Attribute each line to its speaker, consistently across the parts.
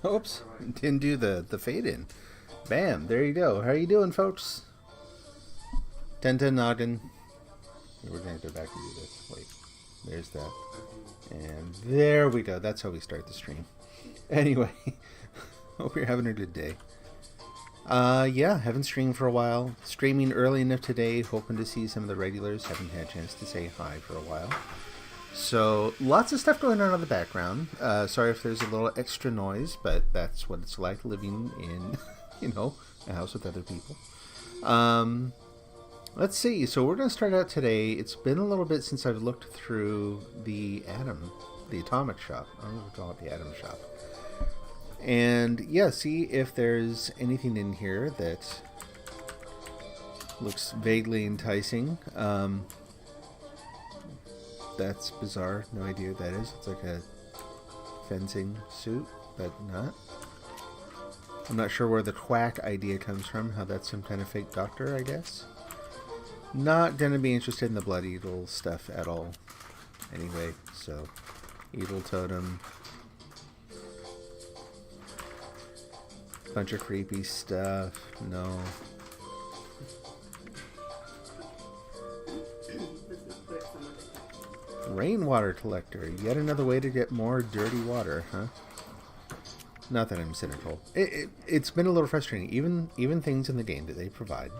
Speaker 1: Oops, didn't do the fade in. Bam, there you go. How you doing, folks? Ten noggin. We're gonna go back and do this. Wait, there's that. And there we go. That's how we start the stream. Anyway, hope you're having a good day. Yeah, haven't streamed for a while. Streaming early enough today, hoping to see some of the regulars. Haven't had a chance to say hi for a while. So, lots of stuff going on in the background. Sorry if there's a little extra noise, but that's what it's like living in, a house with other people. Let's see. So, we're going to start out today. It's been a little bit since I've looked through the Atomic Shop. I'm going to call it the Atom Shop. And, yeah, see if there's anything in here that looks vaguely enticing. That's bizarre. No idea what that is. It's like a fencing suit, but not. I'm not sure where the quack idea comes from, how that's some kind of fake doctor, I guess. Not going to be interested in the Blood Eagle stuff at all. Anyway, so Eagle Totem. Bunch of creepy stuff. No. Rainwater collector. Yet another way to get more dirty water, huh? Not that I'm cynical. It's been a little frustrating. Even things in the game that they provide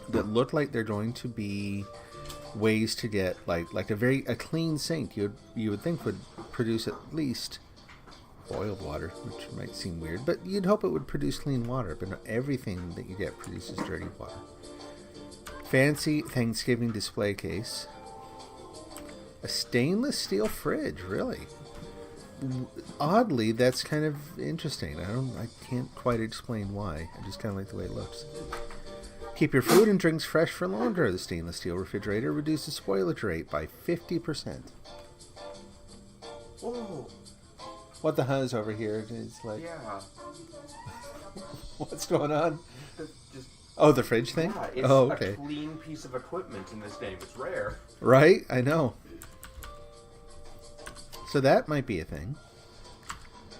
Speaker 1: that look like they're going to be ways to get like a clean sink you would think would produce at least boiled water, which might seem weird, but you'd hope it would produce clean water, but not everything that you get produces dirty water. Fancy Thanksgiving display case. A stainless steel fridge, really. Oddly, that's kind of interesting. I can't quite explain why. I just kind of like the way it looks. Keep your food and drinks fresh for longer. The stainless steel refrigerator reduces spoilage rate by 50%. Whoa. What the huzz over here is like...
Speaker 2: Yeah.
Speaker 1: What's going on?
Speaker 2: Just,
Speaker 1: oh, the fridge thing?
Speaker 2: Yeah, it's
Speaker 1: okay.
Speaker 2: a clean piece of equipment in this game. It's rare.
Speaker 1: Right? I know. So that might be a thing.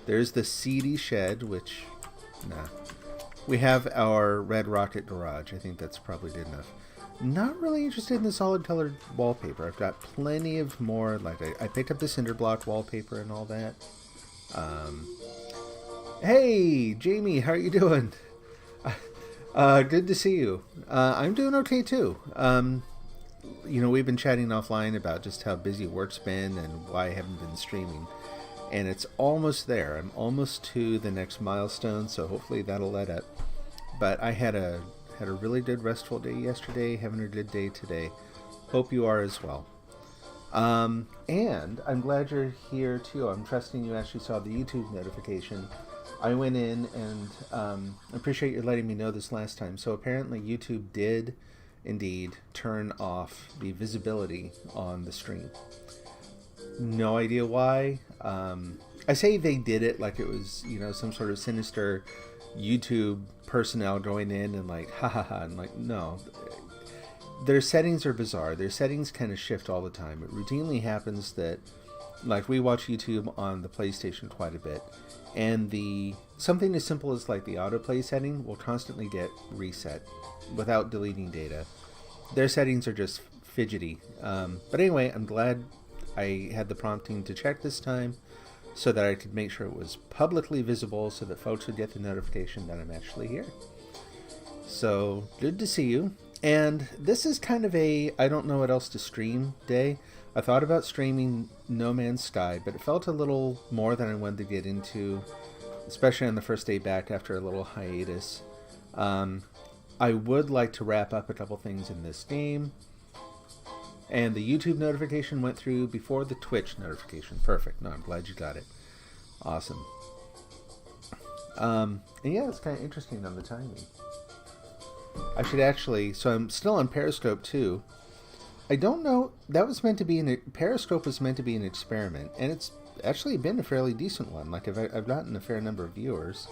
Speaker 1: There's the seedy shed, which... Nah. We have our Red Rocket garage. I think that's probably good enough. Not really interested in the solid colored wallpaper. I've got plenty of more... Like, I picked up the cinder block wallpaper and all that. Hey, Jamie, how are you doing? Good to see you. I'm doing okay, too. We've been chatting offline about just how busy work's been and why I haven't been streaming. And it's almost there. I'm almost to the next milestone, so hopefully that'll let up. But I had a really good restful day yesterday, having a good day today. Hope you are as well. And I'm glad you're here too. I'm trusting you actually saw the YouTube notification. I went in and I appreciate you letting me know this last time. So apparently YouTube did indeed turn off the visibility on the stream. No idea why. I say they did it like it was, some sort of sinister YouTube personnel going in and like, ha ha ha, and like, no. Their settings are bizarre. Their settings kind of shift all the time. It routinely happens that, like, we watch YouTube on the PlayStation quite a bit, and something as simple as like the autoplay setting will constantly get reset without deleting data. Their settings are just fidgety. But anyway, I'm glad I had the prompting to check this time so that I could make sure it was publicly visible so that folks would get the notification that I'm actually here. So, good to see you. And this is kind of a I don't know what else to stream day. I thought about streaming No Man's Sky, but it felt a little more than I wanted to get into, especially on the first day back after a little hiatus. I would like to wrap up a couple things in this game. And the YouTube notification went through before the Twitch notification. Perfect. No, I'm glad you got it. Awesome. And yeah, it's kind of interesting on the timing. I should actually... So I'm still on Periscope too. I don't know... That was meant to be... Periscope was meant to be an experiment. And it's actually been a fairly decent one. Like, I've gotten a fair number of viewers.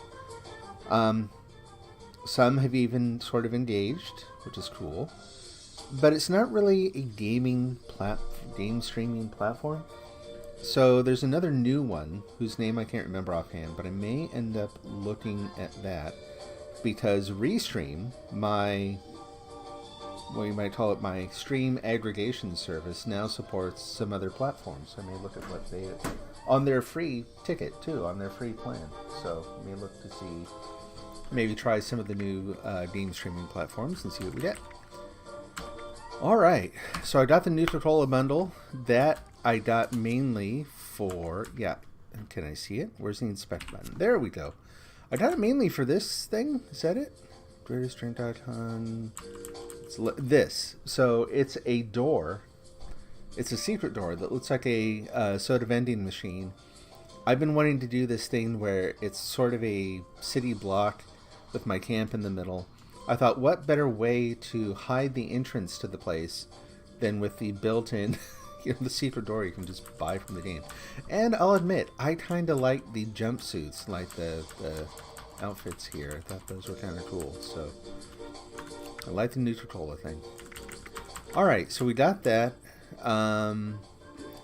Speaker 1: Some have even sort of engaged, which is cool. But it's not really a game streaming platform. So there's another new one whose name I can't remember offhand, but I may end up looking at that because Restream, my, well, you might call it my stream aggregation service, now supports some other platforms. I may look at what they, on their free ticket too, on their free plan. So I may look to see, maybe try some of the new game streaming platforms and see what we get. All right, so I got the Nuka-Cola bundle. That I got mainly for, yeah, can I see it? Where's the inspect button? There we go. I got it mainly for this thing. Is that it? Greatest drink icon. It's this. So it's a door. It's a secret door that looks like a soda vending machine. I've been wanting to do this thing where it's sort of a city block with my camp in the middle. I thought, what better way to hide the entrance to the place than with the built-in, the secret door you can just buy from the game. And I'll admit, I kind of like the jumpsuits, like the outfits here. I thought those were kind of cool, so I like the Nuka-Cola thing. Alright, so we got that.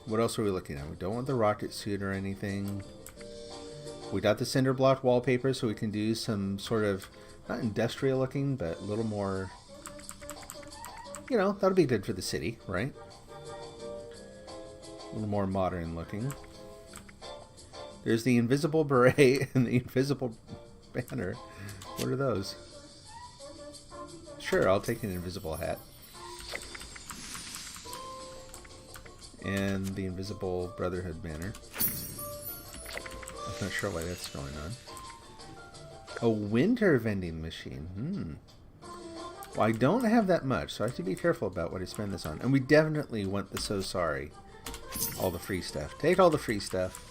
Speaker 1: What else are we looking at? We don't want the rocket suit or anything. We got the cinder block wallpaper, so we can do some sort of, not industrial looking, but a little more, that'll be good for the city, right? A little more modern looking. There's the invisible beret and the invisible banner. What are those? Sure, I'll take an invisible hat. And the invisible Brotherhood banner. I'm not sure why that's going on. A winter vending machine. Well, I don't have that much, so I have to be careful about what I spend this on. And we definitely want the So Sorry. All the free stuff. Take all the free stuff.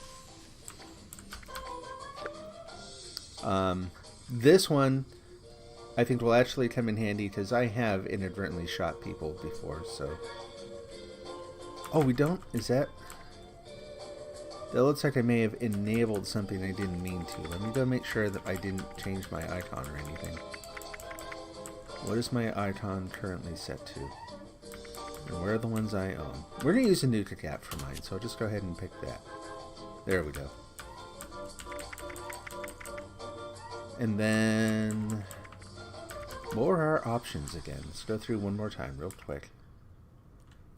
Speaker 1: This one, I think, will actually come in handy because I have inadvertently shot people before, so... Oh, we don't? Is that... That looks like I may have enabled something I didn't mean to. Let me go make sure that I didn't change my icon or anything. What is my icon currently set to? And where are the ones I own? We're going to use a Nuka Cap for mine, so I'll just go ahead and pick that. There we go. And then... what were our options again? Let's go through one more time real quick.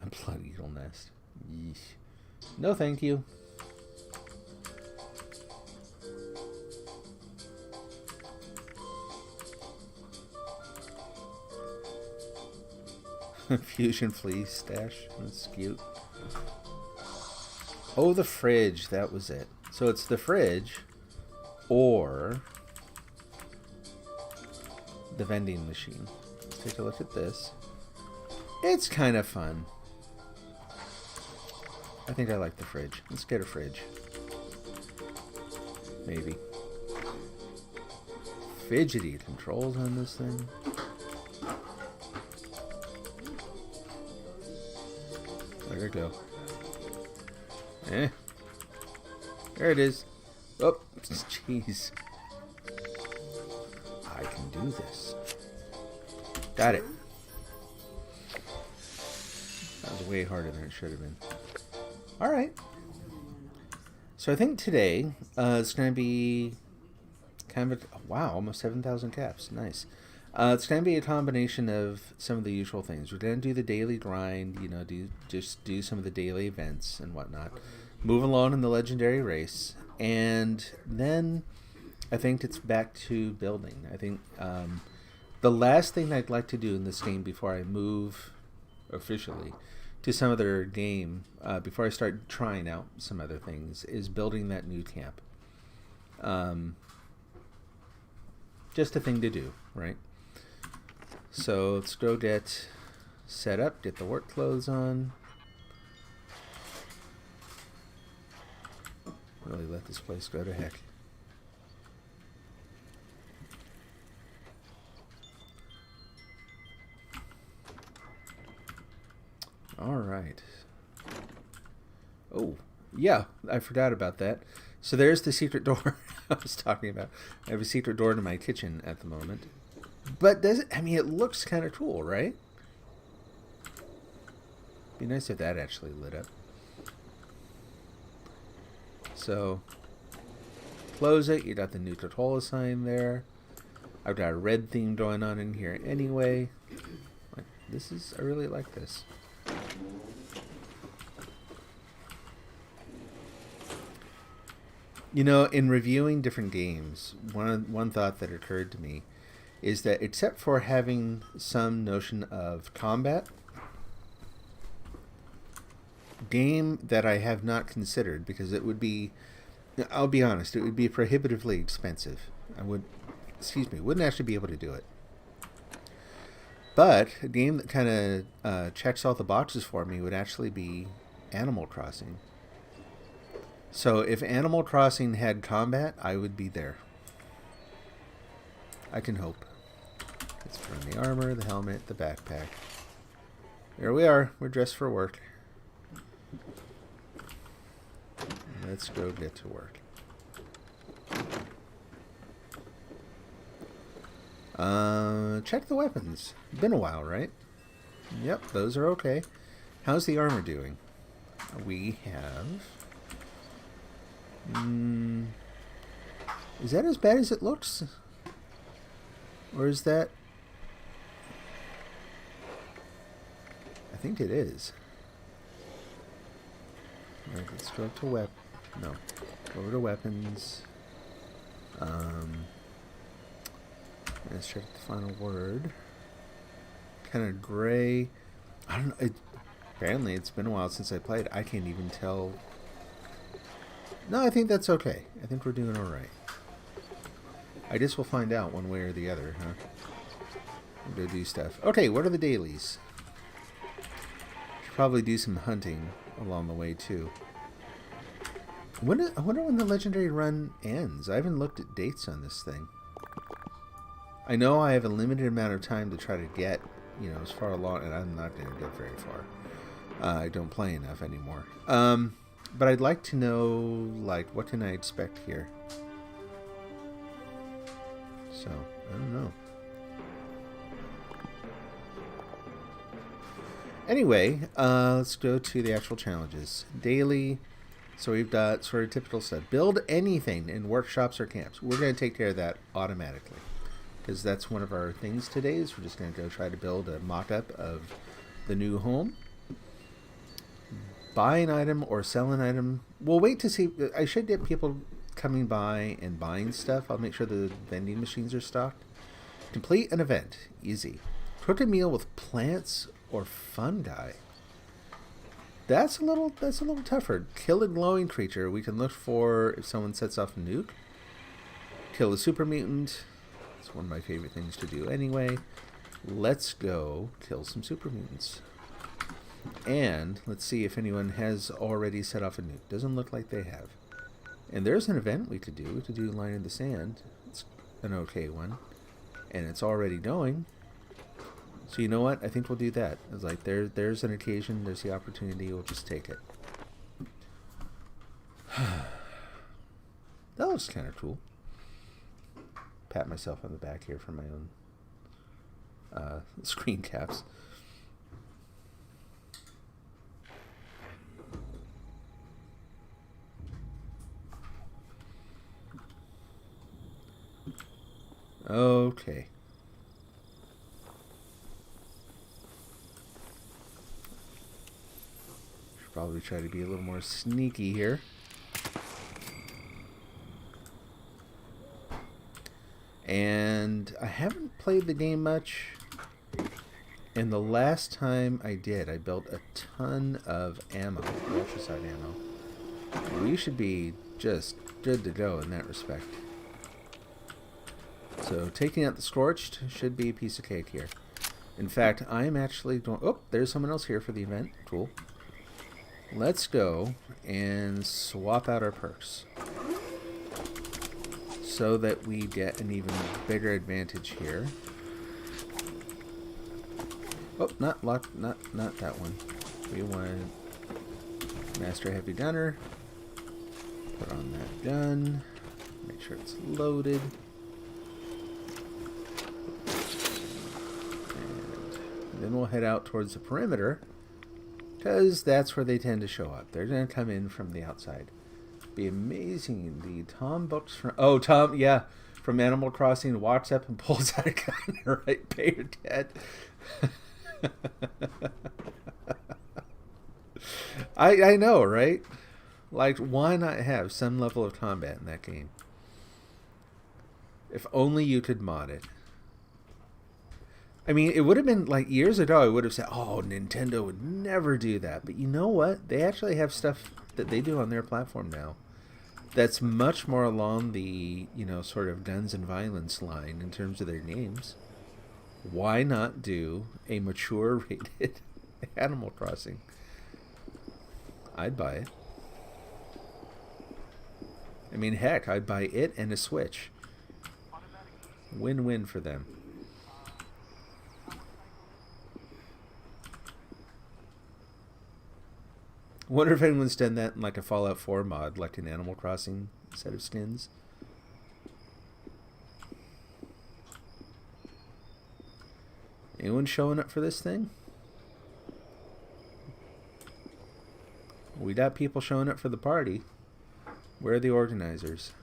Speaker 1: Unplug Eagle Nest. Yeesh. No thank you. Fusion Flea stash. That's cute. Oh, the fridge. That was it. So it's the fridge or the vending machine. Let's take a look at this. It's kind of fun. I think I like the fridge. Let's get a fridge. Maybe. Fidgety controls on this thing. There we go. There it is. Oh, jeez. I can do this. Got it. That was way harder than it should have been. Alright. So I think today it's going to be kind of wow, almost 7,000 caps. Nice. It's going to be a combination of some of the usual things. We're going to do the daily grind, do some of the daily events and whatnot. Move along in the legendary race. And then I think it's back to building. I think the last thing I'd like to do in this game before I move officially to some other game, before I start trying out some other things, is building that new camp. Just a thing to do, right? So let's go get set up, get the work clothes on. Really let this place go to heck. All right. Oh, yeah, I forgot about that. So there's the secret door I was talking about. I have a secret door to my kitchen at the moment. But does it, I mean, it looks kind of cool, right? Be nice if that actually lit up. So close it. You got the Nuka-Cola sign there. I've got a red theme going on in here anyway. Like, I really like this. You know, in reviewing different games, one thought that occurred to me is that except for having some notion of combat, game that I have not considered because it would be, I'll be honest, it would be prohibitively expensive. Wouldn't actually be able to do it. But a game that kind of checks all the boxes for me would actually be Animal Crossing. So if Animal Crossing had combat, I would be there. I can hope. Let's put on the armor, the helmet, the backpack. There we are. We're dressed for work. Let's go get to work. Check the weapons. Been a while, right? Yep, those are okay. How's the armor doing? We have... is that as bad as it looks? Or is that... I think it is. Alright, let's go up to No. Go over to weapons. Let's check the final word. Kind of gray. I don't know. Apparently, it's been a while since I played. I can't even tell. No, I think that's okay. I think we're doing alright. I guess we'll find out one way or the other, huh? We'll go do stuff. Okay, what are the dailies? Should probably do some hunting along the way, too. I wonder when the legendary run ends. I haven't looked at dates on this thing. I know I have a limited amount of time to try to get, as far along, and I'm not going to get very far. I don't play enough anymore. But I'd like to know, what can I expect here? So, I don't know. Anyway, let's go to the actual challenges. Daily, so we've got sort of typical stuff. Build anything in workshops or camps. We're going to take care of that automatically, because that's one of our things today, is we're just going to go try to build a mock-up of the new home. Buy an item or sell an item. We'll wait to see. I should get people coming by and buying stuff. I'll make sure the vending machines are stocked. Complete an event. Easy. Cook a meal with plants or fungi. That's a little tougher. Kill a glowing creature. We can look for if someone sets off a nuke. Kill a super mutant. It's one of my favorite things to do anyway. Let's go kill some super mutants. And let's see if anyone has already set off a nuke. Doesn't look like they have. And there's an event we could do. We could do Line in the Sand. It's an okay one. And it's already going. So you know what? I think we'll do that. It's like there's an occasion, there's the opportunity, we'll just take it. That looks kind of cool. Pat myself on the back here for my own screen caps. Okay. Should probably try to be a little more sneaky here. And I haven't played the game much. And the last time I did, I built a ton of ammo, ultraside ammo. We should be just good to go in that respect. So taking out the Scorched should be a piece of cake here. In fact, I'm actually going... Oh, there's someone else here for the event. Cool. Let's go and swap out our perks, so that we get an even bigger advantage here. Oh, not that one. We want Master Heavy Gunner. Put on that gun. Make sure it's loaded. And then we'll head out towards the perimeter, because that's where they tend to show up. They're going to come in from the outside. Be amazing. The Tom books from... Oh, Tom, yeah. From Animal Crossing walks up and pulls out a gun. Right, pay your debt. I know, right? Like, why not have some level of combat in that game? If only you could mod it. I mean, it would have been like years ago, I would have said, oh, Nintendo would never do that. But you know what? They actually have stuff that they do on their platform now that's much more along the, you know, sort of guns and violence line in terms of their games. Why not do a mature rated Animal Crossing? I'd buy it. I mean, heck, I'd buy it and a Switch. Win-win for them. Wonder if anyone's done that in like a Fallout 4 mod, like an Animal Crossing set of skins. Anyone showing up for this thing? We got people showing up for the party. Where are the organizers?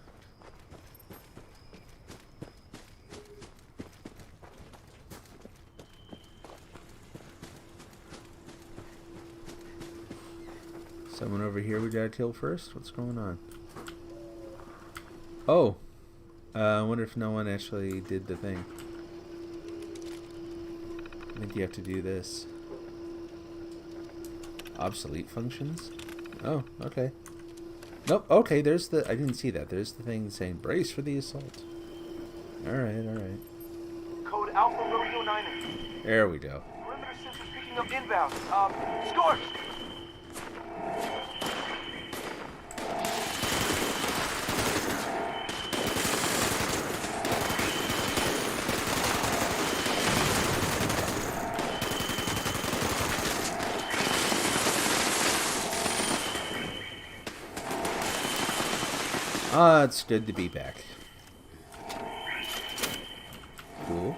Speaker 1: Someone over here we gotta kill first? What's going on? Oh! I wonder if no one actually did the thing. I think you have to do this. Obsolete functions? Oh, okay. Nope, okay, there's the... I didn't see that. There's the thing saying, brace for the assault. Alright, alright.
Speaker 3: Code Alpha Romeo 9.
Speaker 1: There we go.
Speaker 3: Perimeter sensor picking up inbound. Scorched!
Speaker 1: Ah, it's good to be back. Cool.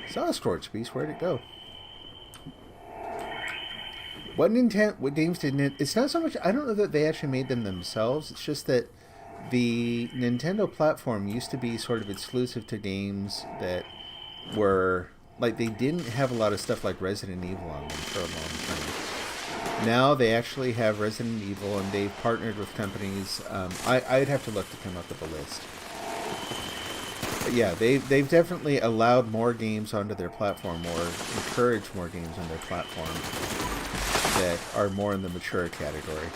Speaker 1: Saw a Scorch Beast. Where'd it go? What games didn't... It's not so much... I don't know that they actually made them themselves. It's just that the Nintendo platform used to be sort of exclusive to games that were... Like, they didn't have a lot of stuff like Resident Evil on them for a long time. Now they actually have Resident Evil, and they've partnered with companies. I'd have to look to come up with a list. But yeah, they've definitely allowed more games onto their platform, or encouraged more games on their platform that are more in the mature category.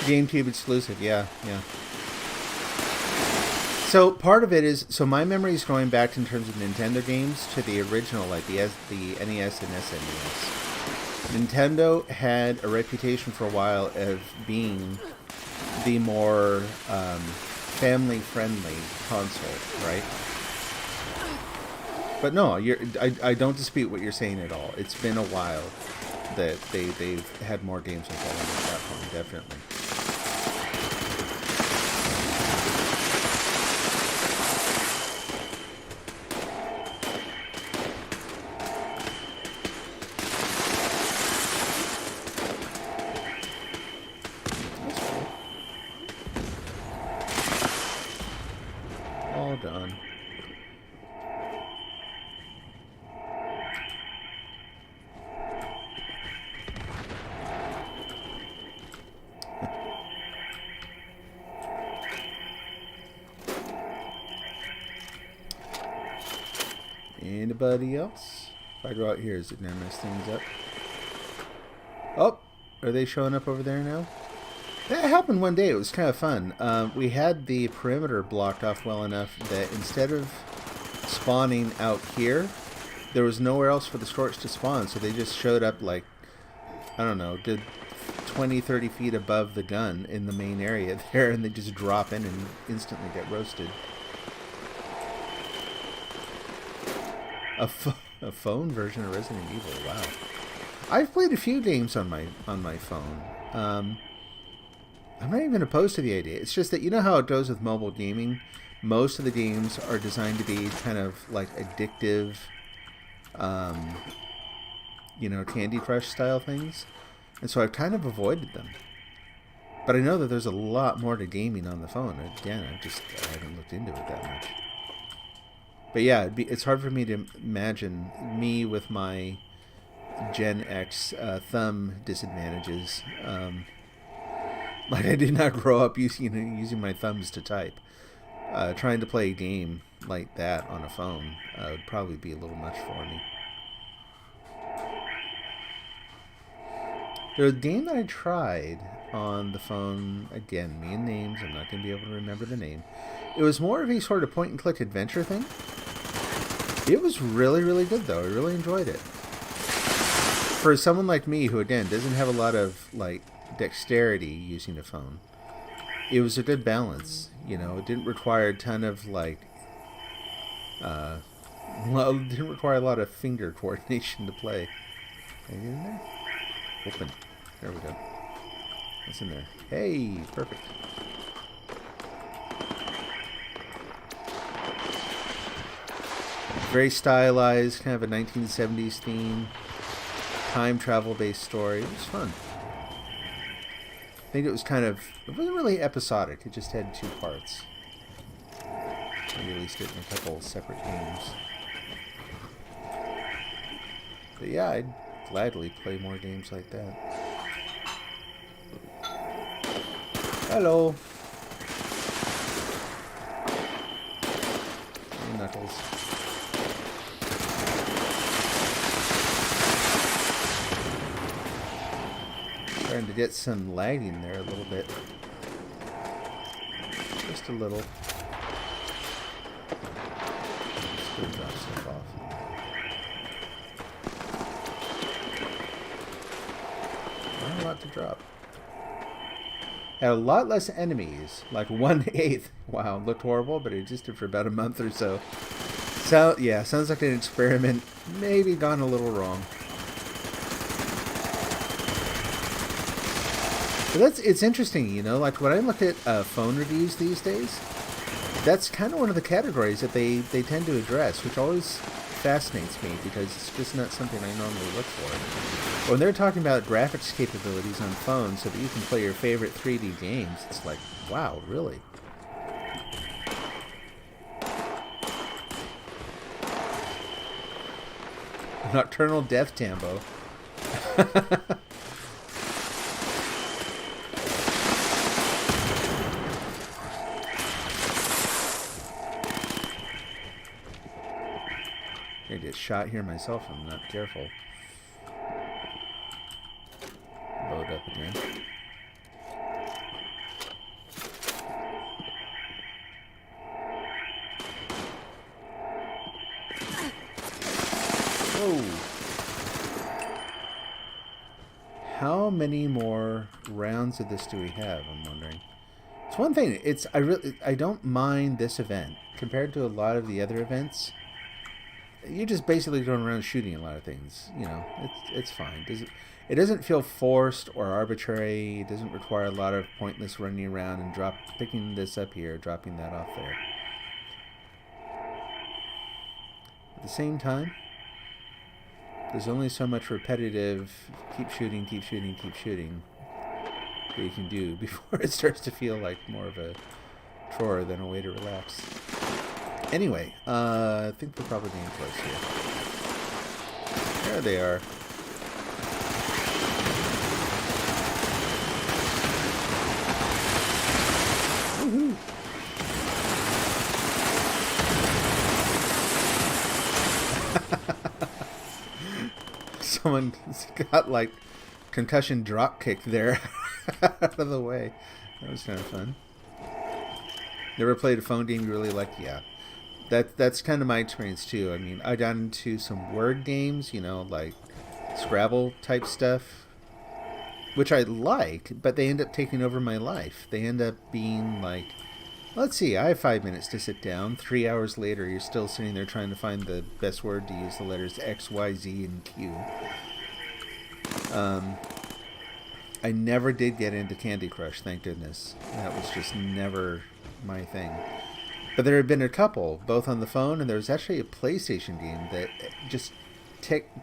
Speaker 1: GameCube exclusive, yeah. So part of it is, so my memory is going back in terms of Nintendo games to the original, like the NES and SNES. Nintendo had a reputation for a while of being the more family-friendly console, right? But no, I don't dispute what you're saying at all. It's been a while that they've had more games on the platform, definitely. All done. Anybody else? If I go out here, is it gonna mess things up? Oh, are they showing up over there now? That happened one day. It was kind of fun. We had the perimeter blocked off well enough that instead of spawning out here, there was nowhere else for the Scorch to spawn, so they just showed up like, I don't know, good 20, 30 feet above the gun in the main area there, and they just drop in and instantly get roasted. A phone version of Resident Evil. Wow. I've played a few games on my phone. I'm not even opposed to the idea. It's just that you know how it goes with mobile gaming. Most of the games are designed to be kind of like addictive, Candy Crush style things, and so I've kind of avoided them. But I know that there's a lot more to gaming on the phone. Again, I haven't looked into it that much. But yeah, it's hard for me to imagine me with my Gen X thumb disadvantages. Like I did not grow up using my thumbs to type. Trying to play a game like that on a phone would probably be a little much for me. There's a game that I tried on the phone, again, me and names, I'm not going to be able to remember the name. It was more of a sort of point-and-click adventure thing. It was really, really good, though. I really enjoyed it. For someone like me, who, again, doesn't have a lot of, dexterity using a phone, it was a good balance. It didn't require a ton of, it didn't require a lot of finger coordination to play. Can I get in there? Open. There we go. What's in there? Hey, perfect. Very stylized, kind of a 1970s theme. Time travel based story. It was fun. I think it wasn't really episodic. It just had 2 parts. I released it in a couple separate games. But yeah, I'd gladly play more games like that. Hello. Hey, Knuckles. Trying to get some lagging there a little bit. Just a little. Let's go drop stuff off. Not a lot to drop. Had a lot less enemies, like 1/8. Wow, looked horrible, but it existed for about a month or so. So, yeah, sounds like an experiment. Maybe gone a little wrong. But it's interesting, when I look at phone reviews these days, that's kind of one of the categories that they tend to address, which always fascinates me because it's just not something I normally look for. When they're talking about graphics capabilities on phones so that you can play your favorite 3D games, it's like, wow, really? Nocturnal Death Tambo. I get shot here myself if I'm not careful. Load up again. Whoa! How many more rounds of this do we have? I'm wondering. It's one thing. I don't mind this event compared to a lot of the other events. You're just basically going around shooting a lot of things. It's fine. It doesn't feel forced or arbitrary. It doesn't require a lot of pointless running around and picking this up here, dropping that off there. At the same time, there's only so much repetitive keep shooting that you can do before it starts to feel like more of a chore than a way to relax. Anyway, I think we're probably getting close here. There they are. Woohoo! Someone got concussion drop kick there out of the way. That was kind of fun. Never played a phone game you really like? Yeah. That's kind of my experience too. I mean, I got into some word games, like Scrabble type stuff, which I like, but they end up taking over my life. They end up being like, let's see, I have 5 minutes to sit down. 3 hours later, you're still sitting there trying to find the best word to use the letters X, Y, Z, and Q. I never did get into Candy Crush, thank goodness. That was just never my thing. But there have been a couple, both on the phone, and there was actually a PlayStation game that just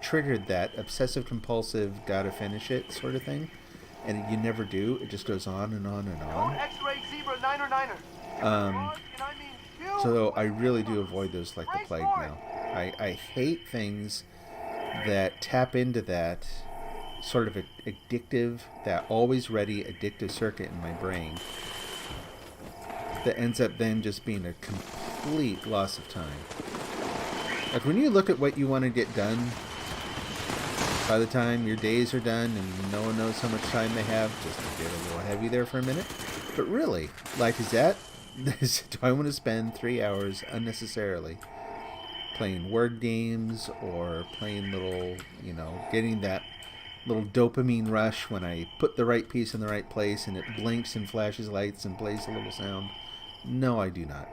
Speaker 1: triggered that obsessive-compulsive, gotta finish it sort of thing. And you never do. It just goes on and on and on.
Speaker 3: Code X-ray Zebra 9er.
Speaker 1: So I really do avoid those like the plague now. I hate things that tap into that sort of addictive, that always ready addictive circuit in my brain that ends up then just being a complete loss of time. Like when you look at what you want to get done, by the time your days are done and no one knows how much time they have, just to get a little heavy there for a minute. But really, like, do I want to spend 3 hours unnecessarily playing word games or playing little, getting that little dopamine rush when I put the right piece in the right place and it blinks and flashes lights and plays a little sound? No, I do not.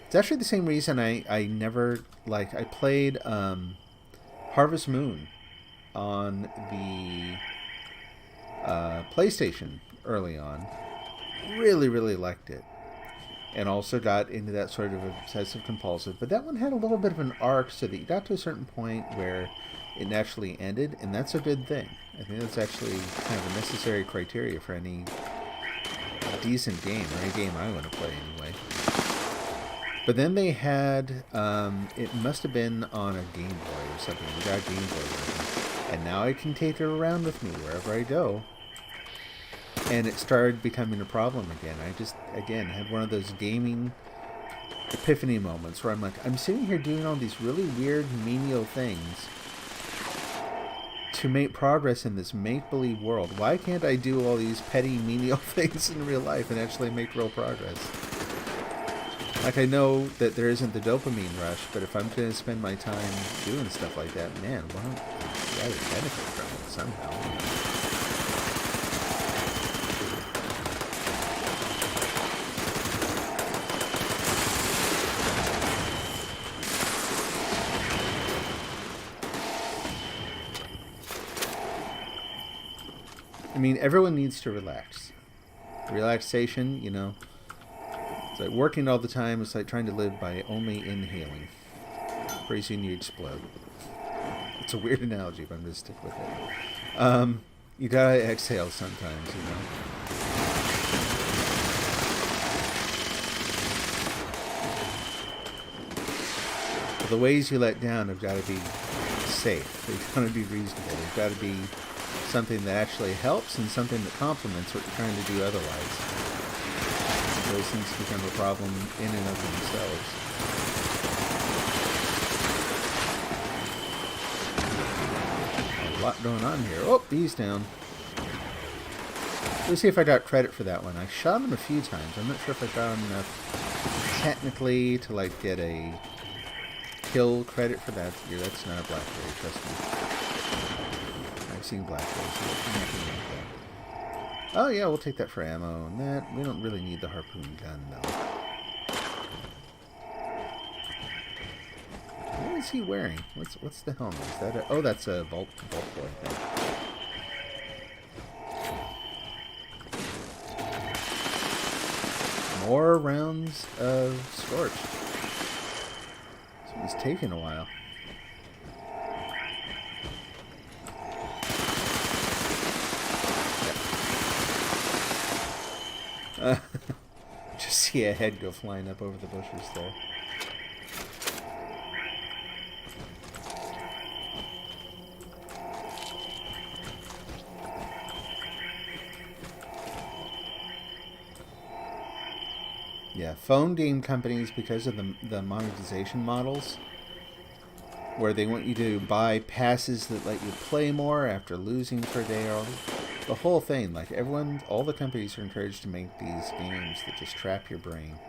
Speaker 1: It's actually the same reason I never, I played Harvest Moon on the PlayStation early on. Really, really liked it. And also got into that sort of obsessive compulsive. But that one had a little bit of an arc so that you got to a certain point where it naturally ended, and that's a good thing. I think that's actually kind of a necessary criteria for any decent game, or any game I want to play anyway. But then they had, it must have been on a Game Boy or something. We got a Game Boy version. And now I can take it around with me wherever I go. And it started becoming a problem again. I just, again, had one of those gaming epiphany moments where I'm like, I'm sitting here doing all these really weird, menial things to make progress in this make-believe world. Why can't I do all these petty, menial things in real life and actually make real progress? Like, I know that there isn't the dopamine rush, but if I'm going to spend my time doing stuff like that, man, why don't I benefit from it somehow? I mean, everyone needs to relax. Relaxation, it's like working all the time. It's like trying to live by only inhaling. Pretty soon you explode. It's a weird analogy, but I'm going to stick with it. You gotta exhale sometimes, But the ways you let down have got to be safe. They've got to be reasonable. They've got to be something that actually helps and something that complements what you're trying to do otherwise. Those things become a problem in and of themselves. A lot going on here. Oh, he's down. Let's see if I got credit for that one. I shot him a few times. I'm not sure if I got him enough technically to get a kill credit for that. Yeah, that's not a blackberry, trust me. I've seen blackberries. Oh yeah, we'll take that for ammo and that. We don't really need the harpoon gun though. What is he wearing? What's the helmet? Is that oh, that's a Vault Boy thing. More rounds of Scorched. This one's taking a while. Just see a head go flying up over the bushes there. Yeah, phone game companies, because of the monetization models, where they want you to buy passes that let you play more after losing for a day, or the whole thing. Like, all the companies are encouraged to make these games that just trap your brain.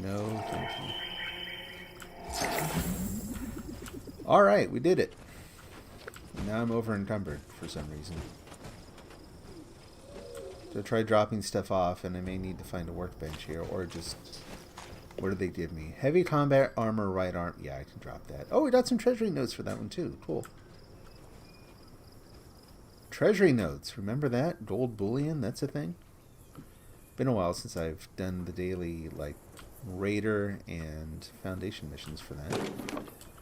Speaker 1: No, thank you. Alright, we did it. Now I'm over encumbered for some reason. So try dropping stuff off, and I may need to find a workbench here, or just... What did they give me? Heavy combat armor, right arm. Yeah, I can drop that. Oh, we got some treasury notes for that one, too. Cool. Treasury notes. Remember that? Gold bullion? That's a thing? Been a while since I've done the daily, like, Raider and Foundation missions for that.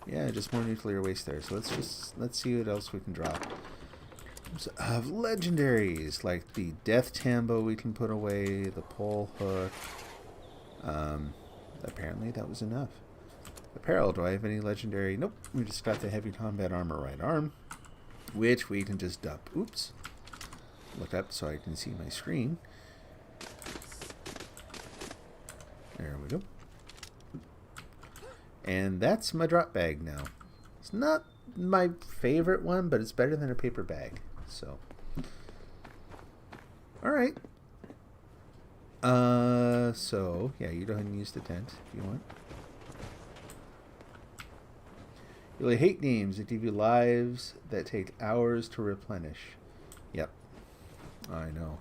Speaker 1: Yeah, just more nuclear waste there. So let's see what else we can drop. Of legendaries, like the Death Tambo we can put away, the Pole Hook. Apparently that was enough. Apparel, do I have any legendary? Nope, we just got the heavy combat armor right arm, which we can just dump. Oops. Look up so I can see my screen. There we go. And that's my drop bag now. It's not my favorite one, but it's better than a paper bag. So, alright. So, yeah, you go ahead and use the tent if you want. You really hate games that give you lives that take hours to replenish. Yep. I know.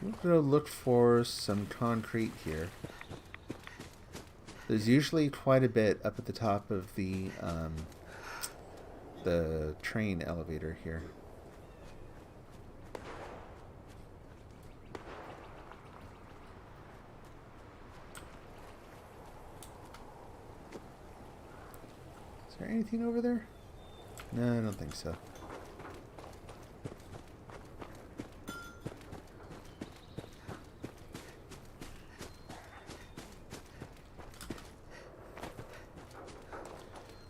Speaker 1: I'm going to look for some concrete here. There's usually quite a bit up at the top of the train elevator here. Is there anything over there? No, I don't think so.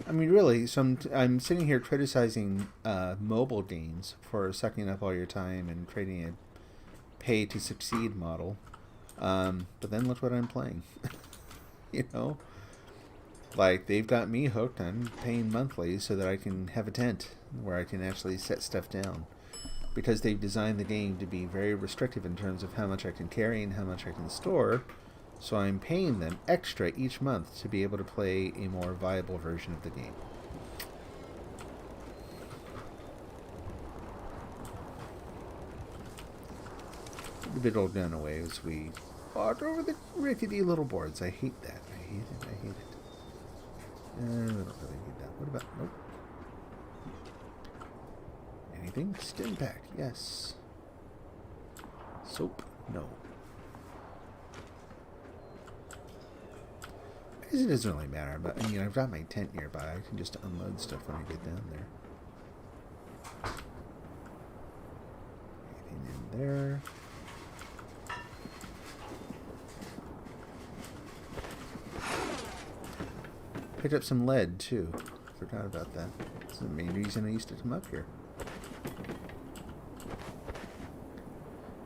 Speaker 1: I mean, really, I'm sitting here criticizing mobile games for sucking up all your time and creating a pay-to-succeed model. But then look what I'm playing. You know? Like, they've got me hooked. I'm paying monthly so that I can have a tent where I can actually set stuff down. Because they've designed the game to be very restrictive in terms of how much I can carry and how much I can store. So I'm paying them extra each month to be able to play a more viable version of the game. The big old gun away as we walk over the rickety little boards. I hate that. I hate it. I hate it. I don't really need that. What about... Nope. Anything? Stim pack. Yes. Soap? No. I guess it doesn't really matter, but I mean, I've got my tent nearby. I can just unload stuff when I get down there. Anything in there? Picked up some lead, too. Forgot about that. That's the main reason I used to come up here.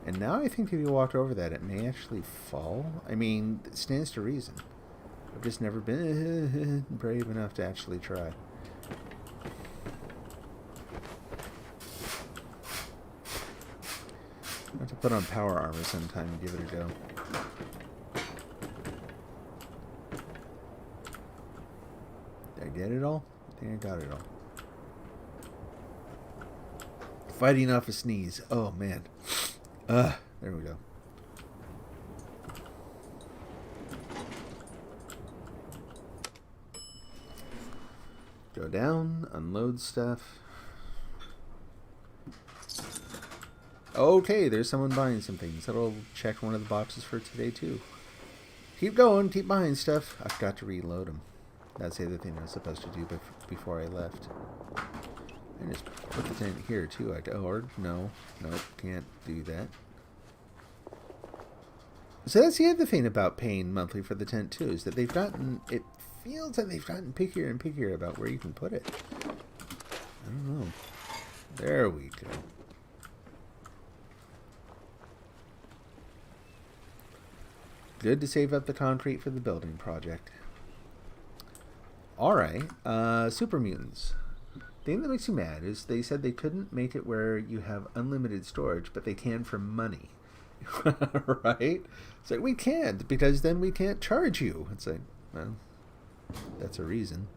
Speaker 1: And now I think if you walked over that, it may actually fall. I mean, it stands to reason. I've just never been brave enough to actually try. I have to put on power armor sometime and give it a go. Did I get it all? I think I got it all. Fighting off a sneeze. Oh, man. There we go. Go down, unload stuff. Okay, there's someone buying some things. That'll check one of the boxes for today, too. Keep going, keep buying stuff. I forgot to reload them. That's the other thing I was supposed to do before I left. I just put the tent here, too. No, nope, can't do that. So that's the other thing about paying monthly for the tent, too, is that they've gotten... It feels like they've gotten pickier and pickier about where you can put it. I don't know. There we go. Good to save up the concrete for the building project. Alright, super mutants. thing that makes you mad is they said they couldn't make it where you have unlimited storage, but they can for money. Right? It's like, we can't, because then we can't charge you. It's like, well, that's a reason.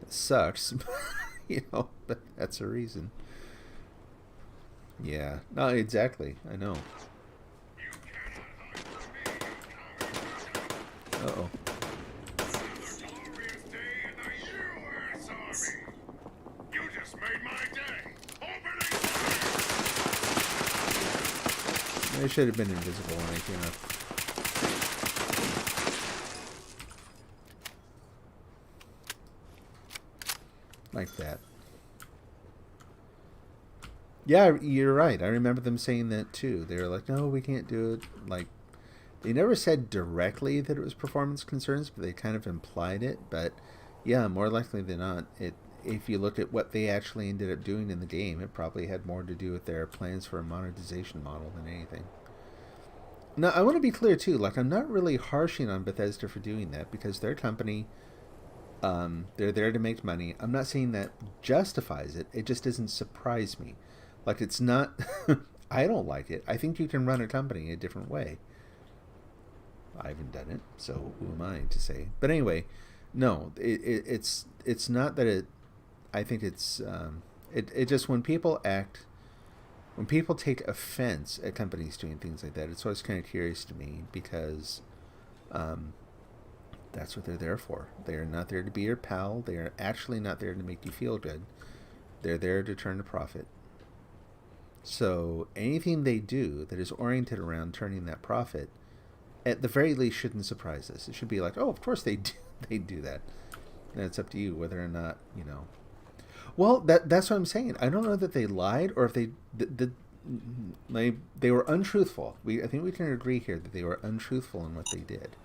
Speaker 1: It sucks. But that's a reason. Yeah. No, exactly. I know. Uh-oh. I should have been invisible when I came up. Like that. Yeah, you're right. I remember them saying that too. They were like, no, we can't do it. Like, they never said directly that it was performance concerns, but they kind of implied it. But yeah, more likely than not, if you look at what they actually ended up doing in the game, it probably had more to do with their plans for a monetization model than anything. Now, I want to be clear too, like, I'm not really harshing on Bethesda for doing that, because their company, they're there to make money. I'm not saying that justifies it. It just doesn't surprise me. Like, it's not, I don't like it. I think you can run a company a different way. I haven't done it, so who am I to say? But anyway, no, it's not that it, I think it's, it just, when people take offense at companies doing things like that, it's always kind of curious to me, because that's what they're there for. They are not there to be your pal. They are actually not there to make you feel good. They're there to turn a profit. So anything they do that is oriented around turning that profit, at the very least, shouldn't surprise us. It should be like, oh, of course they do that. And it's up to you whether or not, Well, that's what I'm saying. I don't know that they lied, or if they were untruthful. I think we can agree here that they were untruthful in what they did.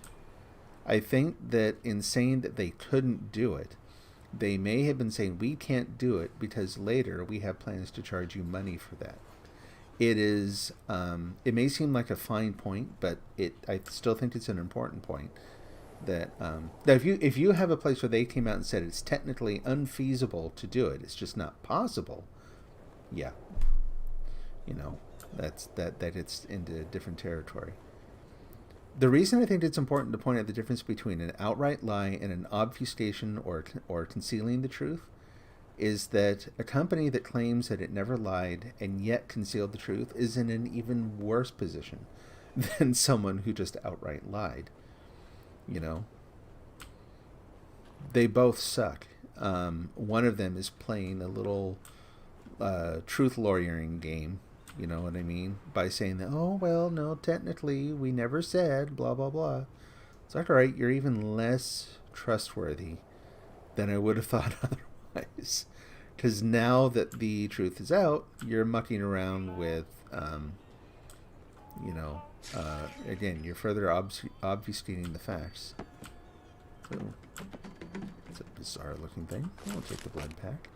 Speaker 1: I think that in saying that they couldn't do it, they may have been saying, we can't do it because later we have plans to charge you money for that. It is, it may seem like a fine point, but I still think it's an important point. That if you have a place where they came out and said it's technically unfeasible to do it, it's just not possible, yeah, that it's into different territory. The reason I think it's important to point out the difference between an outright lie and an obfuscation or concealing the truth is that a company that claims that it never lied and yet concealed the truth is in an even worse position than someone who just outright lied. They both suck. One of them is playing a little truth lawyering game, you know what I mean? By saying that, oh, well, no, technically, we never said, blah, blah, blah. It's like, all right, you're even less trustworthy than I would have thought otherwise. Because now that the truth is out, you're mucking around with, again, you're further obfuscating the facts. So, it's a bizarre looking thing. I'll take the blood pack.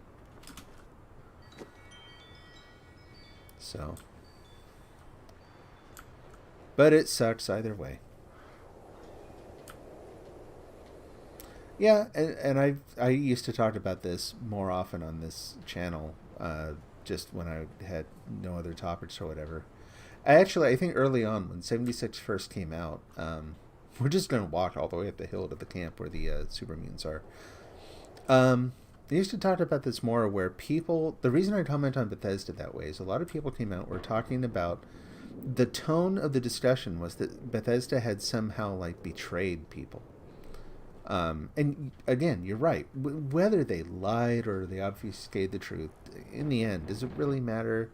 Speaker 1: So, but it sucks either way. Yeah, and I used to talk about this more often on this channel, just when I had no other topics or whatever. I think early on when 76 first came out, we're just going to walk all the way up the hill to the camp where the super mutants are. I used to talk about this more, where people, the reason I comment on Bethesda that way is a lot of people came out, were talking about the tone of the discussion was that Bethesda had somehow like betrayed people. And again, you're right. Whether they lied or they obfuscated the truth, in the end, does it really matter?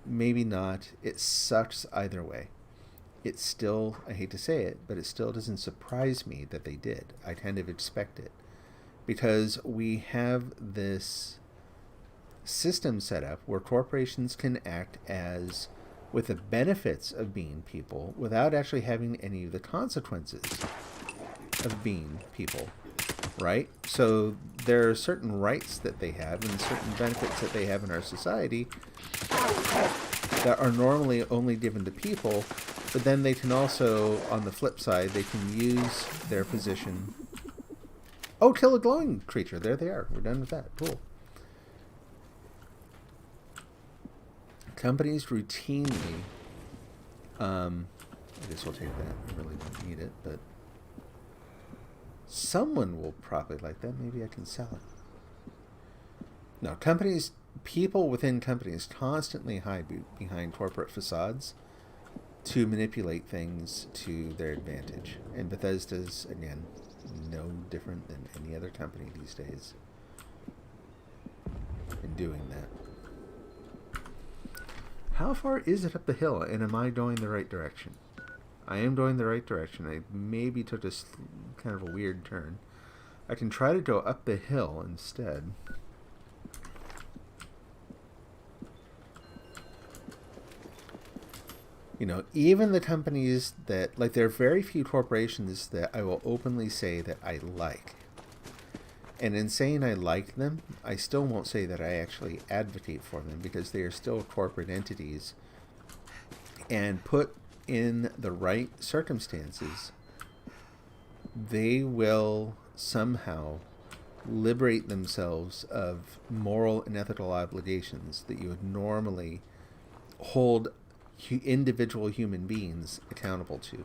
Speaker 1: Maybe not. It sucks either way. It still, I hate to say it, but it still doesn't surprise me that they did. I kind of expect it. Because we have this system set up where corporations can act as, with the benefits of being people, without actually having any of the consequences of being people, right? So there are certain rights that they have and certain benefits that they have in our society that are normally only given to people, but then they can also, on the flip side, they can use their position. Oh, kill a glowing creature. There they are. We're done with that. Cool. companies routinely, I guess we'll take that. I really don't need it, but someone will probably like that. Maybe I can sell it. No, people within companies constantly hide behind corporate facades to manipulate things to their advantage. And Bethesda's, again, no different than any other company these days in doing that. How far is it up the hill, and am I going the right direction? I am going the right direction. I maybe took a kind of a weird turn. I can try to go up the hill instead. You know, even the companies that, like, there are very few corporations that I will openly say that I like. And in saying I like them, I still won't say that I actually advocate for them, because they are still corporate entities. And put in the right circumstances, they will somehow liberate themselves of moral and ethical obligations that you would normally hold individual human beings accountable to.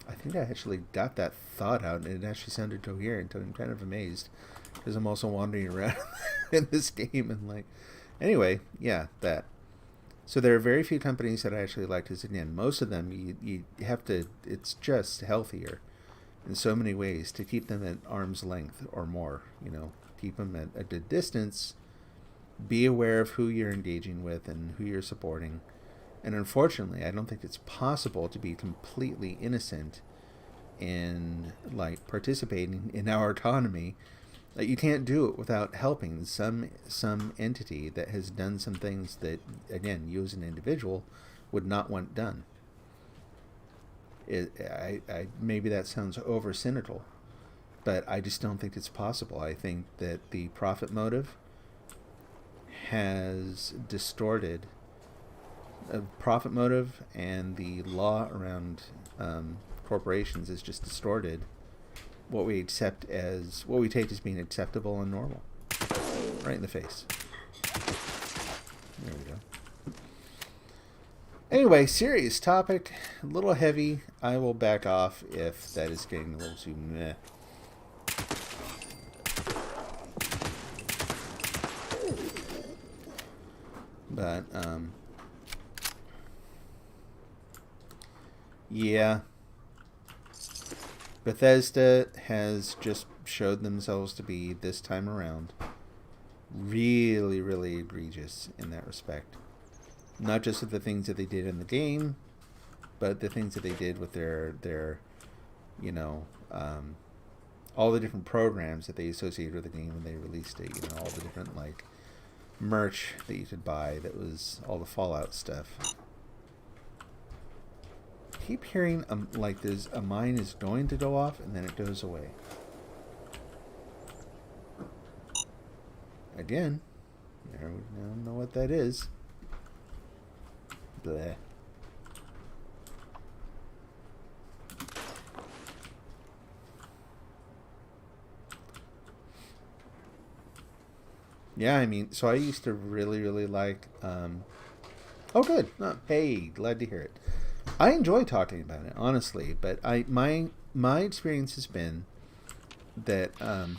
Speaker 1: I think I actually got that thought out, and it actually sounded coherent. I'm kind of amazed, because I'm also wandering around in this game and like, anyway, yeah, that. So there are very few companies that I actually like, because again, most of them you have to, it's just healthier in so many ways to keep them at arm's length or more, you know, keep them at a good distance. Be aware of who you're engaging with and who you're supporting. And unfortunately, I don't think it's possible to be completely innocent in, like, participating in our autonomy. Like, you can't do it without helping some entity that has done some things that, again, you as an individual would not want done. Maybe that over over cynical, but I just don't think it's possible. I think that the profit motive has distorted profit motive, and the law around corporations is just distorted what we take as being acceptable and normal. Right in the face. There we go. Anyway, serious topic, a little heavy. I will back off if that is getting a little too meh. But, yeah. Bethesda has just showed themselves to be, this time around, really, really egregious in that respect. Not just with the things that they did in the game, but the things that they did with their you know, all the different programs that they associated with the game when they released it. You know, all the different, like, merch that you could buy that was all the Fallout stuff. I keep hearing like there's a mine is going to go off and then it goes away. Again, I don't know what that is. Bleh. Yeah, I mean, so I used to really, really like, oh, good. Oh, hey, glad to hear it. I enjoy talking about it, honestly, but my experience has been that,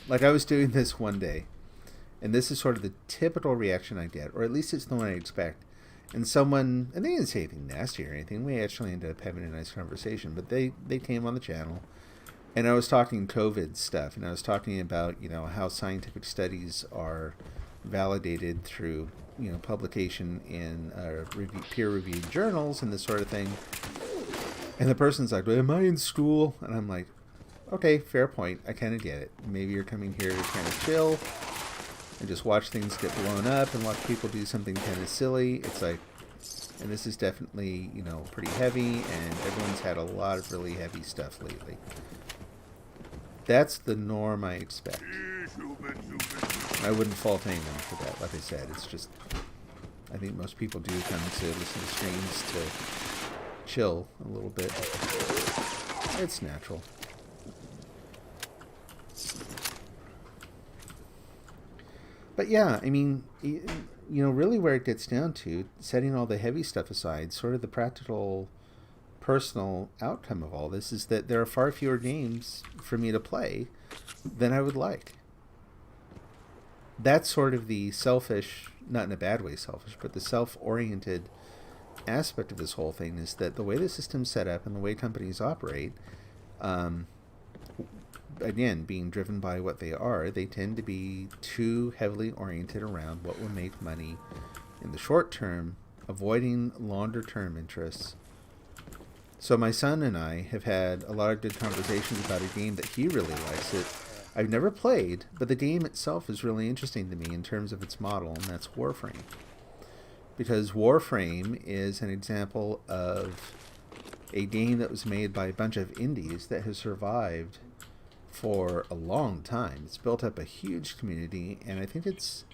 Speaker 1: like, I was doing this one day, and this is sort of the typical reaction I get, or at least it's the one I expect. And they didn't say anything nasty or anything. We actually ended up having a nice conversation, but they came on the channel, and I was talking COVID stuff, and I was talking about, you know, how scientific studies are validated through, you know, publication in peer-reviewed journals and this sort of thing. And the person's like, well, am I in school? And I'm like, okay, fair point. I kind of get it. Maybe you're coming here to kind of chill and just watch things get blown up and watch people do something kind of silly. It's like, and this is definitely, you know, pretty heavy, and everyone's had a lot of really heavy stuff lately. That's the norm I expect. I wouldn't fault anyone for that. Like I said, it's just, I think most people do come to listen to streams to chill a little bit. It's natural. But yeah, I mean, really where it gets down to, setting all the heavy stuff aside, sort of the practical, personal outcome of all this is that there are far fewer games for me to play than I would like. That's sort of the selfish, not in a bad way selfish, but the self-oriented aspect of this whole thing is that the way the system's set up and the way companies operate, again, being driven by what they are, they tend to be too heavily oriented around what will make money in the short term, avoiding longer term interests. So my son and I have had a lot of good conversations about a game that he really likes. I've never played, but the game itself is really interesting to me in terms of its model, and that's Warframe. Because Warframe is an example of a game that was made by a bunch of indies that has survived for a long time. It's built up a huge community, and I think that's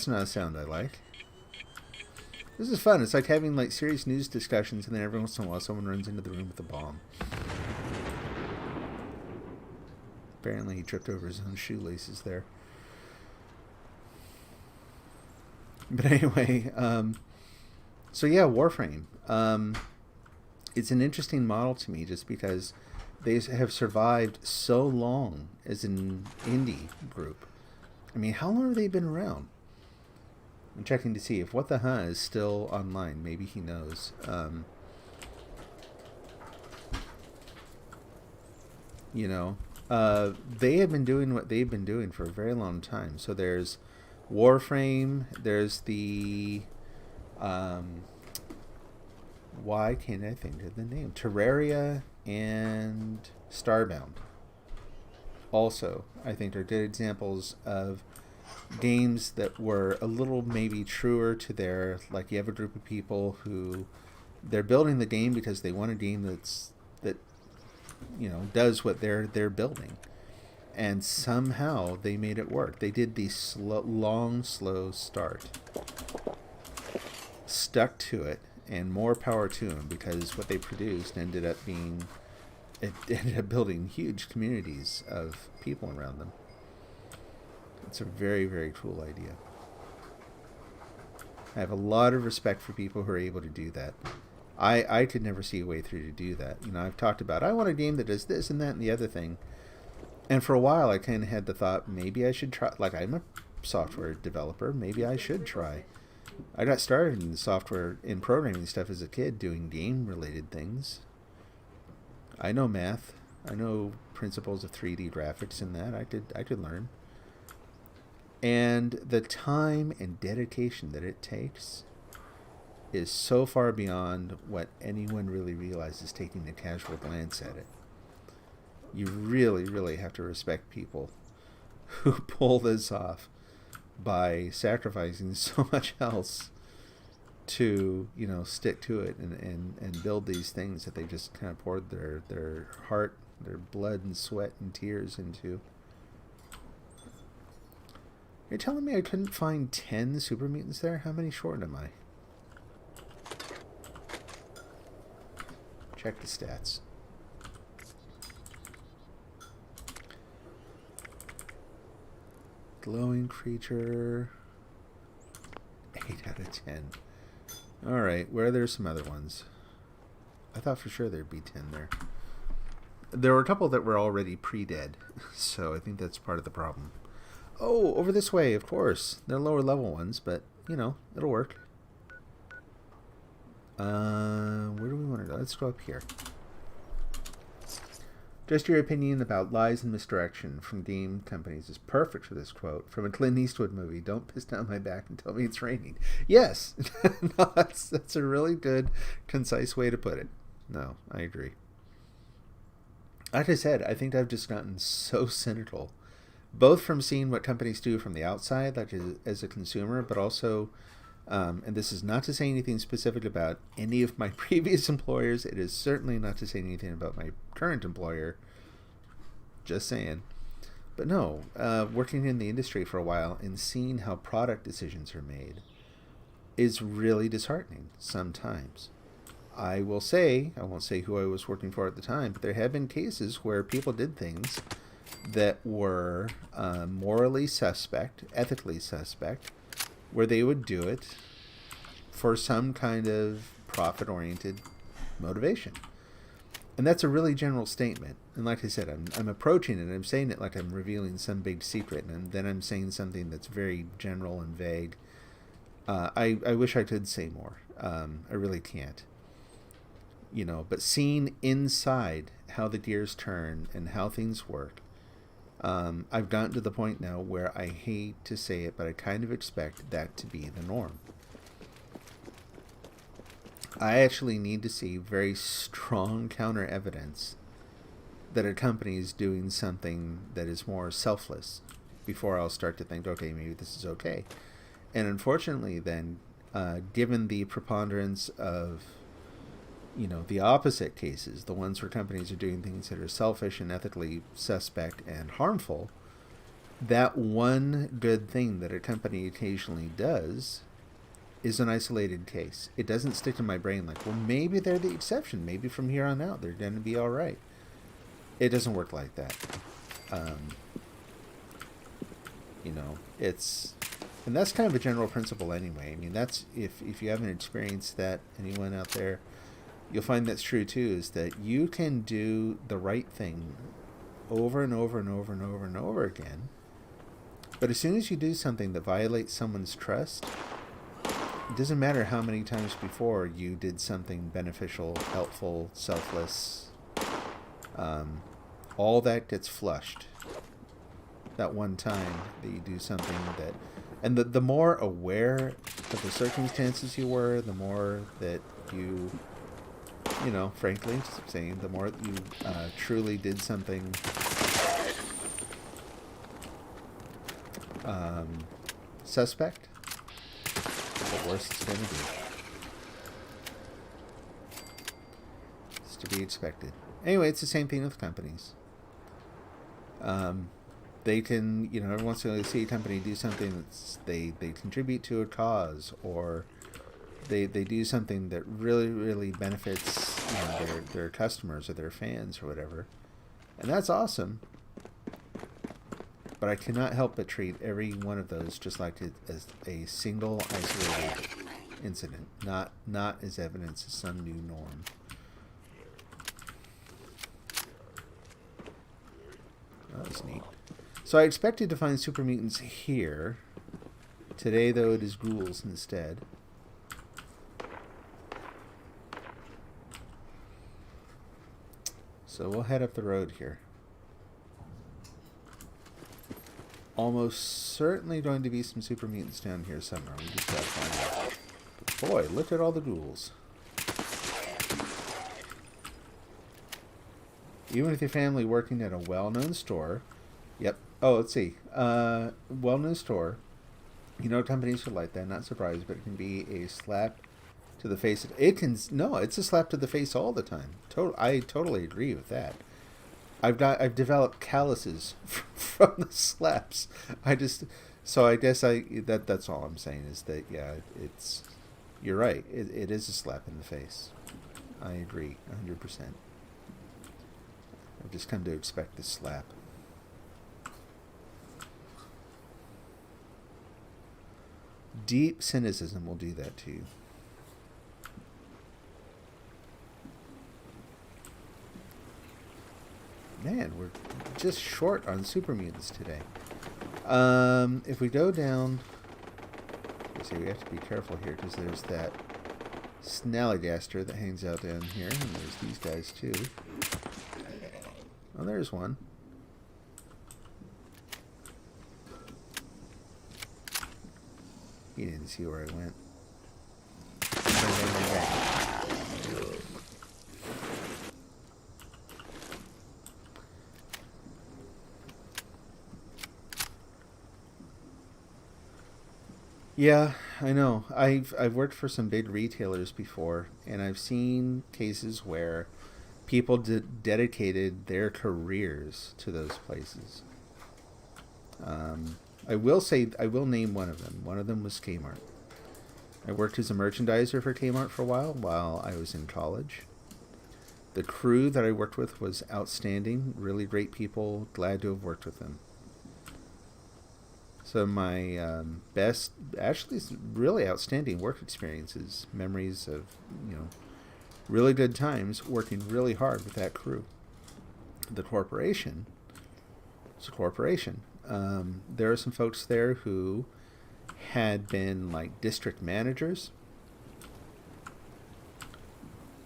Speaker 1: not a sound I like. This is fun. It's like having like serious news discussions, and then every once in a while someone runs into the room with a bomb. Apparently he tripped over his own shoelaces there. But anyway, so yeah, Warframe. It's an interesting model to me just because they have survived so long as an indie group. I mean, how long have they been around? I'm checking to see if What the Huh is still online. Maybe he knows. They have been doing what they've been doing for a very long time. So there's Warframe, there's the why can't I think of the name? Terraria and Starbound. Also, I think are good examples of games that were a little maybe truer to their, like, you have a group of people who they're building the game because they want a game that does what they're building, and somehow they made it work. They did the long slow start, stuck to it, and more power to them, because what they produced ended up building huge communities of people around them. It's a very, very cool idea. I have a lot of respect for people who are able to do that. I could never see a way through to do that. I've talked about, I want a game that does this and that and the other thing. And for a while, I kind of had the thought, maybe I should try. Like, I'm a software developer. Maybe I should try. I got started in software, in programming stuff as a kid, doing game-related things. I know math. I know principles of 3D graphics and that. I could learn. And the time and dedication that it takes is so far beyond what anyone really realizes taking a casual glance at it. You really, really have to respect people who pull this off by sacrificing so much else to, stick to it and build these things that they just kind of poured their heart, their blood and sweat and tears into. You're telling me I couldn't find 10 super mutants there? How many short am I? Check the stats. Glowing creature. 8 out of 10. Alright, where are there some other ones? I thought for sure there'd be 10 there. There were a couple that were already pre-dead, so I think that's part of the problem. Oh, over this way, of course. They're lower level ones, but, it'll work. Where do we want to go? Let's go up here. Just your opinion about lies and misdirection from game companies is perfect for this quote from a Clint Eastwood movie. Don't piss down my back and tell me it's raining. Yes, no, that's a really good, concise way to put it. No, I agree. Like I said, I think I've just gotten so cynical, both from seeing what companies do from the outside, like as a consumer, but also, and this is not to say anything specific about any of my previous employers. It is certainly not to say anything about my current employer. Just saying. But no, working in the industry for a while and seeing how product decisions are made is really disheartening sometimes. I will say, I won't say who I was working for at the time, but there have been cases where people did things that were morally suspect, ethically suspect, where they would do it for some kind of profit-oriented motivation. And that's a really general statement. And like I said, I'm approaching it, I'm saying it like I'm revealing some big secret, and then I'm saying something that's very general and vague. I wish I could say more. I really can't. But seeing inside how the gears turn and how things work, I've gotten to the point now where I hate to say it, but I kind of expect that to be the norm. I actually need to see very strong counter evidence that a company is doing something that is more selfless before I'll start to think, okay, maybe this is okay. And unfortunately then, given the preponderance of the opposite cases, the ones where companies are doing things that are selfish and ethically suspect and harmful, that one good thing that a company occasionally does is an isolated case. It doesn't stick to my brain like, well, maybe they're the exception. Maybe from here on out they're going to be all right. It doesn't work like that. And that's kind of a general principle anyway. I mean, that's, if you haven't experienced that, anyone out there, you'll find that's true too, is that you can do the right thing over and over and over and over and over again. But as soon as you do something that violates someone's trust, it doesn't matter how many times before you did something beneficial, helpful, selfless. All that gets flushed. That one time that you do something that... And the more aware of the circumstances you were, the more that you... frankly, saying, the more that you truly did something suspect, the worse it's going to be. It's to be expected. Anyway, it's the same thing with companies. They can, every once in a while you see a company do something that's, they contribute to a cause, or they do something that really, really benefits their customers or their fans or whatever. And that's awesome. But I cannot help but treat every one of those just like it as a single isolated incident, not as evidence of some new norm. That was neat. So I expected to find super mutants here. Today, though, it is ghouls instead. So we'll head up the road here. Almost certainly going to be some super mutants down here somewhere. We just gotta find out. But boy, look at all the ghouls. Even with your family working at a well-known store. Yep. Oh, let's see. Well-known store. Companies are like that. Not surprised, but it can be a slap to the face. No, it's a slap to the face all the time. I totally agree with that. I've developed calluses from the slaps. I guess that's all I'm saying is that, yeah, you're right. It is a slap in the face. I agree 100%. I've just come to expect this slap. Deep cynicism will do that to you. Man, we're just short on super mutants today. If we go down... Let's see, we have to be careful here because there's that Snallygaster that hangs out down here. And there's these guys too. Oh, there's one. He didn't see where I went. Yeah, I know. I've worked for some big retailers before, and I've seen cases where people dedicated their careers to those places. I will name one of them. One of them was Kmart. I worked as a merchandiser for Kmart for a while I was in college. The crew that I worked with was outstanding, really great people, glad to have worked with them. So my best, actually really outstanding work experiences, memories of, really good times working really hard with that crew. The corporation, it's a corporation. There are some folks there who had been like district managers,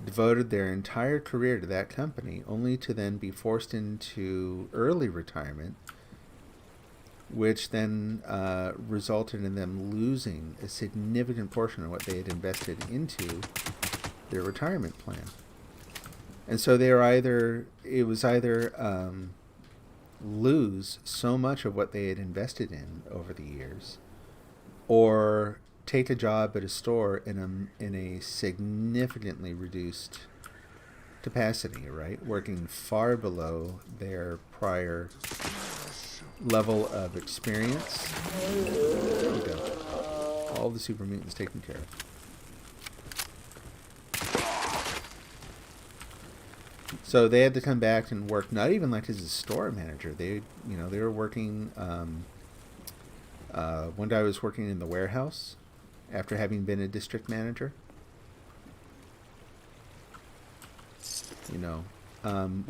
Speaker 1: devoted their entire career to that company, only to then be forced into early retirement, which then resulted in them losing a significant portion of what they had invested into their retirement plan. And so it was either lose so much of what they had invested in over the years, or take a job at a store in a significantly reduced capacity, right? Working far below their prior level of experience. There we go. All the super mutants taken care of. So they had to come back and work not even like as a store manager. They were working. One guy was working in the warehouse after having been a district manager.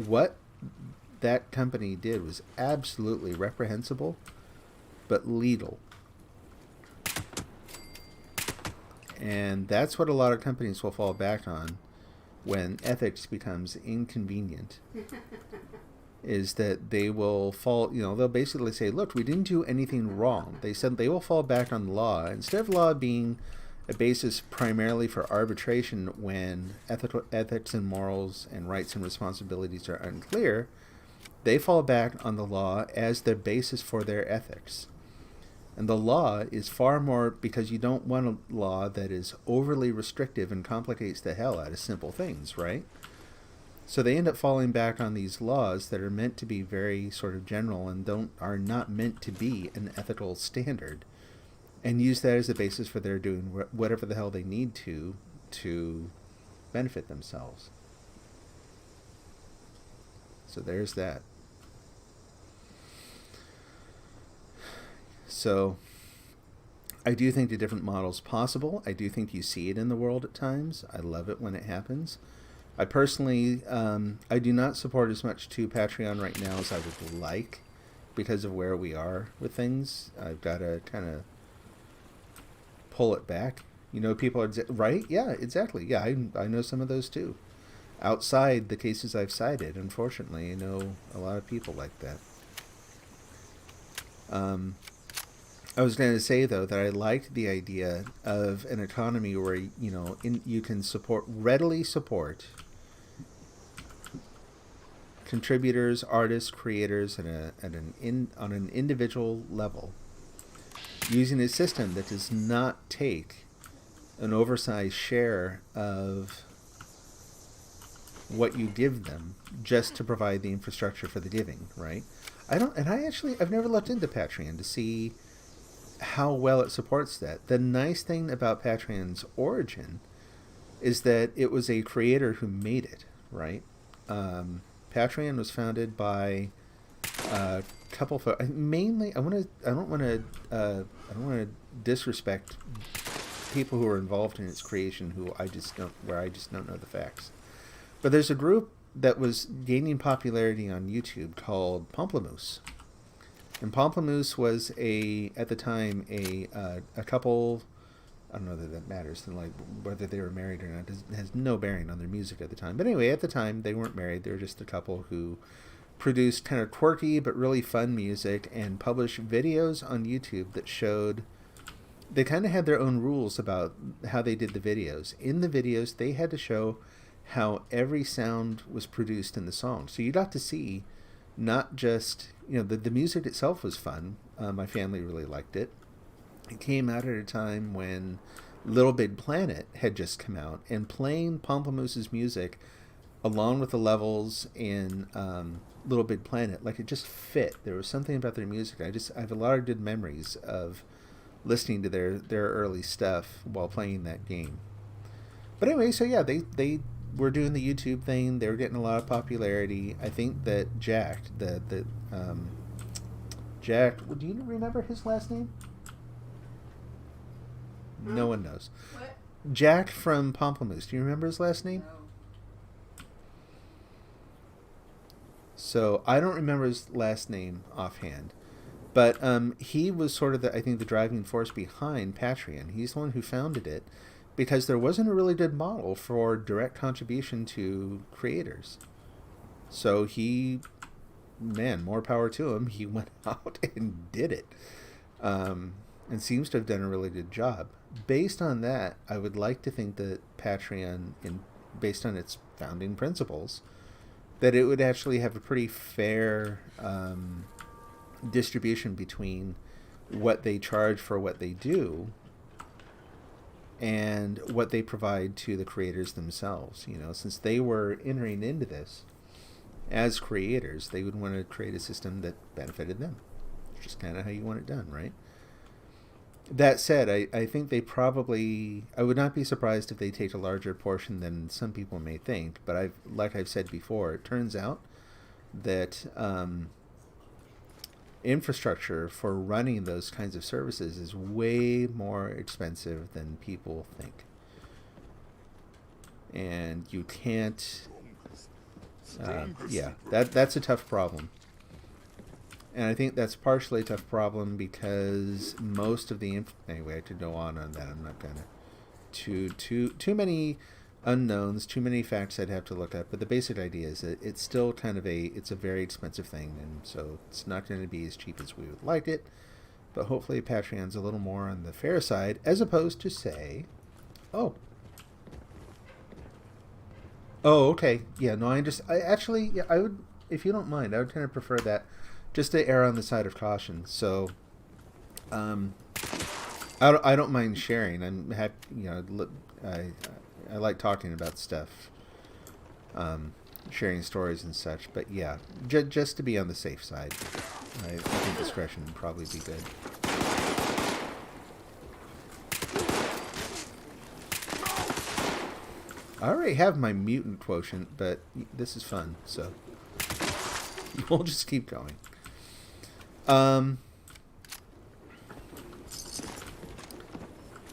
Speaker 1: What that company did was absolutely reprehensible, but legal. And that's what a lot of companies will fall back on when ethics becomes inconvenient. Is that they will they'll basically say, look, we didn't do anything wrong. They said they will fall back on law. Instead of law being a basis primarily for arbitration when ethics and morals and rights and responsibilities are unclear, they fall back on the law as their basis for their ethics. And the law is far more, because you don't want a law that is overly restrictive and complicates the hell out of simple things, right? So they end up falling back on these laws that are meant to be very sort of general and are not meant to be an ethical standard, and use that as a basis for their doing whatever the hell they need to benefit themselves. So there's that. So I do think the different model's possible. I do think you see it in the world at times. I love it when it happens. I personally, I do not support as much to Patreon right now as I would like because of where we are with things. I've got to kind of pull it back. People are, right? Yeah, exactly. Yeah, I know some of those too. Outside the cases I've cited, unfortunately, I know a lot of people like that. I was going to say, though, that I liked the idea of an economy where, you can readily support contributors, artists, creators on an individual level, using a system that does not take an oversized share of what you give them just to provide the infrastructure for the giving, right? I've never looked into Patreon to see how well it supports that. The nice thing about Patreon's origin is that it was a creator who made it, right? Patreon was founded by a couple folks. Mainly, I don't want to disrespect people who are involved in its creation where I just don't know the facts. But there's a group that was gaining popularity on YouTube called Pomplamoose. And Pomplamoose was at the time a couple. I don't know that matters, like whether they were married or not. It has no bearing on their music at the time. But anyway, at the time they weren't married. They were just a couple who produced kind of quirky but really fun music and published videos on YouTube that showed. They kind of had their own rules about how they did the videos. In the videos, they had to show how every sound was produced in the song. So you got to see not just, the music itself was fun. My family really liked it. It came out at a time when Little Big Planet had just come out, and playing Pomplamoose music along with the levels in Little Big Planet, like it just fit. There was something about their music. I have a lot of good memories of listening to their early stuff while playing that game. But anyway, so yeah, they were doing the YouTube thing. They were getting a lot of popularity. I think that Jacked, Jacked, do you remember his last name? No one knows.
Speaker 4: What?
Speaker 1: Jacked from Pomplamoose. Do you remember his last name?
Speaker 4: No.
Speaker 1: So I don't remember his last name offhand, but he was sort of I think the driving force behind Patreon. He's the one who founded it because there wasn't a really good model for direct contribution to creators. So he, man, more power to him. He went out and did it, and seems to have done a really good job. Based on that, I would like to think that Patreon, based on its founding principles, that it would actually have a pretty fair distribution between what they charge for what they do and what they provide to the creators themselves. You know, since they were entering into this as creators, they would want to create a system that benefited them. It's just kind of how you want it done, right? That said, I think they probably... I would not be surprised if they take a larger portion than some people may think, but like I've said before, it turns out that infrastructure for running those kinds of services is way more expensive than people think. And you can't... that's a tough problem. And I think that's partially a tough problem because most of the... Anyway, I could go on that. I'm not going to... Too many unknowns, too many facts I'd have to look up. But the basic idea is that it's still kind of it's a very expensive thing. And so it's not going to be as cheap as we would like it. But hopefully Patreon's a little more on the fair side, as opposed to, say... Oh, okay. Yeah, no, I would... If you don't mind, I would kind of prefer that... just to err on the side of caution. So, I don't mind sharing. I'm happy, I like talking about stuff, sharing stories and such. But yeah, just to be on the safe side, I think discretion would probably be good. I already have my mutant quotient, but this is fun, so we'll just keep going.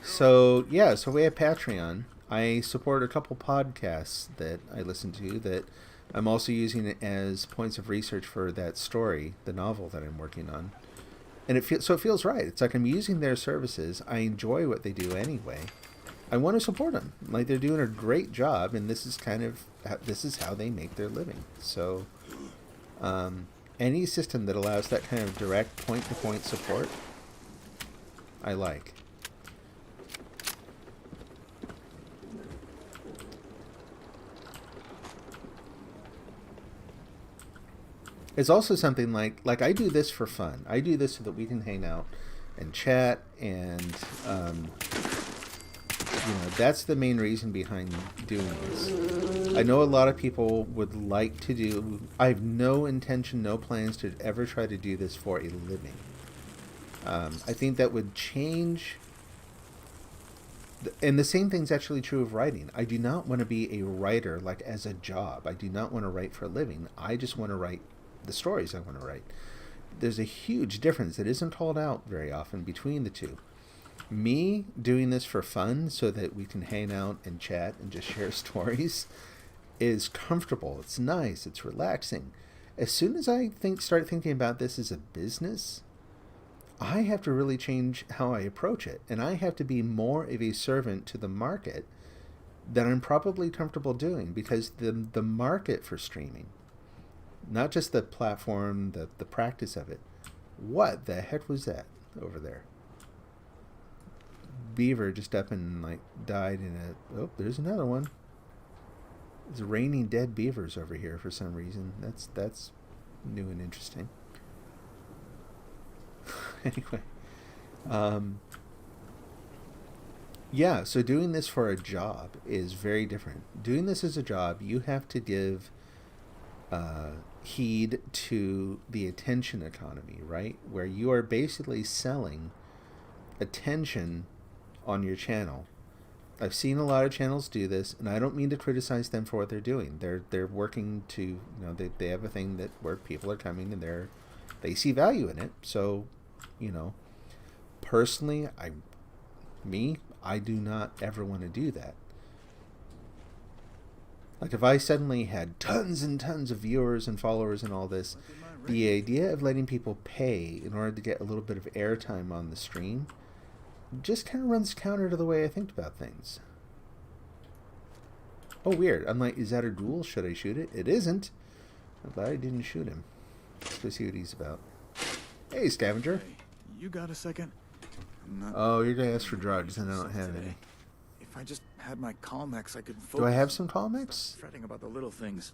Speaker 1: So we have Patreon. I support a couple podcasts that I listen to that I'm also using it as points of research for that story, the novel that I'm working on. And it feels right. It's like I'm using their services. I enjoy what they do anyway. I want to support them. Like, they're doing a great job, and this is how they make their living. So, any system that allows that kind of direct point-to-point support, I like. It's also something like I do this for fun. I do this so that we can hang out and chat, and that's the main reason behind doing this. I know a lot of people would like to do... I have no intention, no plans to ever try to do this for a living. I think that would change... And the same thing's actually true of writing. I do not want to be a writer, like, as a job. I do not want to write for a living. I just want to write the stories I want to write. There's a huge difference that isn't called out very often between the two. Me doing this for fun so that we can hang out and chat and just share stories is comfortable. It's nice. It's relaxing. As soon as I start thinking about this as a business, I have to really change how I approach it. And I have to be more of a servant to the market than I'm probably comfortable doing, because the market for streaming, not just the platform, the practice of it. What the heck was that over there? Beaver just up and died in a... Oh, there's another one. It's raining dead beavers over here for some reason. That's new and interesting. Anyway. So doing this for a job is very different. Doing this as a job, you have to give heed to the attention economy, right? Where you are basically selling attention on your channel I've seen a lot of channels do this, and I don't mean to criticize them for what they're doing. They're working to, they have a thing that where people are coming and they see value in it. So, personally, I do not ever want to do that. Like, if I suddenly had tons and tons of viewers and followers and all this, the idea of letting people pay in order to get a little bit of airtime on the stream just kind of runs counter to the way I think about things. Oh, weird. I'm like, is that a duel? Should I shoot it? It isn't. I'm glad I didn't shoot him. Let's go see what he's about. Hey, scavenger.
Speaker 4: Hey, you got a second?
Speaker 1: Oh, you're going to ask for drugs, and I don't have any.
Speaker 4: If I just had my Calmex, I could focus.
Speaker 1: Do I have some Calmex?
Speaker 4: Fretting about the little things.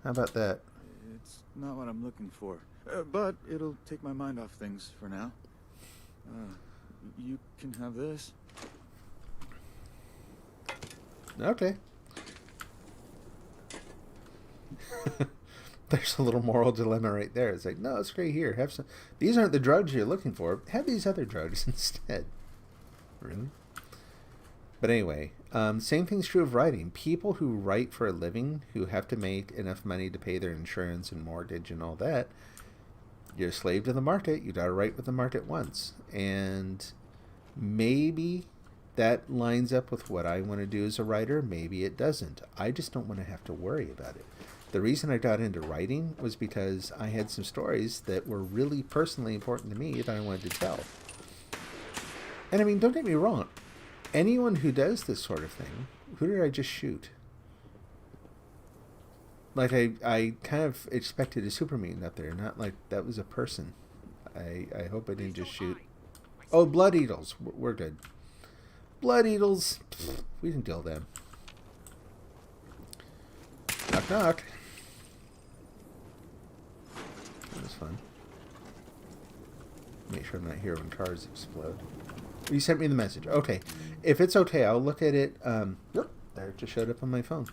Speaker 1: How about that?
Speaker 4: It's not what I'm looking for. But it'll take my mind off things for now. You can have this.
Speaker 1: Okay. There's a little moral dilemma right there. It's like, no, it's great here. Have some. These aren't the drugs you're looking for. Have these other drugs instead. Really? But anyway, same thing's true of writing. People who write for a living, who have to make enough money to pay their insurance and mortgage and all that, you're a slave to the market. You gotta write what the market wants. And maybe that lines up with what I want to do as a writer. Maybe it doesn't. I just don't want to have to worry about it. The reason I got into writing was because I had some stories that were really personally important to me that I wanted to tell. And I mean, don't get me wrong. Anyone who does this sort of thing, who did I just shoot? Like, I kind of expected a super mutant up there, not like that was a person. I hope I didn't just shoot. Oh, Blood Eatles. We're good. Blood Eatles. We can deal them. Knock, knock. That was fun. Make sure I'm not here when cars explode. You sent me the message. Okay. If it's okay, I'll look at it. Yep, there it just showed up on my phone.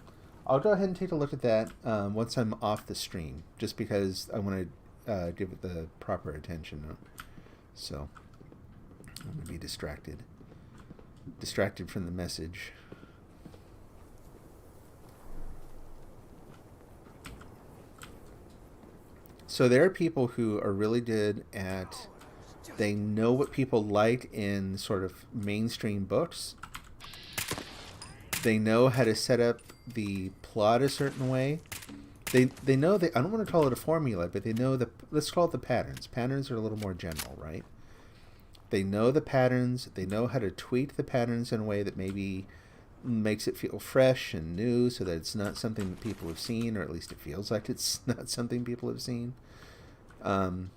Speaker 1: I'll go ahead and take a look at that once I'm off the stream, just because I want to give it the proper attention. So, I'm going to be distracted. Distracted from the message. So there are people who are really good at, they know what people like in sort of mainstream books. They know how to set up the plot a certain way. They know I don't want to call it a formula, but they know let's call it the patterns. Patterns are a little more general, right? They know the patterns. They know how to tweak the patterns in a way that maybe makes it feel fresh and new, so that it's not something that people have seen, or at least it feels like it's not something people have seen. And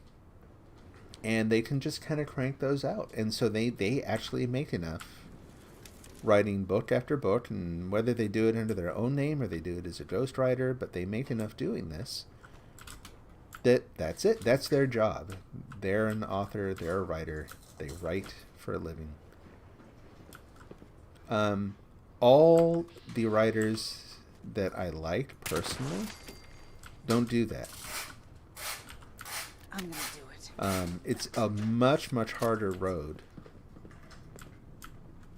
Speaker 1: they can just kind of crank those out. And so they actually make enough writing book after book, and whether they do it under their own name or they do it as a ghostwriter, but they make enough doing this that's it. That's their job. They're an author. They're a writer. They write for a living. All the writers that I like personally don't do that.
Speaker 5: I'm gonna do it.
Speaker 1: It's a much, much harder road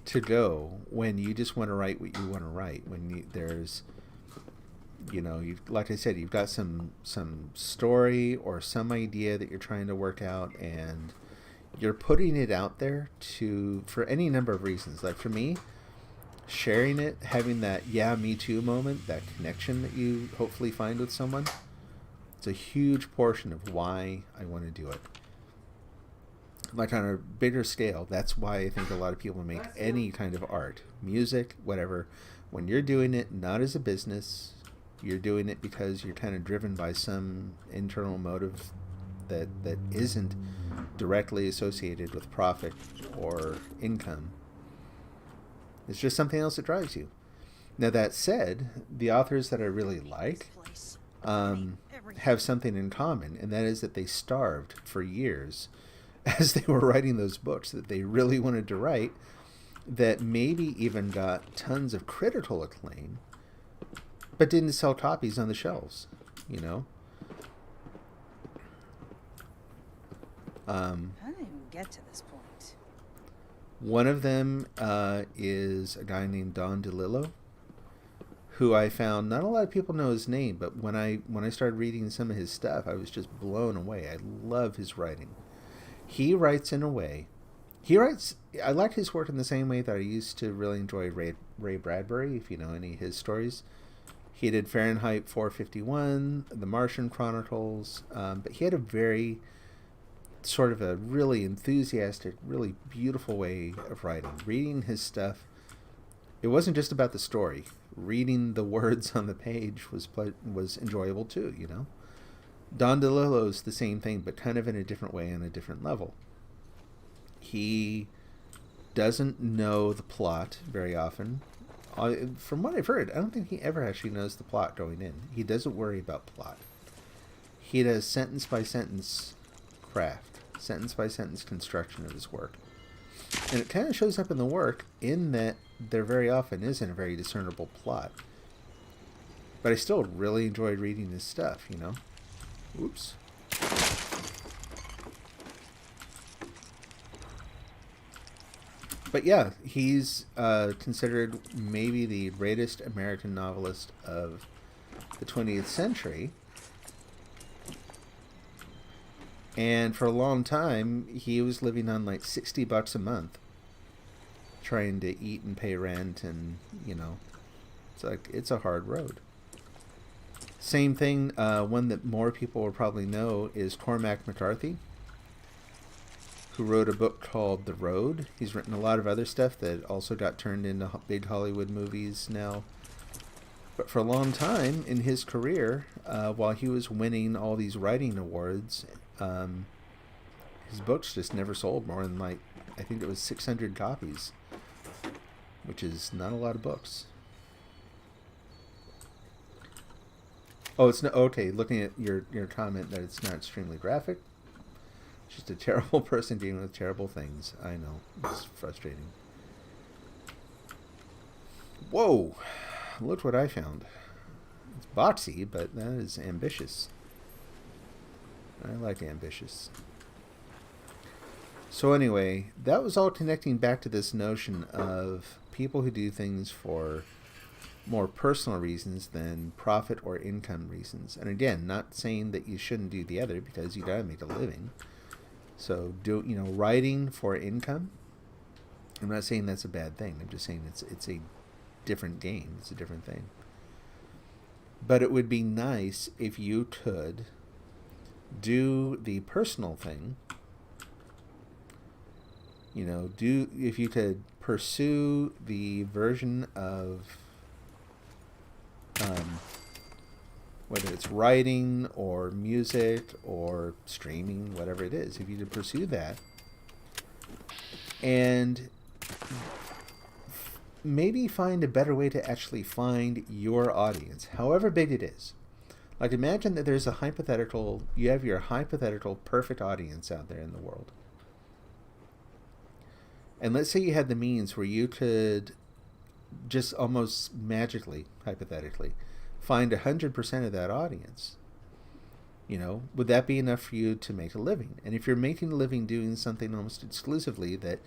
Speaker 1: to go when you just want to write what you want to write. When there's, you've, like I said, you've got some story or some idea that you're trying to work out, and you're putting it out there for any number of reasons. Like for me, sharing it, having that "yeah, me too" moment, that connection that you hopefully find with someone, it's a huge portion of why I want to do it. Like on a bigger scale, that's why I think a lot of people make any kind of art, music, whatever. When you're doing it not as a business, you're doing it because you're kind of driven by some internal motive that isn't directly associated with profit or income. It's just something else that drives you. Now, that said, the authors that I really like have something in common, and that is that they starved for years as they were writing those books that they really wanted to write, that maybe even got tons of critical acclaim, but didn't sell copies on the shelves,
Speaker 5: I didn't even get to this point.
Speaker 1: One of them is a guy named Don DeLillo, who I found not a lot of people know his name, but when I started reading some of his stuff, I was just blown away. I love his writing. He writes in a way. I like his work in the same way that I used to really enjoy Ray Bradbury, if you know any of his stories. He did Fahrenheit 451, The Martian Chronicles, but he had a very sort of a really enthusiastic, really beautiful way of writing. Reading his stuff, it wasn't just about the story. Reading the words on the page was enjoyable too, you know. Don DeLillo's the same thing, but kind of in a different way on a different level. He doesn't know the plot very often. From what I've heard, I don't think he ever actually knows the plot going in. He doesn't worry about plot. He does sentence by sentence craft, sentence by sentence construction of his work. And it kind of shows up in the work in that there very often isn't a very discernible plot. But I still really enjoyed reading his stuff, you know. Oops. But yeah, he's considered maybe the greatest American novelist of the 20th century. And for a long time, he was living on like $60 a month, trying to eat and pay rent, and, you know, it's a hard road. Same thing, one that more people will probably know is Cormac McCarthy, who wrote a book called The Road. He's written a lot of other stuff that also got turned into big Hollywood movies now. But for a long time in his career, while he was winning all these writing awards, his books just never sold more than, like, I think it was 600 copies, which is not a lot of books. Oh, it's not okay. Looking at your comment that it's not extremely graphic. Just a terrible person dealing with terrible things. I know. It's frustrating. Whoa! Look what I found. It's boxy, but that is ambitious. I like ambitious. So anyway, that was all connecting back to this notion of people who do things for more personal reasons than profit or income reasons. And again, not saying that you shouldn't do the other, because you gotta make a living. So writing for income, I'm not saying that's a bad thing. I'm just saying it's a different game. It's a different thing. But it would be nice if you could do the personal thing. If you could pursue the version of whether it's writing or music or streaming, whatever it is, if you could pursue that and maybe find a better way to actually find your audience, however big it is. Like, imagine that there's you have your hypothetical perfect audience out there in the world. And let's say you had the means where you could just almost magically, hypothetically, find 100% of that audience. Would that be enough for you to make a living? And if you're making a living doing something almost exclusively that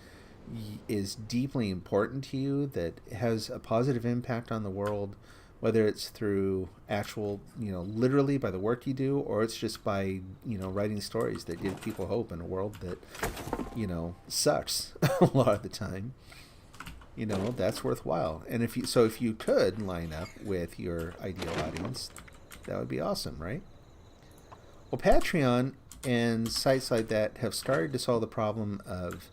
Speaker 1: is deeply important to you, that has a positive impact on the world, whether it's through actual, literally by the work you do, or it's just by, writing stories that give people hope in a world that, sucks a lot of the time, that's worthwhile. And if you could line up with your ideal audience, that would be awesome, right? Well, Patreon and sites like that have started to solve the problem of,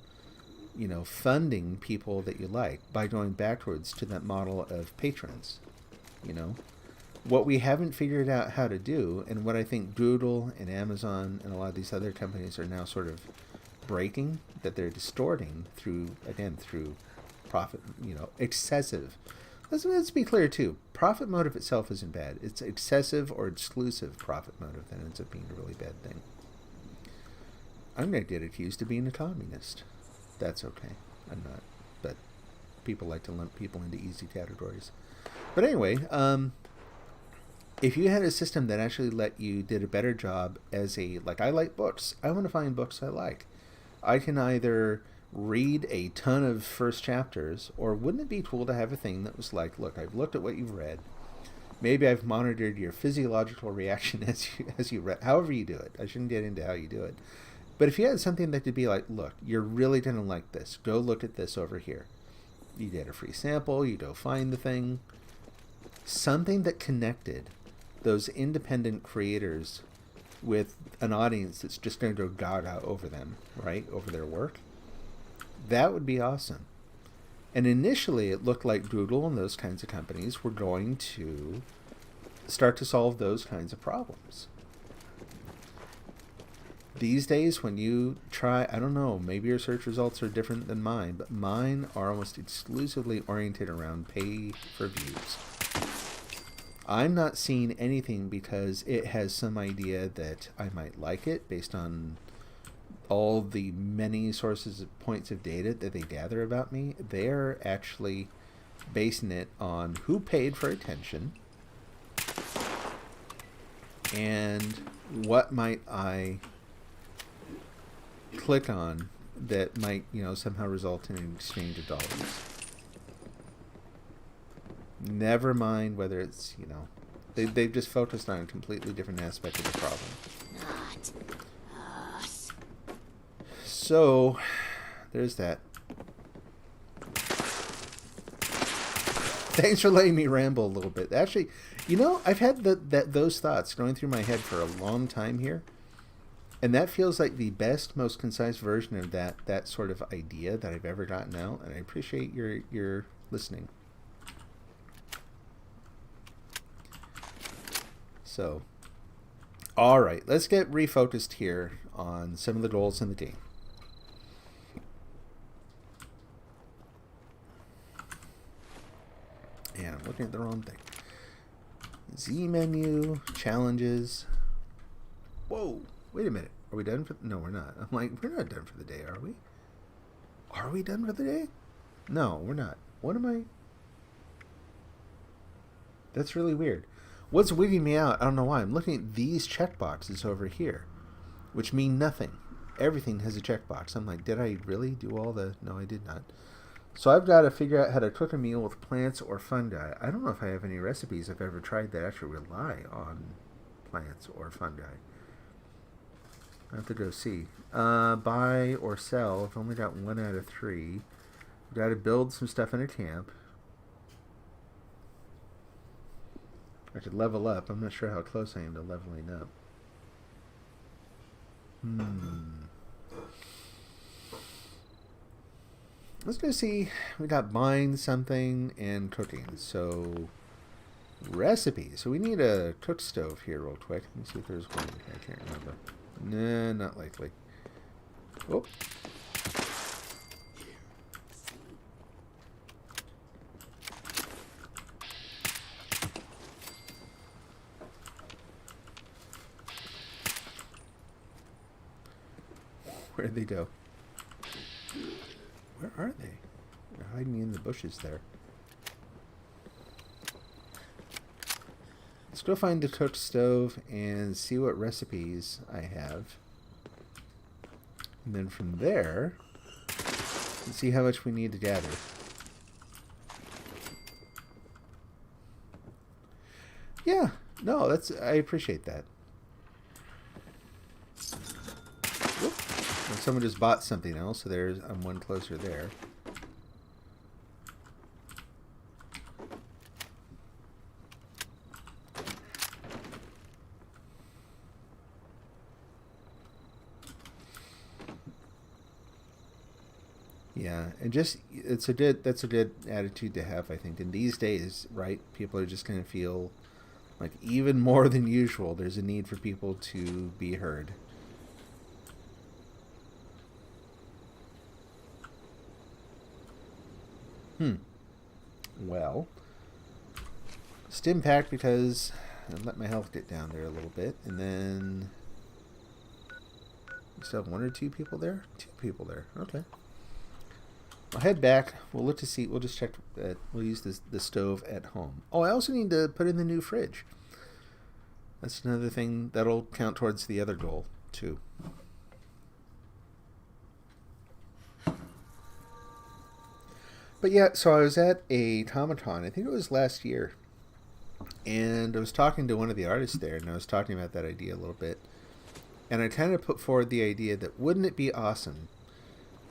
Speaker 1: funding people that you like by going backwards to that model of patrons. What we haven't figured out how to do, and what I think Google and Amazon and a lot of these other companies are now sort of breaking, that they're distorting through profit, excessive. Let's be clear too. Profit motive itself isn't bad. It's excessive or exclusive profit motive that ends up being a really bad thing. I'm going to get accused of being a communist. That's okay. I'm not. But people like to lump people into easy categories. But anyway, if you had a system that actually did a better job I like books. I want to find books I like. I can either read a ton of first chapters, or wouldn't it be cool to have a thing that was like, look, I've looked at what you've read. Maybe I've monitored your physiological reaction as you read, however you do it. I shouldn't get into how you do it. But if you had something that could be like, look, you're really going to like this. Go look at this over here. You get a free sample. You go find the thing. Something that connected those independent creators with an audience that's just going to go gaga over them, right? Over their work. That would be awesome. And initially it looked like Google and those kinds of companies were going to start to solve those kinds of problems. These days, when you try, I don't know, maybe your search results are different than mine, but mine are almost exclusively oriented around pay for views. I'm not seeing anything because it has some idea that I might like it based on all the many sources of points of data that they gather about me. They're actually basing it on who paid for attention and what might I click on that might, somehow result in an exchange of dollars. Never mind whether it's, they've just focused on a completely different aspect of the problem.
Speaker 5: Not us.
Speaker 1: So, there's that. Thanks for letting me ramble a little bit. Actually, I've had those thoughts going through my head for a long time here. And that feels like the best, most concise version of that sort of idea that I've ever gotten out. And I appreciate your listening. So, all right, let's get refocused here on some of the goals in the game. Yeah, I'm looking at the wrong thing. Z menu, challenges. Whoa, wait a minute. Are we done for... No, we're not. I'm like, we're not done for the day, are we? Are we done for the day? No, we're not. What am I... That's really weird. What's wigging me out? I don't know why. I'm looking at these checkboxes over here, which mean nothing. Everything has a checkbox. I'm like, did I really do all the... No, I did not. So I've got to figure out how to cook a meal with plants or fungi. I don't know if I have any recipes I've ever tried that actually rely on plants or fungi. I have to go see. Buy or sell. I've only got 1 out of 3. I've got to build some stuff in a camp. I could level up. I'm not sure how close I am to leveling up. Let's go see. We got buying something and cooking. So, recipes. So we need a cook stove here real quick. Let me see if there's one. I can't remember. Nah, not likely. Oh. Where'd they go? Where are they? They're hiding in the bushes there. Let's go find the cook stove and see what recipes I have. And then from there, let's see how much we need to gather. Yeah, no, I appreciate that. Whoop. And someone just bought something else, so I'm one closer there. Yeah, and that's a good attitude to have, I think. In these days, right, people are just going to feel like even more than usual, there's a need for people to be heard. Well, stim pack because I let my health get down there a little bit, and then we still have 1 or 2 people there? 2 people there. Okay. I'll head back. We'll look to see. We'll just check. We'll use the stove at home. Oh, I also need to put in the new fridge. That's another thing that'll count towards the other goal, too. But yeah, so I was at a Comic-Con, I think it was last year, and I was talking to one of the artists there, and I was talking about that idea a little bit. And I kind of put forward the idea that wouldn't it be awesome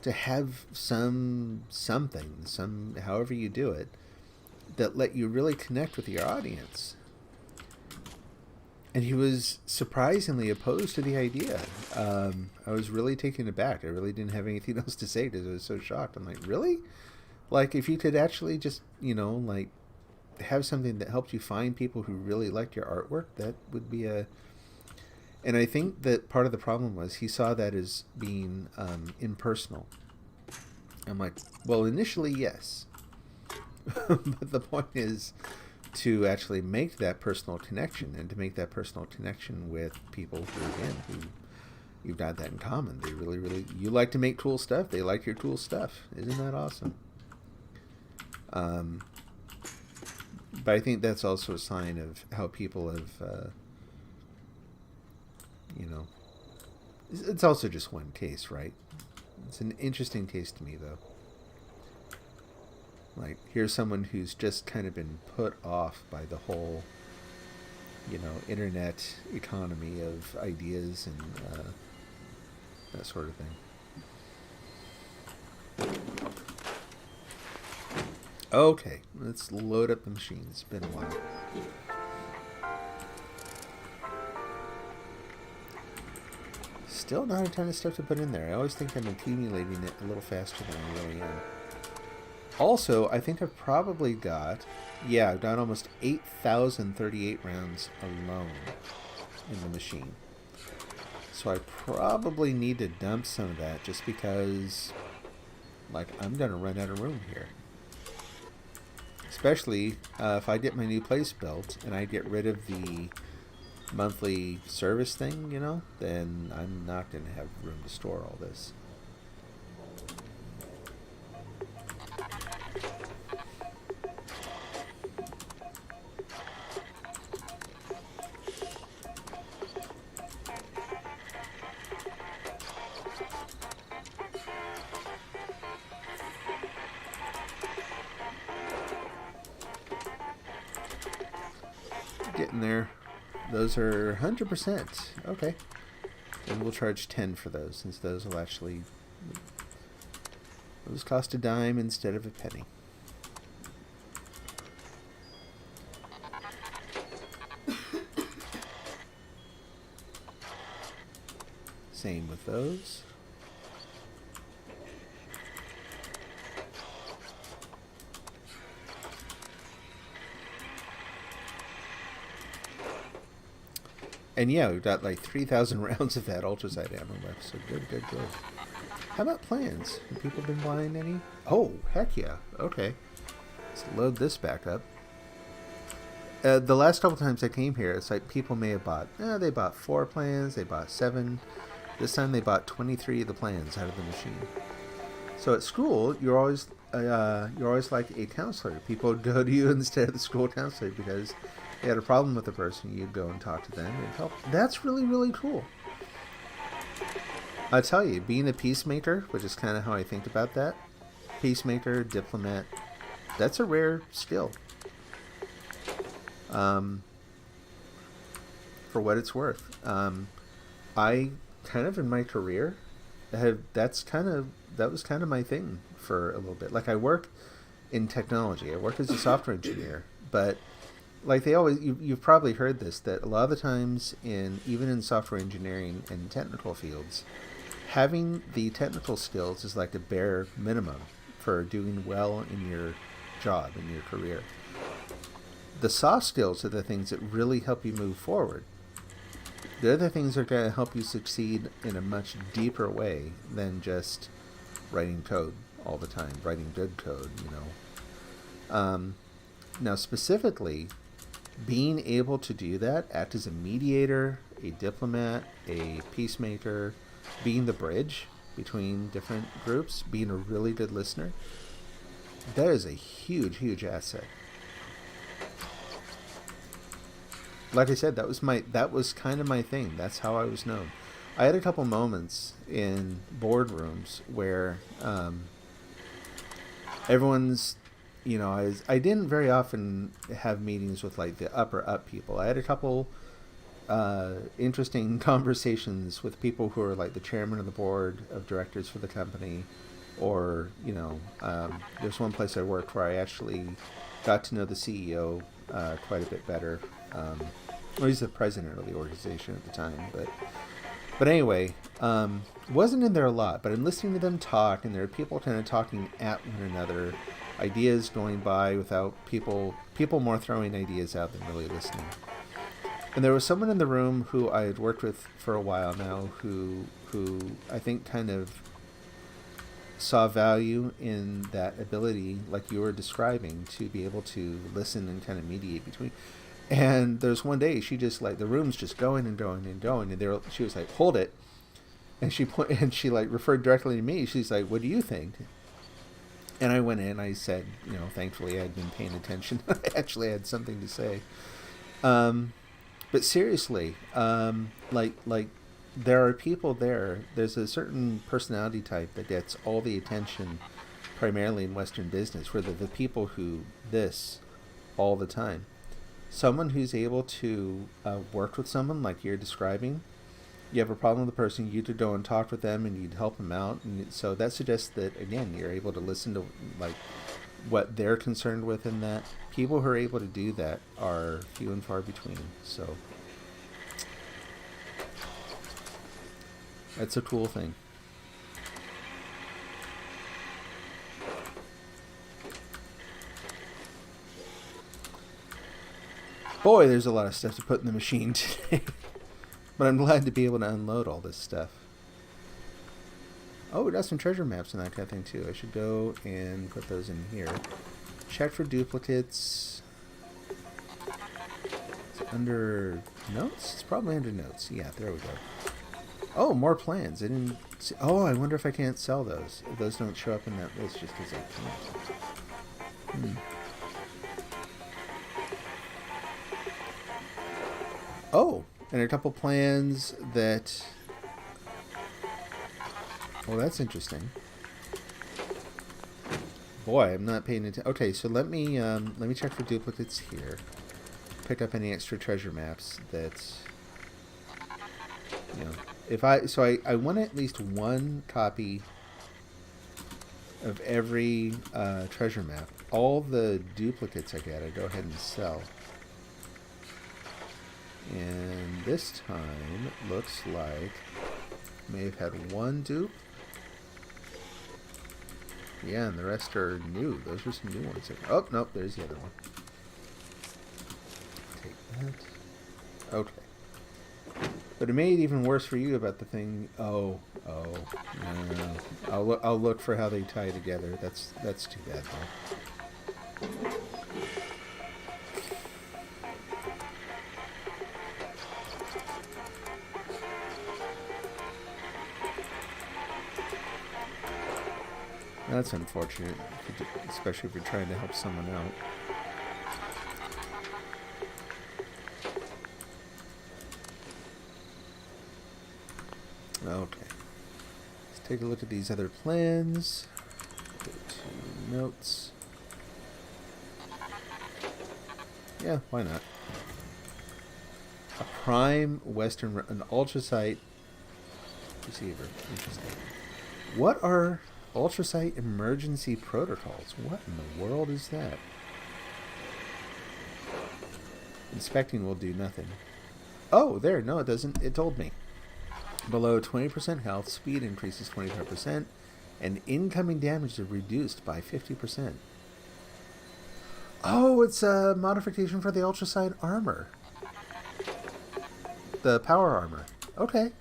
Speaker 1: to have something, however you do it, that let you really connect with your audience. And he was surprisingly opposed to the idea. I was really taken aback. I really didn't have anything else to say because I was so shocked. I'm like, really? Like, if you could actually just, like, have something that helped you find people who really liked your artwork, that would be a... And I think that part of the problem was he saw that as being impersonal. I'm like, well, initially, yes. But the point is to actually make that personal connection, and to make that personal connection with people who you've got that in common. They really, you like to make cool stuff. They like your cool stuff. Isn't that awesome? But I think that's also a sign of how people have... it's also just one case, right? It's an interesting case to me, though. Like, here's someone who's just kind of been put off by the whole, internet economy of ideas and that sort of thing. Okay, let's load up the machine. It's been a while. Still not a ton of stuff to put in there. I always think I'm accumulating it a little faster than I really am. Also, I think I've probably got... Yeah, I've got almost 8,038 rounds alone in the machine. So I probably need to dump some of that just because, I'm going to run out of room here. Especially if I get my new place built and I get rid of the monthly service thing, then I'm not going to have room to store all this. Getting there. Those are 100%. Okay. And we'll charge 10 for those, since those will actually... Those cost a dime instead of a penny. Same with those. And yeah, we've got 3,000 rounds of that ultrasight ammo left, so good. How about plans? Have people been buying any? Oh, heck yeah. Okay. Let's load this back up. The last couple times I came here, it's like people may have bought, they bought 4 plans, they bought 7. This time they bought 23 of the plans out of the machine. So at school, you're always like a counselor. People would go to you instead of the school counselor because they had a problem with the person. You'd go and talk to them and help. That's really, really cool. I tell you, being a peacemaker, which is kind of how I think about that, peacemaker, diplomat, that's a rare skill. For what it's worth. I kind of in my career that was kind of my thing for a little bit. I work in technology. I work as a software engineer, but they always, you've probably heard this, that a lot of the times even in software engineering and technical fields, having the technical skills is like a bare minimum for doing well in your job, in your career. The soft skills are the things that really help you move forward. The other things are going to help you succeed in a much deeper way than just writing code all the time, writing good code, Now, specifically, being able to do that, act as a mediator, a diplomat, a peacemaker, being the bridge between different groups, being a really good listener, that is a huge, huge asset. Like I said, that was kind of my thing. That's how I was known. I had a couple moments in boardrooms where everyone's, I didn't very often have meetings with like the upper up people. I had a couple interesting conversations with people who are like the chairman of the board of directors for the company, or there's one place I worked where I actually got to know the CEO quite a bit better. Well, he's the president of the organization at the time, but anyway, wasn't in there a lot, but I'm listening to them talk, and there are people kind of talking at one another, ideas going by without people more throwing ideas out than really listening. And there was someone in the room who I had worked with for a while now, who I think kind of saw value in that ability, like you were describing, to be able to listen and kind of mediate between. And there's one day she just like, the room's just going and going and going, and she was like, hold it, and she like referred directly to me. She's like, what do you think? And I went in, I said, thankfully I'd been paying attention. I actually had something to say. But seriously, like there are people there. There's a certain personality type that gets all the attention, primarily in Western business, where the people who this all the time. Someone who's able to work with someone like you're describing. You have a problem with the person, you go and talk with them, and you'd help them out. And so that suggests that, again, you're able to listen to like what they're concerned with in that. People who are able to do that are few and far between. So that's a cool thing. Boy, there's a lot of stuff to put in the machine today. But I'm glad to be able to unload all this stuff. Oh, we got some treasure maps and that kind of thing too. I should go and put those in here. Check for duplicates. Is it under notes? It's probably under notes. Yeah, there we go. Oh, more plans. I didn't see. Oh, I wonder if I can't sell those. If those don't show up in that list just because I can't. Oh, and a couple plans that... Well, that's interesting. Boy, I'm not paying attention. Okay, so let me check for duplicates here. Pick up any extra treasure maps that... If I want at least one copy of every treasure map. All the duplicates I get, I go ahead and sell. And this time, it looks like may have had one dupe. Yeah, and the rest are new. Those are some new ones. Oh, nope, there's the other one. Take that. Okay. But it made it even worse for you about the thing. No. I'll look for how they tie together. That's too bad, though. That's unfortunate, especially if you're trying to help someone out. Okay. Let's take a look at these other plans. Go to notes. Yeah, why not? A prime Western, an ultrasite receiver. Interesting. What are ultrasite emergency protocols? What in the world is that? Inspecting will do nothing. Oh, there. No, it doesn't. It told me. Below 20% health, speed increases 25%, and incoming damage is reduced by 50%. Oh, it's a modification for the ultrasite armor. The power armor. Okay.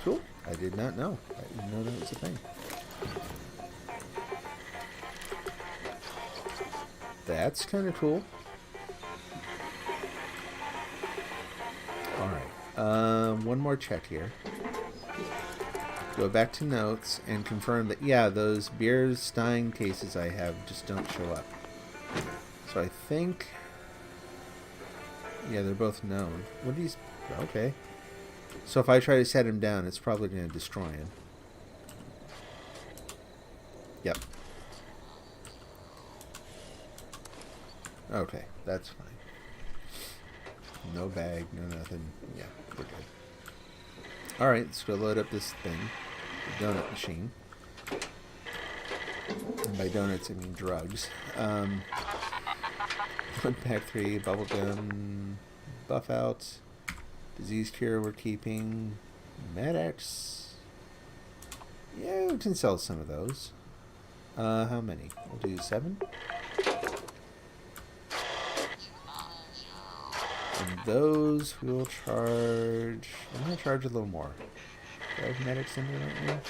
Speaker 1: Cool. I did not know. I didn't know that was a thing. That's kind of cool. Alright. One more check here. Go back to notes and confirm that, yeah, those Bierstein cases I have just don't show up. So I think... Yeah, they're both known. What are these? Okay. So if I try to set him down, it's probably going to destroy him. Yep. Okay, that's fine. No bag, no nothing. Yeah, we're good. Alright, let's go load up this thing. The donut machine. And by donuts, I mean drugs. Pack 3, bubblegum, buff out, disease cure we're keeping, Med-X. Yeah, we can sell some of those. How many? We'll do 7. And those we will charge. I'm going to charge a little more. Do I have Med-X in there right now?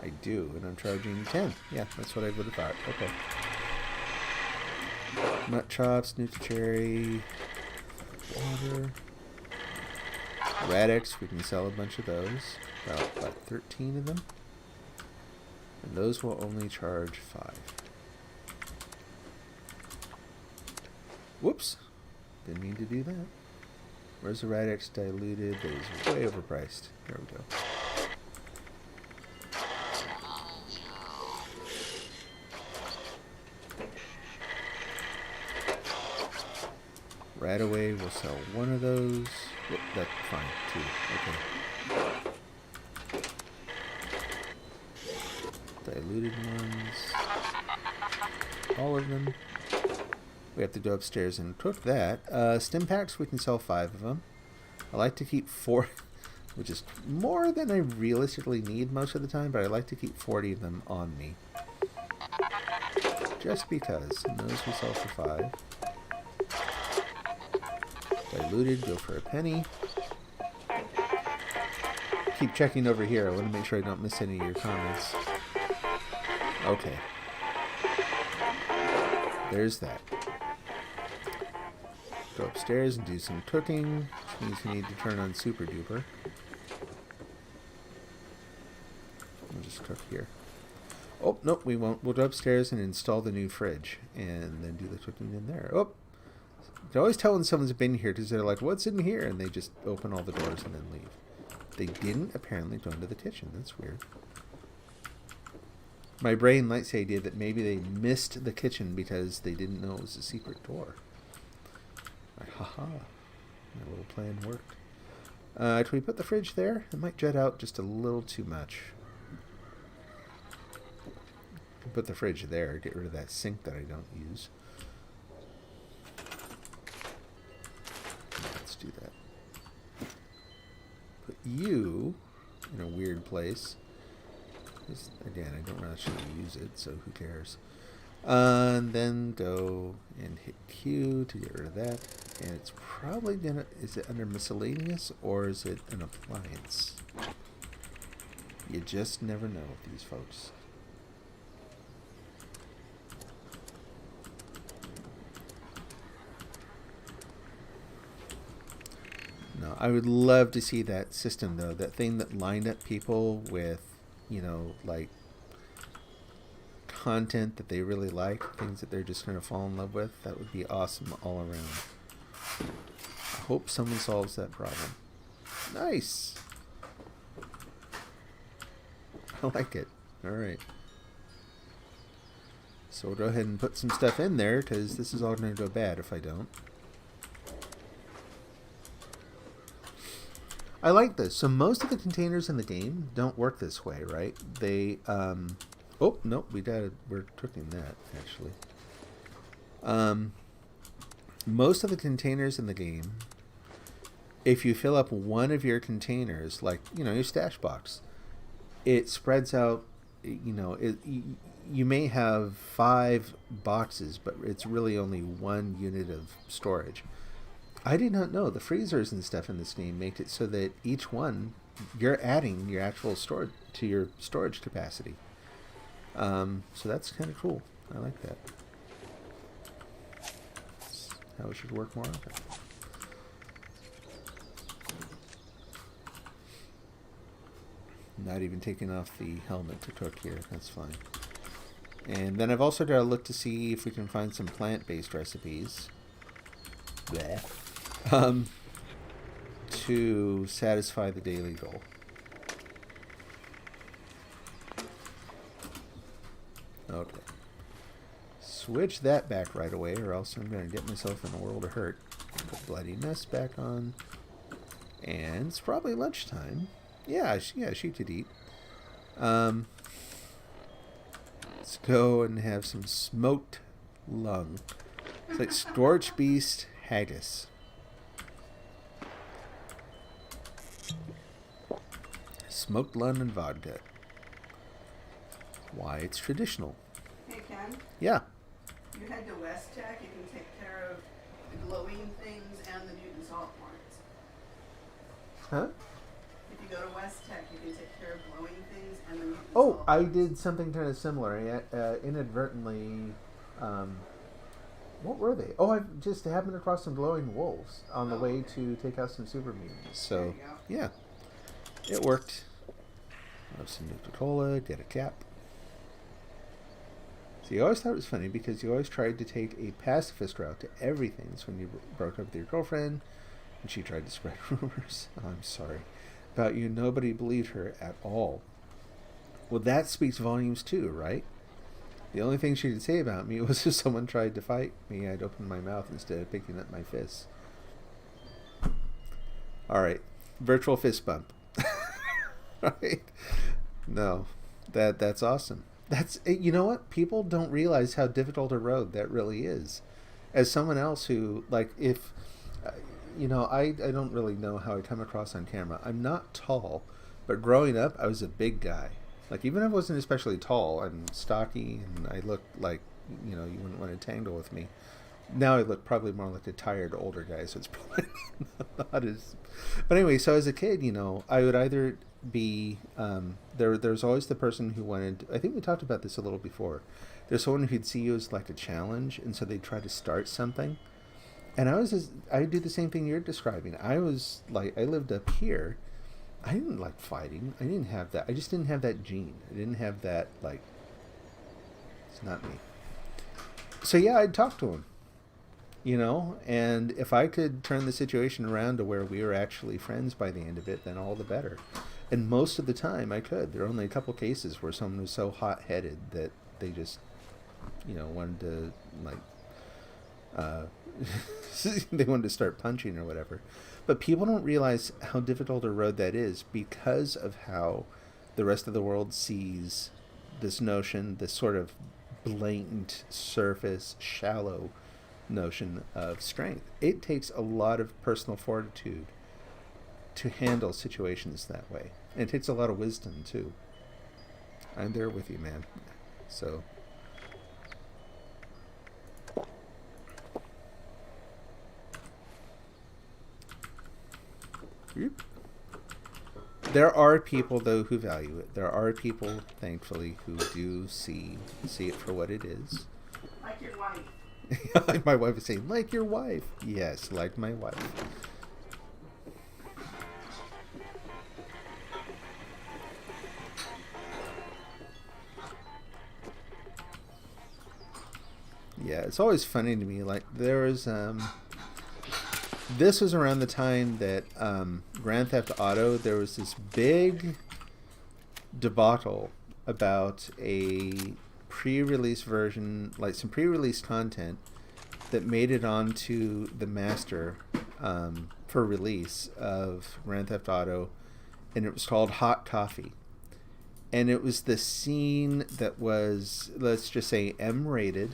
Speaker 1: I do, and I'm charging 10. Yeah, that's what I would have thought. Okay. Nut chops, Nutricherry, water, Rad-X. We can sell a bunch of those. About 13 of them. And those will only charge 5. Whoops. Didn't mean to do that. Where's the Rad-X diluted? That is way overpriced. There we go. Radaway will sell one of those. Whoop, that's fine, 2. Okay. Diluted ones. All of them. We have to go upstairs and cook that. Stim packs, we can sell 5 of them. I like to keep 4, which is more than I realistically need most of the time, but I like to keep 40 of them on me. Just because. And those we sell for 5. Diluted, go for a penny. Keep checking over here. I want to make sure I don't miss any of your comments. Okay. There's that. Go upstairs and do some cooking, which means we need to turn on Super Duper. We'll just cook here. Oh, nope, we won't. We'll go upstairs and install the new fridge, and then do the cooking in there. Oh! You can always tell when someone's been here, because they're like, what's in here? And they just open all the doors and then leave. They didn't apparently go into the kitchen. That's weird. My brain likes the idea that maybe they missed the kitchen because they didn't know it was a secret door. Like, haha. My little plan worked. Can we put the fridge there? It might jet out just a little too much. Put the fridge there. Get rid of that sink that I don't use. Let's do that. Put you in a weird place. Again, I don't actually use it, so who cares? And then go and hit Q to get rid of that. And it's probably gonna... Is it under miscellaneous or is it an appliance? You just never know with these folks. No, I would love to see that system though. That thing that lined up people with, you know, like content that they really like, things that they're just going to fall in love with. That would be awesome all around. I hope someone solves that problem. Nice. I like it. All right. So we'll go ahead and put some stuff in there because this is all going to go bad if I don't. I like this. So most of the containers in the game don't work this way, right? They, oh, nope, we're cooking that, actually. Most of the containers in the game, if you fill up one of your containers, like, you know, your stash box, it spreads out, you know, you may have 5 boxes, but it's really only 1 unit of storage. I did not know the freezers and stuff in this game make it so that each one, you're adding your actual storage to your storage capacity. So that's kind of cool. I like that. That's how it should work more often. Not even taking off the helmet to cook here. That's fine. And then I've also got to look to see if we can find some plant-based recipes. Blech. To satisfy the daily goal. Okay. switch that back right away, or else I'm going to get myself in a world of hurt. Put Bloody Mess back on. And it's probably lunchtime. Yeah, she could eat. Let's go and have some smoked lung. It's like Scorched Beast Haggis. Smoked lung and vodka. Why, it's traditional.
Speaker 6: Hey Ken,
Speaker 1: Yeah.
Speaker 6: you head to West Tech, you can take care of the glowing things and the mutant salt horns.
Speaker 1: Huh?
Speaker 6: If you go to West Tech, you can take care of glowing things and the mutant
Speaker 1: Oh,
Speaker 6: salt
Speaker 1: I
Speaker 6: horns.
Speaker 1: did something kind of similar. I inadvertently, what were they? Oh, I just happened across some glowing wolves on the way to take out some super mutants. So,
Speaker 6: There you go.
Speaker 1: yeah, it worked. Have some Nuka-Cola, get a cap. So you always thought it was funny because you always tried to take a pacifist route to everything. So when you broke up with your girlfriend and she tried to spread rumors, I'm sorry, about you, nobody believed her at all. Well, that speaks volumes too, right? The only thing she could say about me was if someone tried to fight me, I'd open my mouth instead of picking up my fists. Alright, virtual fist bump. Right? No, that's awesome. That's, you know what? People don't realize how difficult a road that really is. As someone else who, like, if, I don't really know how I come across on camera. I'm not tall, but growing up, I was a big guy. Like, even if I wasn't especially tall, I'm stocky, and I look like, you wouldn't want to tangle with me. Now I look probably more like a tired older guy, so it's probably not as... But anyway, so as a kid, I would either be... there's always the person who wanted... I think we talked about this a little before. There's someone who'd see you as like a challenge, and so they'd try to start something. And I do the same thing you're describing. I was like, I lived up here. I didn't like fighting. I didn't have that. I just didn't have that gene. I didn't have that, like... It's not me. So yeah, I'd talk to him. And if I could turn the situation around to where we were actually friends by the end of it, then all the better. And most of the time I could. There are only a couple cases where someone was so hot-headed that they just, wanted to, like, they wanted to start punching or whatever. But people don't realize how difficult a road that is because of how the rest of the world sees this notion, this sort of blatant, surface, shallow notion of strength. It takes a lot of personal fortitude to handle situations that way. And it takes a lot of wisdom, too. I'm there with you, man. So... There are people, though, who value it. There are people, thankfully, who do see it for what it is.
Speaker 6: Like your wife.
Speaker 1: My wife is saying, like your wife. Yes, like my wife. Yeah, it's always funny to me. Like, there was, this was around the time that Grand Theft Auto, there was this big debacle about a pre-release version, like some pre-release content that made it onto the master for release of Grand Theft Auto, and it was called Hot Coffee. And it was the scene that was, let's just say, M-rated,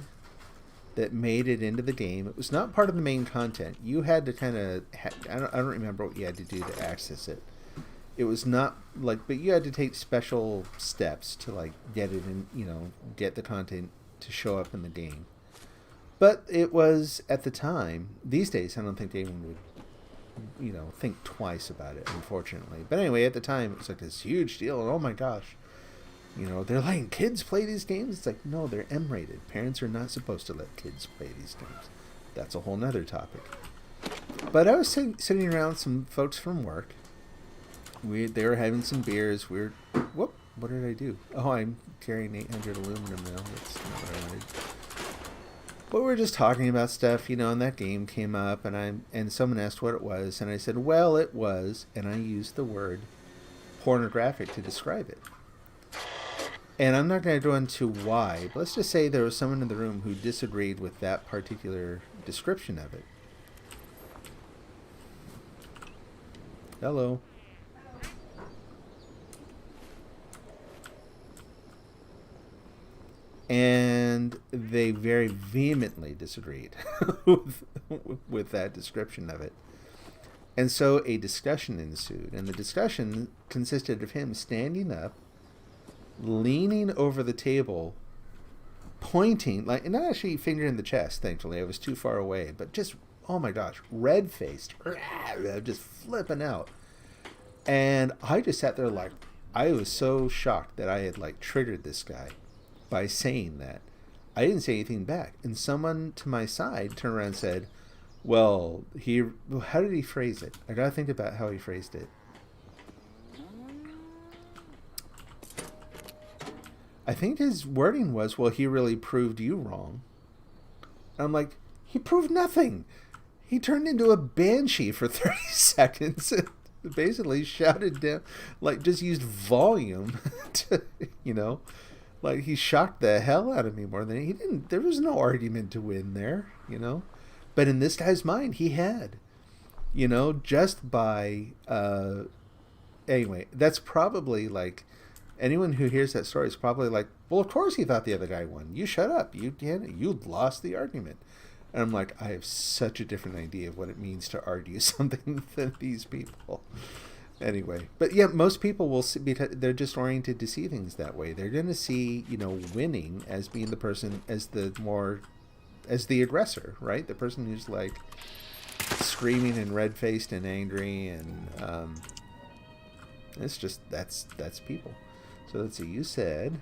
Speaker 1: that made it into the game. It was not part of the main content. You had to kind of... I don't remember what you had to do to access it. It was not like... But you had to take special steps to like get it in, get the content to show up in the game. But it was, at the time... These days, I don't think anyone would, think twice about it, unfortunately. But anyway, at the time, it was like this huge deal. And oh my gosh. They're letting kids play these games. It's like, no, they're M-rated. Parents are not supposed to let kids play these games. That's a whole nother topic. But I was sitting around with some folks from work. They were having some beers. What did I do? Oh, I'm carrying 800 aluminum now. That's not what I wanted. But we were just talking about stuff, and that game came up, and someone asked what it was, and I said, well, it was, and I used the word pornographic to describe it. And I'm not going to go into why, but let's just say there was someone in the room who disagreed with that particular description of it. Hello. And they very vehemently disagreed with that description of it. And so a discussion ensued. And the discussion consisted of him standing up, leaning over the table, pointing, like, not actually finger in the chest, thankfully. I was too far away. But just, oh my gosh, red-faced. Just flipping out. And I just sat there like, I was so shocked that I had, like, triggered this guy by saying that. I didn't say anything back. And someone to my side turned around and said, well, how did he phrase it? I gotta think about how he phrased it. I think his wording was, well, he really proved you wrong. And I'm like, he proved nothing. He turned into a banshee for 30 seconds and basically shouted down, like, just used volume to, you know, like, he shocked the hell out of me more than he didn't. There was no argument to win there, you know. But in this guy's mind, he had, you know, just by, anyway, that's probably like, anyone who hears that story is probably like, well, of course he thought the other guy won. You shut up. You lost the argument. And I'm like, I have such a different idea of what it means to argue something than these people. Anyway, but yeah, most people will see, because they're just oriented to see things that way. They're going to see, you know, winning as being the person, as the aggressor, right? The person who's like screaming and red-faced and angry, and it's just, that's people. So let's see, you said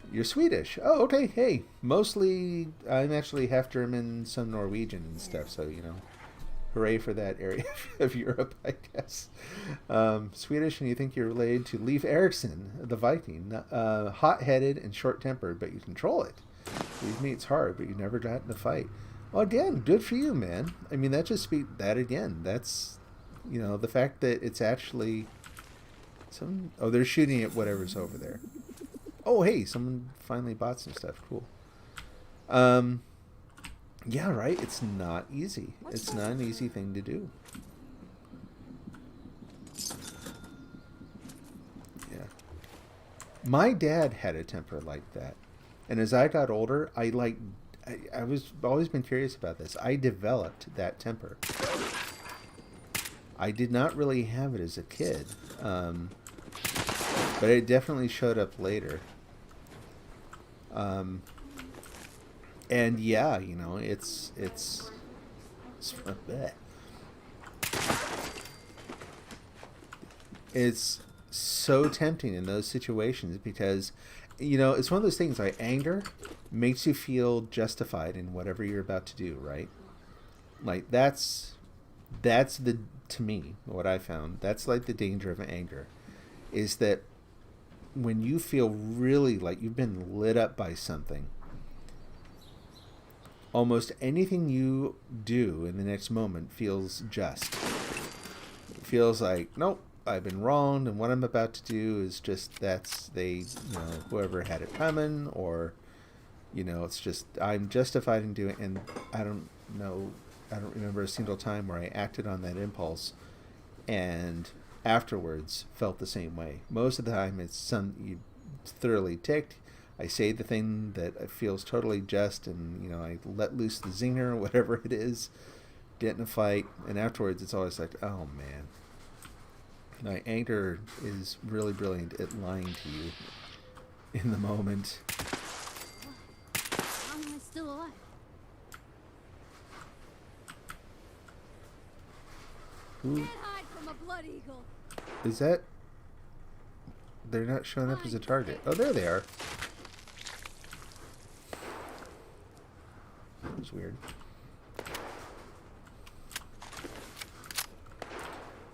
Speaker 1: you're Swedish. Oh, okay, hey, mostly, I'm actually half German, some Norwegian and stuff, so, you know, hooray for that area of Europe, I guess. Swedish, and you think you're related to Leif Erikson, the Viking. Hot-headed and short-tempered, but you control it. Believe me, it's hard, but you never got in a fight. Well, again, good for you, man. I mean, that just speaks, that again, that's, you know, the fact that it's actually some, oh, they're shooting at whatever's over there. Oh, hey, someone finally bought some stuff. Cool. Yeah, right. It's not easy. It's not an easy thing to do. Yeah. My dad had a temper like that. And as I got older, I was always been curious about this. I developed that temper. I did not really have it as a kid. But it definitely showed up later. And yeah, you know, it's so tempting in those situations because, you know, it's one of those things like anger makes you feel justified in whatever you're about to do, right? Like that's the, to me, what I found, that's like the danger of anger, is that when you feel really like you've been lit up by something, almost anything you do in the next moment feels just. It feels like, nope, I've been wronged, and what I'm about to do is just, you know, whoever had it coming, or, you know, it's just, I'm justified in doing it, and I don't remember a single time where I acted on that impulse and afterwards felt the same way. Most of the time it's you thoroughly ticked, I say the thing that feels totally just, and, you know, I let loose the zinger or whatever it is, get in a fight, and afterwards it's always like, oh man, my anger is really brilliant at lying to you in the moment.
Speaker 5: How am I still alive?
Speaker 1: Who
Speaker 5: Can't hide from a blood eagle.
Speaker 1: is that? They're not showing up as a target. Oh, there they are. That was weird.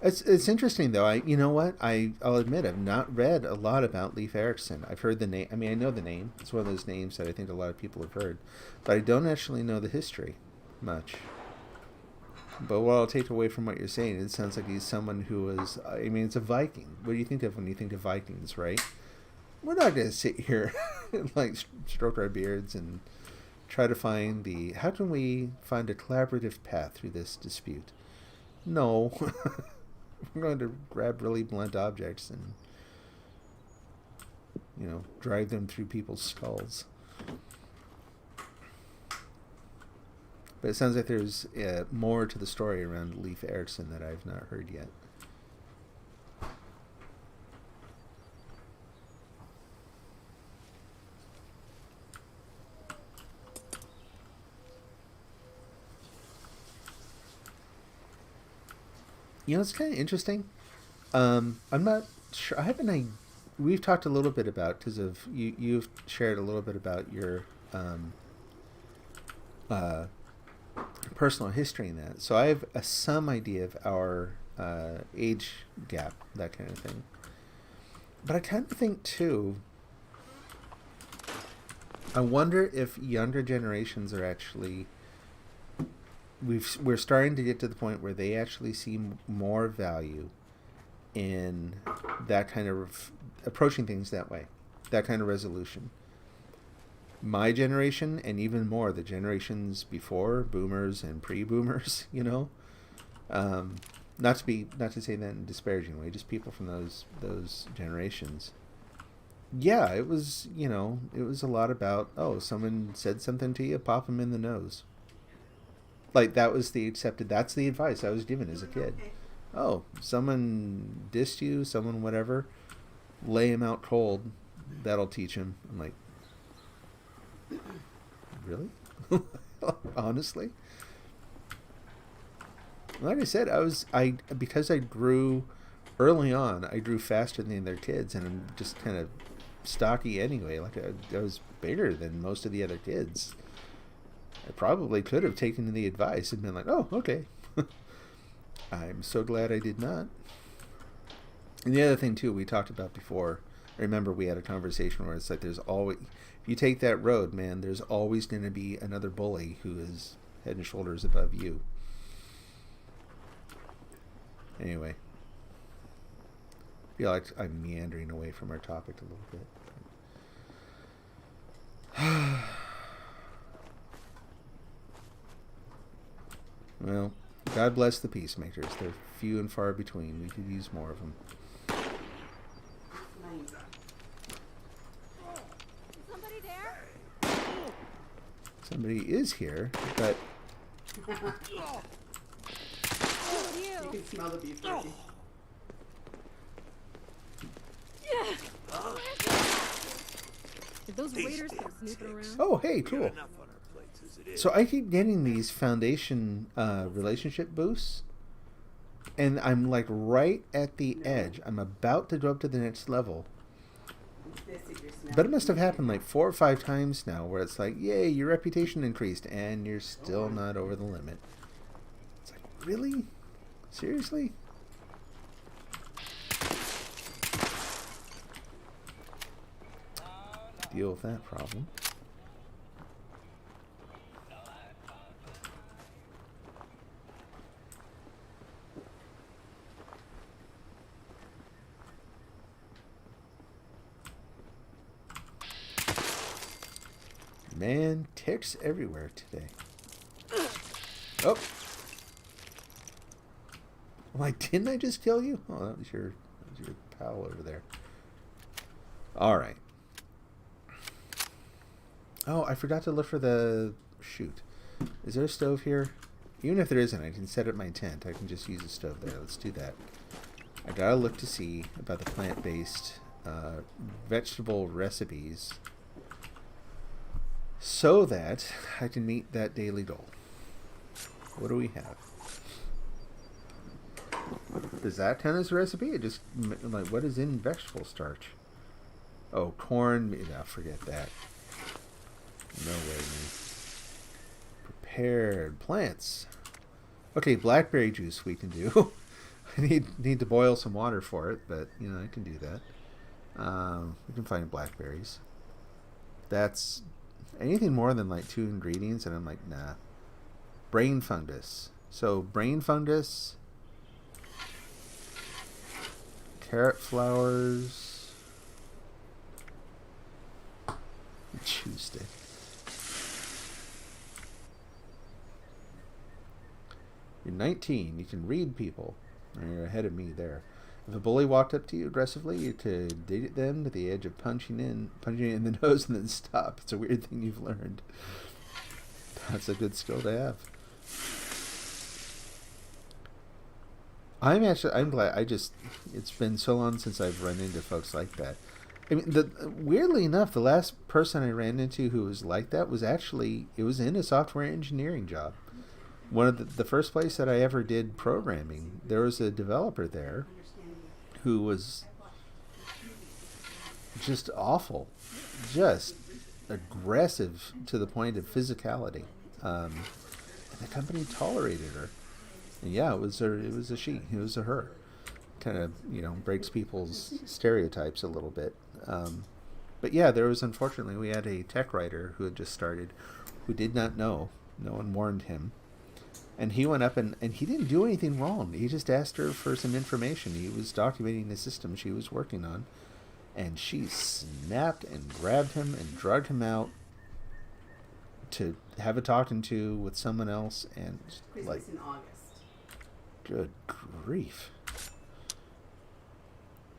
Speaker 1: It's interesting though. You know what? I'll admit I've not read a lot about Leif Erikson. I've heard the name. I mean, I know the name. It's one of those names that I think a lot of people have heard, but I don't actually know the history much. But what I'll take away from what you're saying, it sounds like he's someone who was, I mean, it's a Viking. What do you think of when you think of Vikings, right? we're not going to sit here and like stroke our beards and try to find how can we find a collaborative path through this dispute? No. We're going to grab really blunt objects and, drive them through people's skulls. But it sounds like there's more to the story around Leif Erikson that I've not heard yet. It's kind of interesting. I'm not sure. We've talked a little bit about, because of you've shared a little bit about your personal history in that. So I have some idea of our age gap, that kind of thing. But I kind of think too, I wonder if younger generations are actually, we're starting to get to the point where they actually see more value in that kind of approaching things that way, that kind of resolution. My generation, and even more the generations before, boomers and pre-boomers, not to say that in a disparaging way, just people from those generations. Yeah, it was a lot about, someone said something to you, pop them in the nose. Like, that's the advice I was given as a kid. Oh, someone dissed you, someone whatever, lay him out cold, that'll teach him. I'm like, really? Honestly? Like I said, because I grew early on, I grew faster than the other kids, and I'm just kind of stocky anyway. Like, I was bigger than most of the other kids. I probably could have taken the advice and been like, oh, okay. I'm so glad I did not. And the other thing, too, we talked about before, I remember we had a conversation where it's like if you take that road, man, there's always going to be another bully who is head and shoulders above you. Anyway. I feel like I'm meandering away from our topic a little bit. Well, God bless the peacemakers. They're few and far between. We could use more of them.
Speaker 5: Is somebody there?
Speaker 1: Somebody is here, but...
Speaker 5: You.
Speaker 6: You can smell the beef jerky.
Speaker 5: Did those waiters come snooping around?
Speaker 1: Oh, hey, cool. So I keep getting these foundation relationship boosts, and I'm like right at the edge. I'm about to go up to the next level. But it must have happened like 4 or 5 times now where it's like, yay, your reputation increased, and you're still not over the limit. It's like, really? Seriously? Deal with that problem. Man, ticks everywhere today. Oh. Like, didn't I just kill you? Oh, that was your pal over there. All right. Oh, I forgot to look for the... Shoot. Is there a stove here? Even if there isn't, I can set up my tent. I can just use a stove there. Let's do that. I gotta look to see about the plant-based vegetable recipes so that I can meet that daily goal. What do we have? Does that count as a recipe? It just, like, what is in vegetable starch? Oh, corn. No, forget that. No way, man. Prepared plants. Okay, blackberry juice we can do. I need to boil some water for it, but, I can do that. We can find blackberries. That's anything more than, like, 2 ingredients, and I'm like, nah. Brain fungus. So, brain fungus... Carrot flowers, Chew stick. You're 19. You can read people. You're ahead of me there. If a bully walked up to you aggressively, you could dig at them to the edge of punching it in the nose and then stop. It's a weird thing you've learned. That's a good skill to have. I'm glad. It's been so long since I've run into folks like that. I mean, weirdly enough, the last person I ran into who was like that was it was in a software engineering job. One of the first place that I ever did programming, there was a developer there who was just awful, just aggressive to the point of physicality. And the company tolerated her. And yeah, it was a she. It was a her. Kind of, breaks people's stereotypes a little bit. But yeah, unfortunately, we had a tech writer who had just started, who did not know. No one warned him. And he went up and he didn't do anything wrong. He just asked her for some information. He was documenting the system she was working on. And she snapped and grabbed him and dragged him out to have a talking to with someone else. And
Speaker 6: Christmas in August.
Speaker 1: Good grief.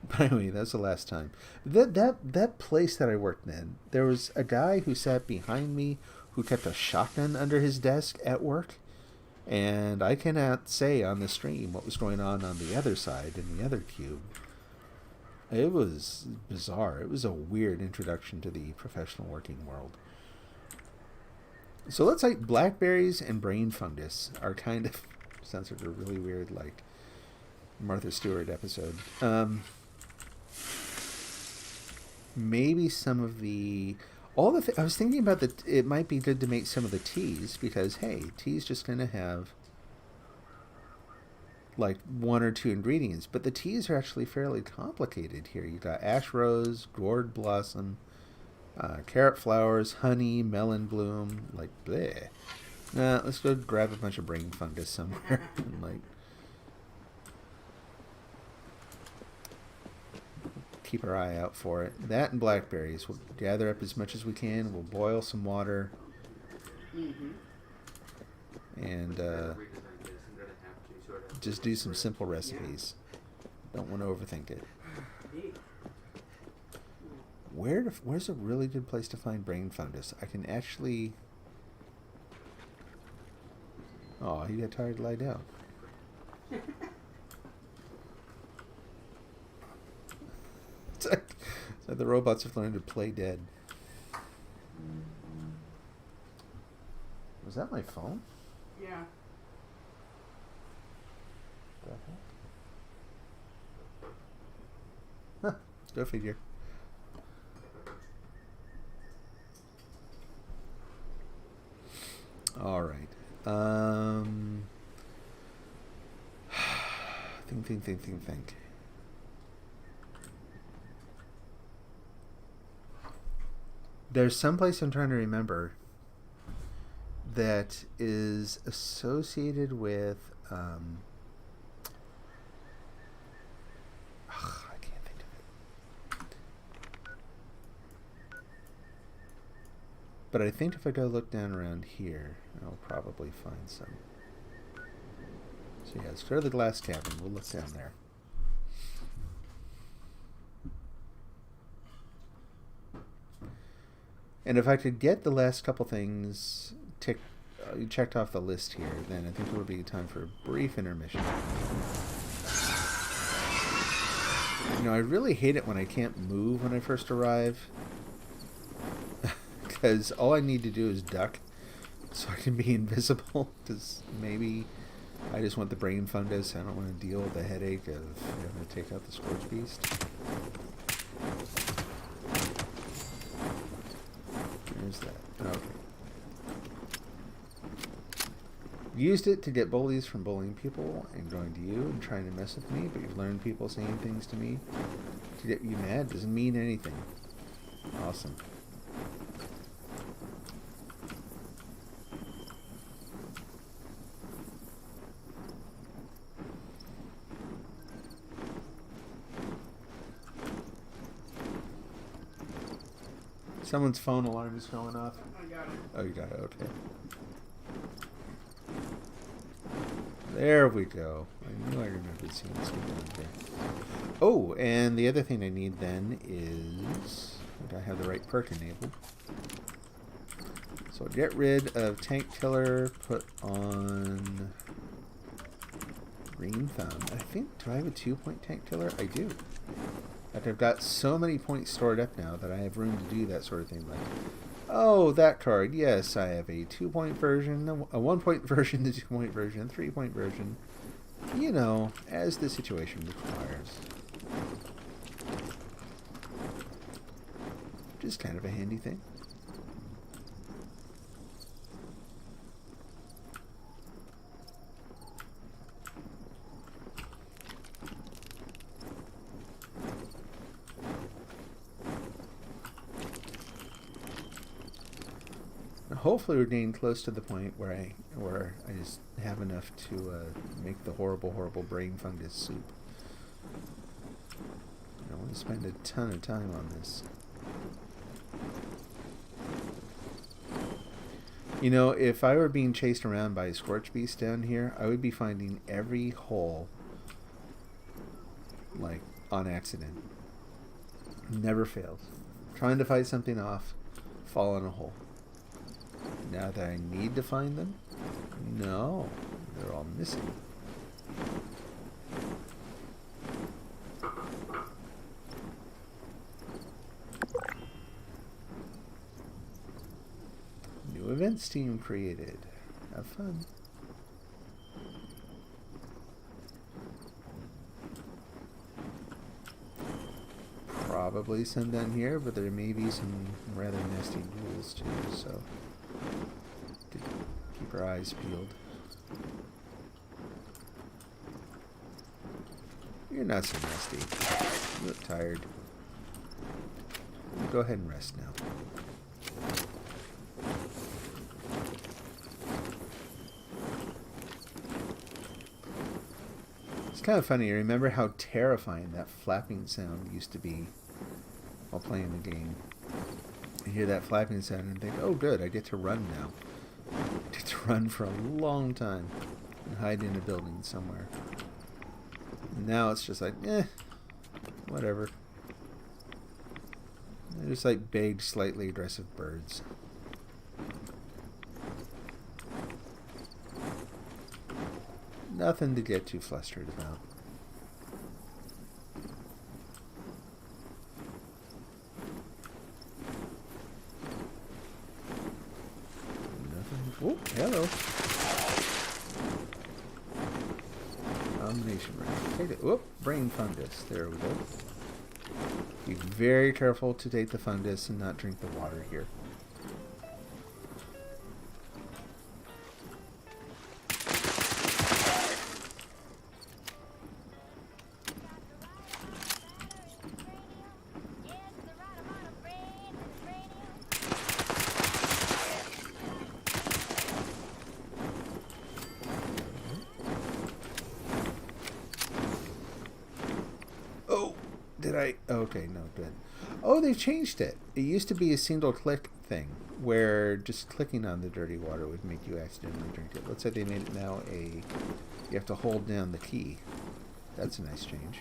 Speaker 1: But anyway, that's the last time. That place that I worked in, there was a guy who sat behind me who kept a shotgun under his desk at work. And I cannot say on the stream what was going on the other side in the other cube. It was bizarre. It was a weird introduction to the professional working world. So let's say blackberries and brain fungus are kind of... sounds like a really weird, Martha Stewart episode. Maybe some of the... I was thinking about it might be good to make some of the teas, because, hey, tea's just going to have, one or two ingredients. But the teas are actually fairly complicated here. You got ash rose, gourd blossom, carrot flowers, honey, melon bloom, bleh. Nah, let's go grab a bunch of brain fungus somewhere. And, keep our eye out for it. That and blackberries. We'll gather up as much as we can. We'll boil some water. And just do some simple recipes. Don't want to overthink it. Where's a really good place to find brain fungus? I can actually... Oh, he got tired to lie down. It's like the robots have learned to play dead. Was that my phone?
Speaker 6: Yeah.
Speaker 1: Huh, go figure. All right. Think. There's some place I'm trying to remember that is associated with I can't think of it. But I think if I go look down around here, I'll probably find some. So yeah, let's go to the glass cabin. We'll look down there. And if I could get the last couple things checked off the list here, then I think it would be time for a brief intermission. I really hate it when I can't move when I first arrive. Because all I need to do is duck so I can be invisible. Because maybe I just want the brain fungus. I don't want to deal with the headache of having to take out the Scorch Beast. There's that. Okay. Used it to get bullies from bullying people and going to you and trying to mess with me, but you've learned people saying things to me to get you mad doesn't mean anything. Awesome. Someone's phone alarm is going off.
Speaker 6: I got it.
Speaker 1: Oh, you got it. Okay. There we go. I knew I remembered seeing something down there. Oh, and the other thing I need then is... I have the right perk enabled. So get rid of Tank Killer, put on Green Thumb. I think, do I have a 2-point Tank Killer? I do. In fact, I've got so many points stored up now that I have room to do that sort of thing. Like, oh, that card. Yes, I have a 2-point version, a 1-point version, the 2-point version, 3-point version. You know, as the situation requires. Just kind of a handy thing. Hopefully we're getting close to the point where I just have enough to make the horrible brain fungus soup. I don't want to spend a ton of time on this. You know, if I were being chased around by a Scorch Beast down here, I would be finding every hole, like, on accident. Never fails. Trying to fight something off, fall in a hole. Now that I need to find them? No, they're all missing. New events team created. Have fun. Probably some down here, but there may be some rather nasty ghouls too, so keep our eyes peeled. You're not so nasty. You look tired. Go ahead and rest now. It's kind of funny. Remember how terrifying that flapping sound used to be while playing the game. You hear that flapping sound and think, oh good, I get to run now. I get to run for a long time and hide in a building somewhere. And now it's just like, whatever. They're just like big, slightly aggressive birds. Nothing to get too flustered about. Oh, hello. Combination round. Take it. Whoop, brain fungus. There we go. Be very careful to take the fungus and not drink the water here. Okay, no, good. Oh, they've changed it. It used to be a single click thing where just clicking on the dirty water would make you accidentally drink it. Looks like they made it now you have to hold down the key. That's a nice change.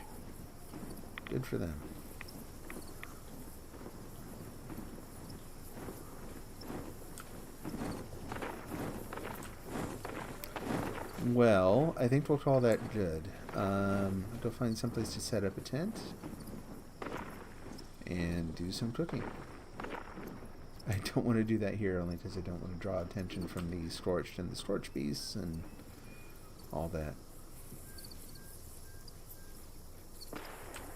Speaker 1: Good for them. Well, I think we'll call that good. Go find someplace to set up a tent and do some cooking. I don't want to do that here only because I don't want to draw attention from the Scorched and the Scorch Beasts and all that.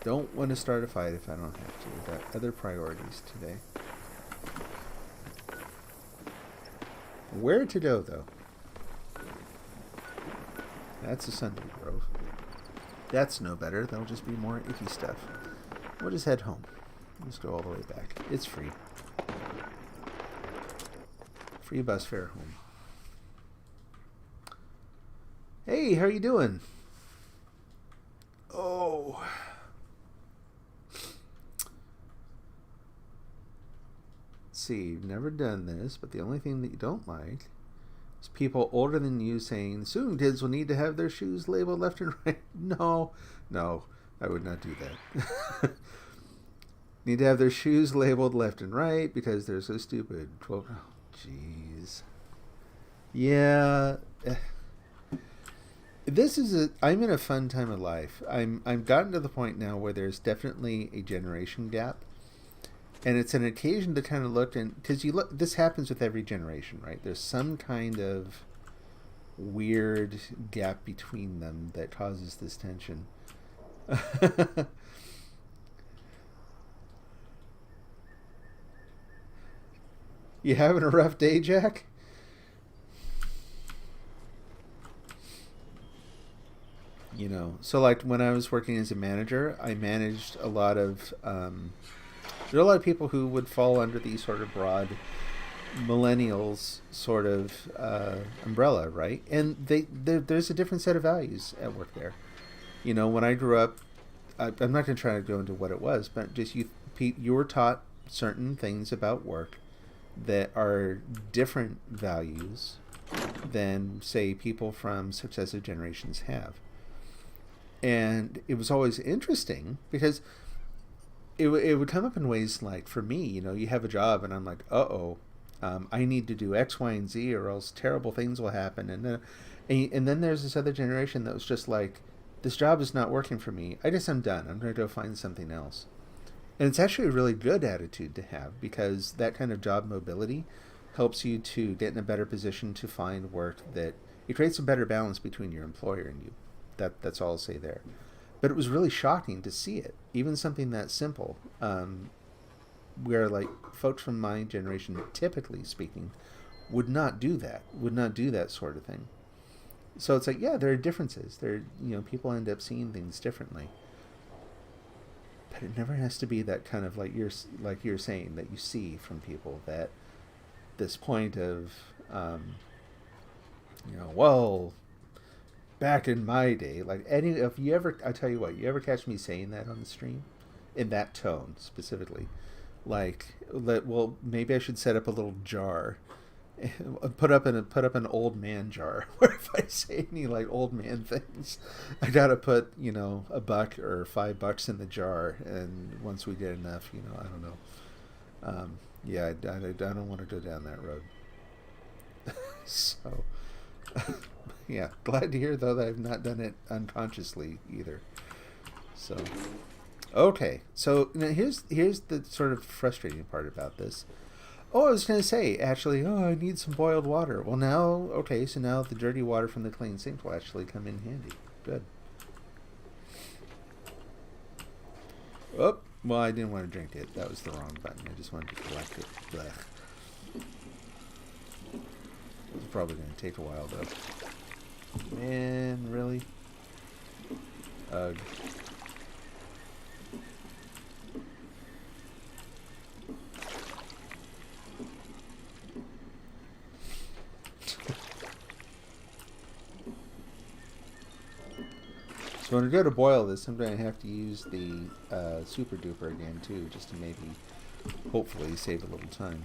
Speaker 1: Don't want to start a fight if I don't have to. We've got other priorities today. Where to go, though? That's a Sunday Grove. That's no better. That'll just be more icky stuff. We'll just head home. Let's go all the way back. It's free. Free bus fare home. Hey, how are you doing? Oh. let's see, you've never done this, but the only thing that you don't like is people older than you saying, soon kids will need to have their shoes labeled left and right. No, I would not do that. Need to have their shoes labeled left and right because they're so stupid. 12, oh, jeez. Yeah. I'm in a fun time of life. I'm gotten to the point now where there's definitely a generation gap. And it's an occasion to kind of look, and because this happens with every generation, right? There's some kind of weird gap between them that causes this tension. You having a rough day, Jack? You know, so like when I was working as a manager, I managed a lot of there are a lot of people who would fall under the sort of broad millennials sort of umbrella, right? And there's a different set of values at work there. You know, when I grew up, I'm not going to try to go into what it was, but just you were taught certain things about work that are different values than, say, people from successive generations have. And it was always interesting because it would come up in ways like, for me, you know, you have a job and I'm like, I need to do X, Y, and Z or else terrible things will happen. And then there's this other generation that was just like, this job is not working for me. I guess I'm done. I'm going to go find something else. And it's actually a really good attitude to have because that kind of job mobility helps you to get in a better position to find work that it creates a better balance between your employer and you. That's all I'll say there. But it was really shocking to see it, even something that simple, where like folks from my generation, typically speaking, would not do that sort of thing. So it's like, yeah, there are differences. People end up seeing things differently. But it never has to be that kind of like you're saying that you see from people that this point of, well, back in my day, I tell you what, you ever catch me saying that on the stream, in that tone specifically, well, maybe I should set up a little jar, put up an old man jar, where if I say any like old man things, I gotta put $1 or $5 in the jar, and once we get enough, I don't know. Yeah, I don't want to go down that road. So. Yeah, glad to hear though that I've not done it unconsciously either. So, okay, so now here's the sort of frustrating part about this. Oh, I was going to say actually, I need some boiled water. Well, now the dirty water from the clean sink will actually come in handy. Good. Oh, well, I didn't want to drink it. That was the wrong button. I just wanted to collect it. Blech. It's probably going to take a while though. Man, really? Ugh. So when I go to boil this, I'm going to have to use the Super Duper again too, just to maybe, hopefully, save a little time.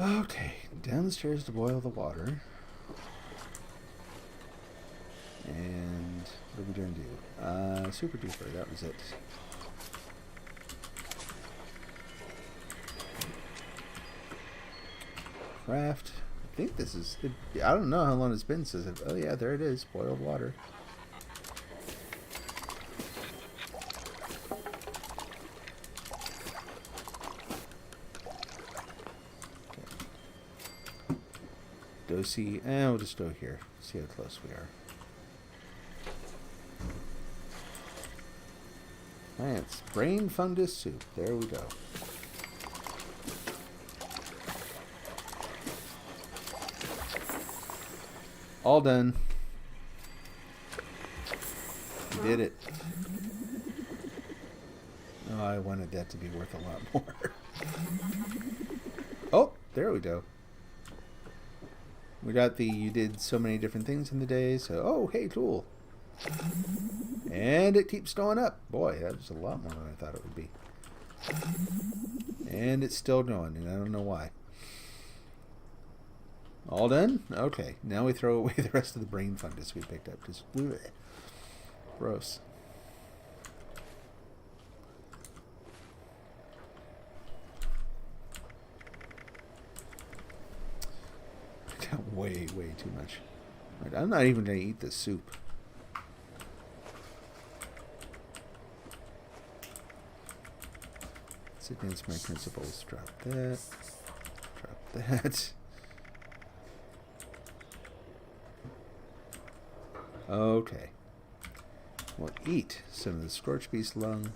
Speaker 1: Okay, down the stairs to boil the water. And what are we going to do? Super Duper, that was it. Craft. I think this is... I don't know how long it's been since... Oh yeah, there it is. Boiled water. Go see... we'll just go here. See how close we are. Alright, it's brain fungus soup. There we go. All done. You did it. Oh, I wanted that to be worth a lot more. Oh, there we go. We got the you did so many different things in the day, so oh hey, cool. And it keeps going up. Boy, that was a lot more than I thought it would be. And it's still going, and I don't know why. All done? Okay, now we throw away the rest of the brain fungus we picked up, because gross. Got way too much. Right, I'm not even going to eat this soup. It's against my principles. Drop that. Drop that. Okay. We'll eat some of the scorched beast lung.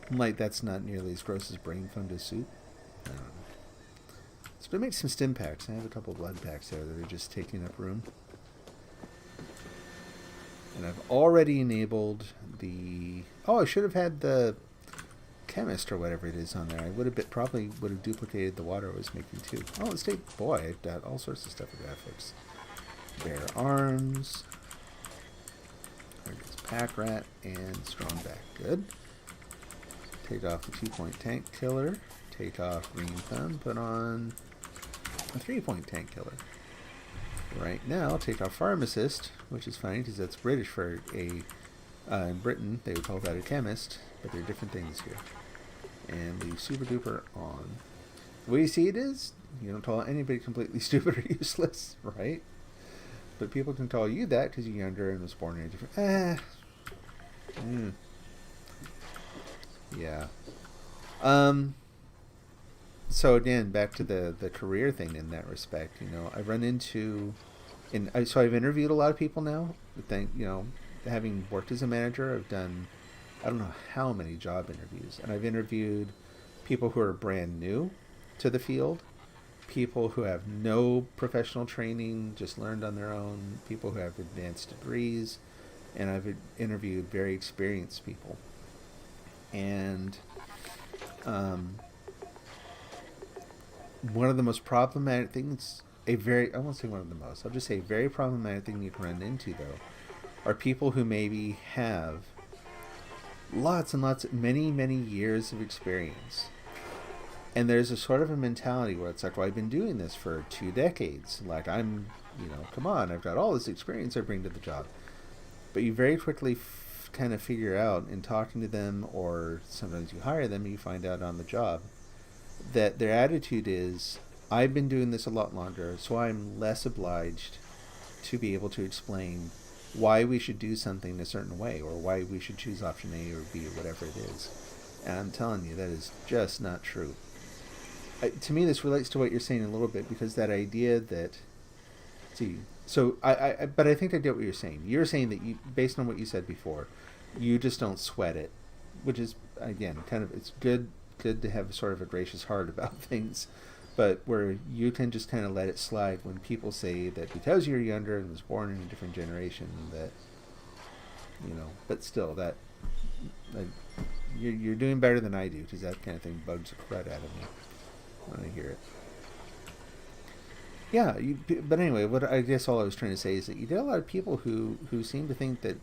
Speaker 1: Like, that's not nearly as gross as brain fungus soup. I don't know. So to make some stim packs, I have a couple blood packs there that are just taking up room. And I've already enabled the... Oh, I should have had the chemist or whatever it is on there. I would have probably would have duplicated the water I was making too. Oh, let's take... Boy, I've got all sorts of stuff I gotta fix. Bare arms. There's pack rat and strong back. Good. Take off the 2-point tank killer. Take off green thumb. Put on a 3-point tank killer. Right now, take off pharmacist, which is funny because that's British for a. In Britain, they would call that a chemist, but they're different things here. And leave super duper on. The way you see it is, you don't call anybody completely stupid or useless, right? But people can call you that because you're younger and was born in a different... Yeah. So again, back to the career thing in that respect, you know, I run into... So I've interviewed a lot of people now. Having worked as a manager, I've done, I don't know how many job interviews. And I've interviewed people who are brand new to the field, people who have no professional training, just learned on their own, people who have advanced degrees, and I've interviewed very experienced people. And one of the most problematic things, I won't say one of the most, I'll just say a very problematic thing you can run into, though, are people who maybe have lots and lots, many years of experience. And there's a sort of a mentality where it's like, well, I've been doing this for 2 decades. Like, come on, I've got all this experience I bring to the job. But you very quickly kind of figure out in talking to them, or sometimes you hire them and you find out on the job, that their attitude is, I've been doing this a lot longer, so I'm less obliged to be able to explain why we should do something a certain way, or why we should choose option A or B or whatever it is. And I'm telling you, that is just not true. To me, this relates to what you're saying a little bit, because that idea that, but I think I get what you're saying. You're saying that you, based on what you said before, you just don't sweat it, which is, again, kind of, it's good to have sort of a gracious heart about things, but where you can just kind of let it slide when people say that because you're younger and was born in a different generation, that, but still, that you're doing better than I do, because that kind of thing bugs the crud out of me when I hear it. Yeah, but anyway, what I guess all I was trying to say is that you get a lot of people who seem to think that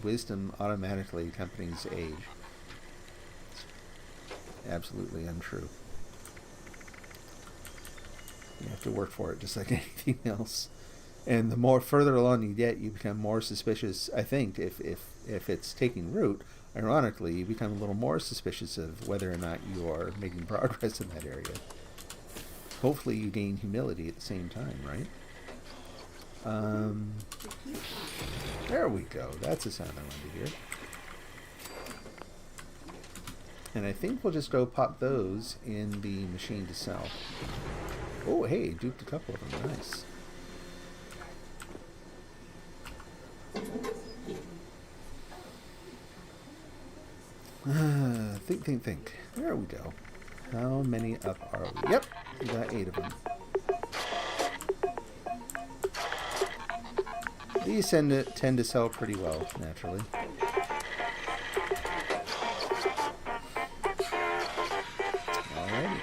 Speaker 1: wisdom automatically accompanies age. It's absolutely untrue. You have to work for it just like anything else. And the more further along you get, you become more suspicious. I think if it's taking root, ironically, you become a little more suspicious of whether or not you are making progress in that area. Hopefully you gain humility at the same time, right? There we go. That's the sound I wanted to hear. And I think we'll just go pop those in the machine to sell. Oh, hey, duped a couple of them. Nice. Think. There we go. How many up are we? Yep, we got 8 of them. These tend to sell pretty well, naturally. Alrighty.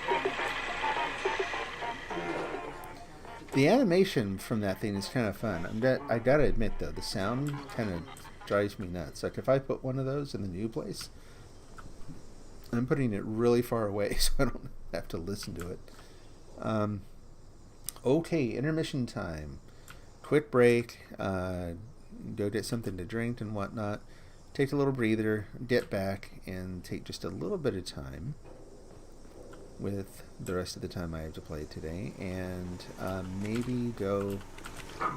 Speaker 1: The animation from that thing is kind of fun. I gotta admit, though, the sound kind of drives me nuts. Like, if I put one of those in the new place, I'm putting it really far away so I don't have to listen to it. Okay, intermission time. Quick break. Go get something to drink and whatnot. Take a little breather, get back, and take just a little bit of time with the rest of the time I have to play today, and maybe go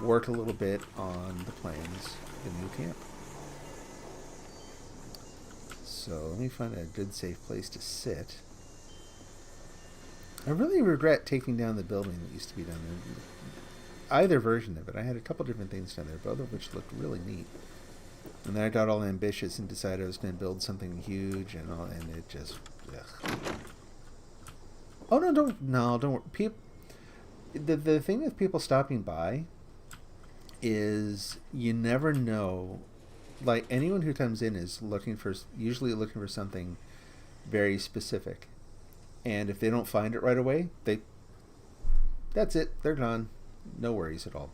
Speaker 1: work a little bit on the plans for the new camp. So let me find a good safe place to sit. I really regret taking down the building that used to be down there. Either version of it. I had a couple different things down there, both of which looked really neat. And then I got all ambitious and decided I was going to build something huge and all, and it just, ugh. Oh no, don't worry. The thing with people stopping by is you never know. Like, anyone who comes in is usually looking for something very specific, and if they don't find it right away, that's it. They're gone. No worries at all.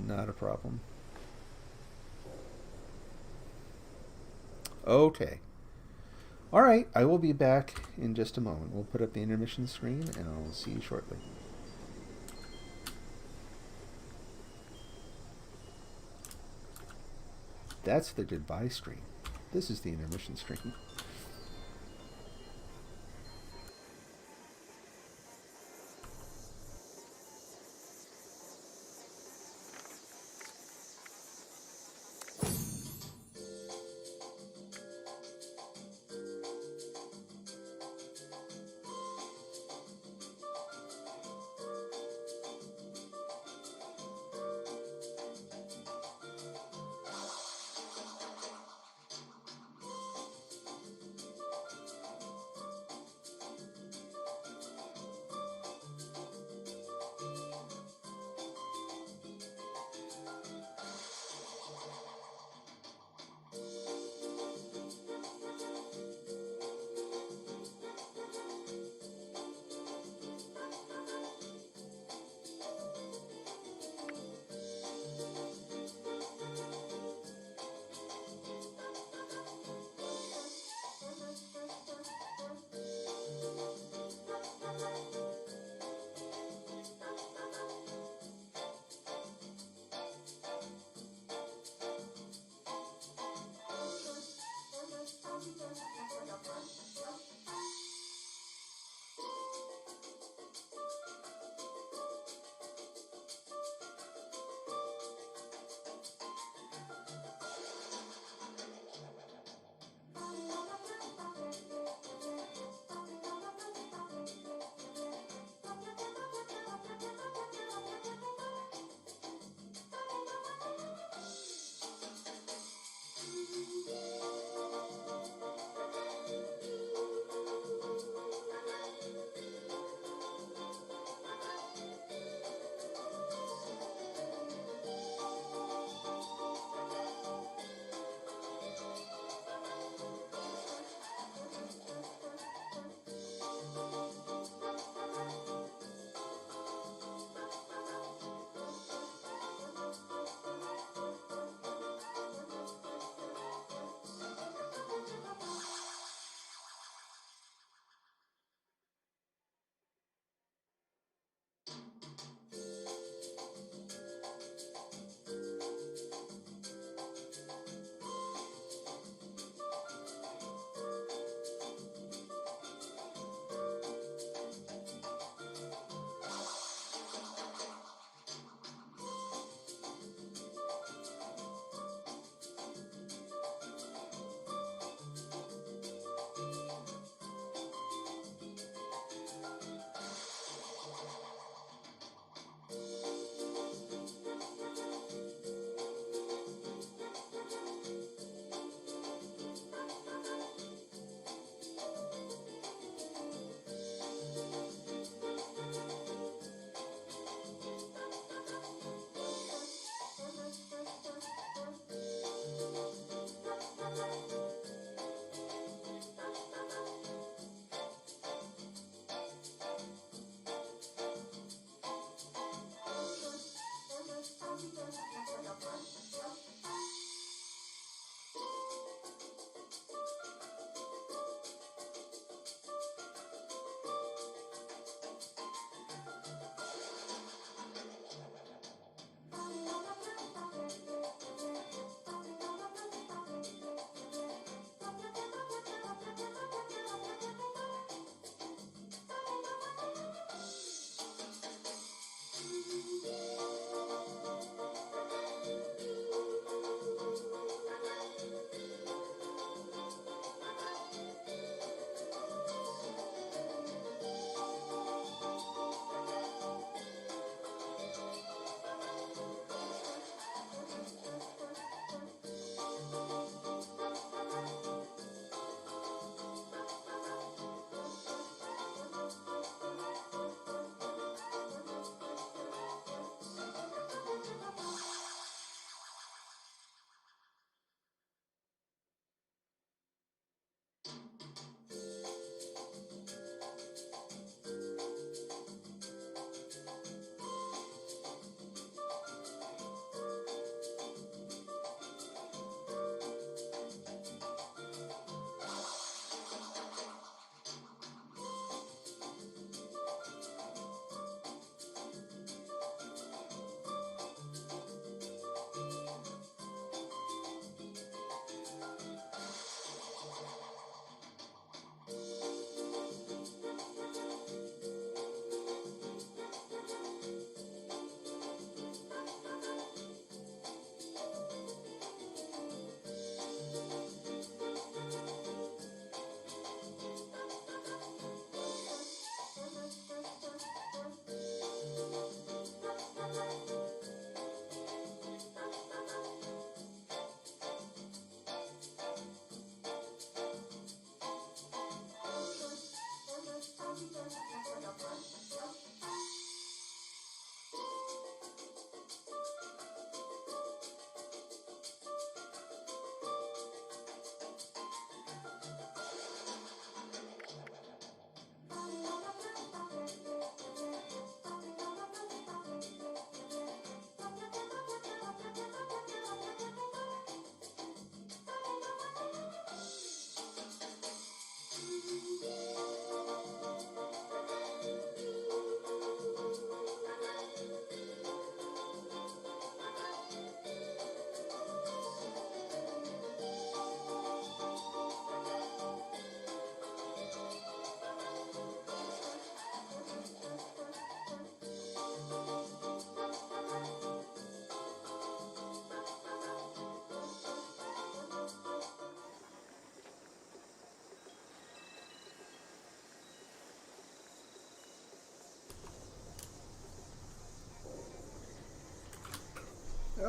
Speaker 1: Not a problem. Okay. All right, I will be back in just a moment. We'll put up the intermission screen, and I'll see you shortly. That's the goodbye screen. This is the intermission screen.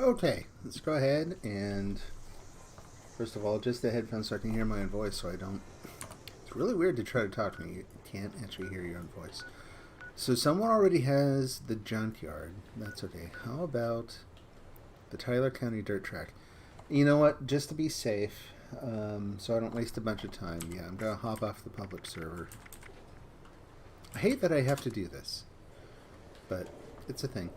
Speaker 1: Okay, let's go ahead and first of all, just the headphones so I can hear my own voice so I don't... It's really weird to try to talk to me. You can't actually hear your own voice. So someone already has the junkyard. That's okay. How about the Tyler County Dirt Track? You know what? Just to be safe, so I don't waste a bunch of time, yeah, I'm going to hop off the public server. I hate that I have to do this, but it's a thing.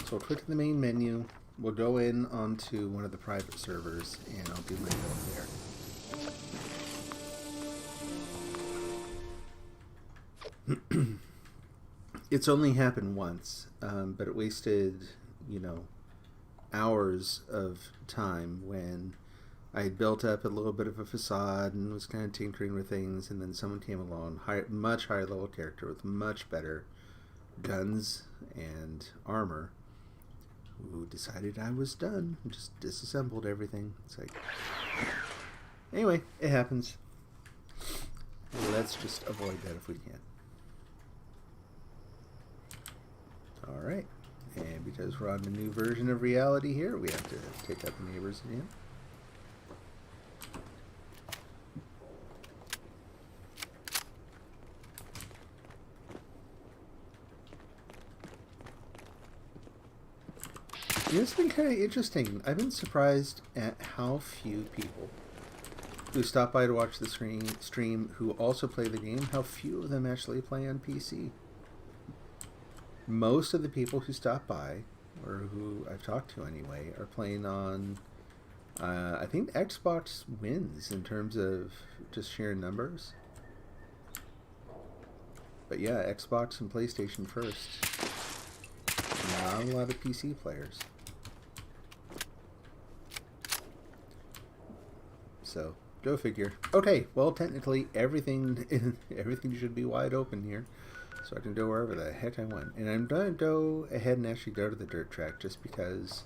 Speaker 1: So we'll click the main menu. We'll go in onto one of the private servers, and I'll do my build there. It's only happened once, but it wasted, you know, hours of time when I had built up a little bit of a facade and was kind of tinkering with things, and then someone came along, much higher level character with much better guns and armor, who decided I was done and just disassembled everything. It's like, anyway, it happens. Let's just avoid that if we can. Alright, and because we're on a new version of reality here, we have to take out the neighbors again. It's been kind of interesting. I've been surprised at how few people who stop by to watch the stream who also play the game, how few of them actually play on PC. Most of the people who stop by, or who I've talked to anyway, are playing on, I think Xbox wins in terms of just sheer numbers. But yeah, Xbox and PlayStation first. Not a lot of PC players. So, go figure. Okay, well, technically, everything should be wide open here. So I can go wherever the heck I want. And I'm going to go ahead and actually go to the dirt track just because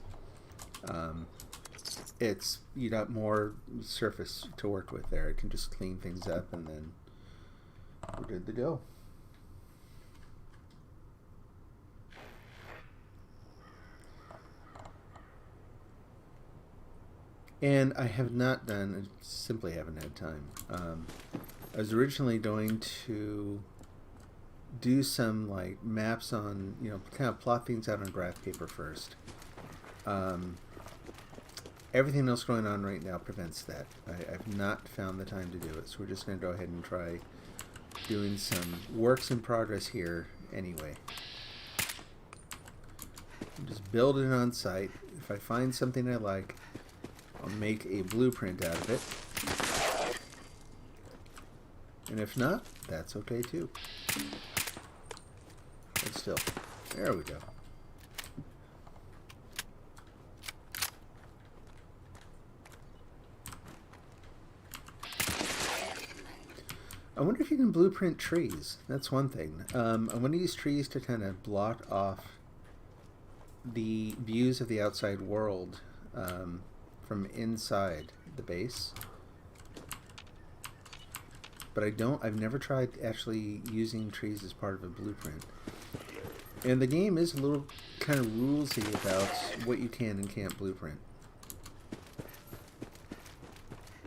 Speaker 1: it's, you got more surface to work with there. I can just clean things up and then we're good to go. And I have not done, I simply haven't had time. I was originally going to do some like maps on, you know, kind of plot things out on graph paper first. Everything else going on right now prevents that. I've not found the time to do it, so we're just going to go ahead and try doing some works in progress here anyway. Just build it on site. If I find something I like, I'll make a blueprint out of it. And if not, that's okay too. But still, there we go. I wonder if you can blueprint trees. That's one thing. I want to use trees to kind of block off the views of the outside world from inside the base. But I've never tried actually using trees as part of a blueprint. And the game is a little kind of rulesy about what you can and can't blueprint.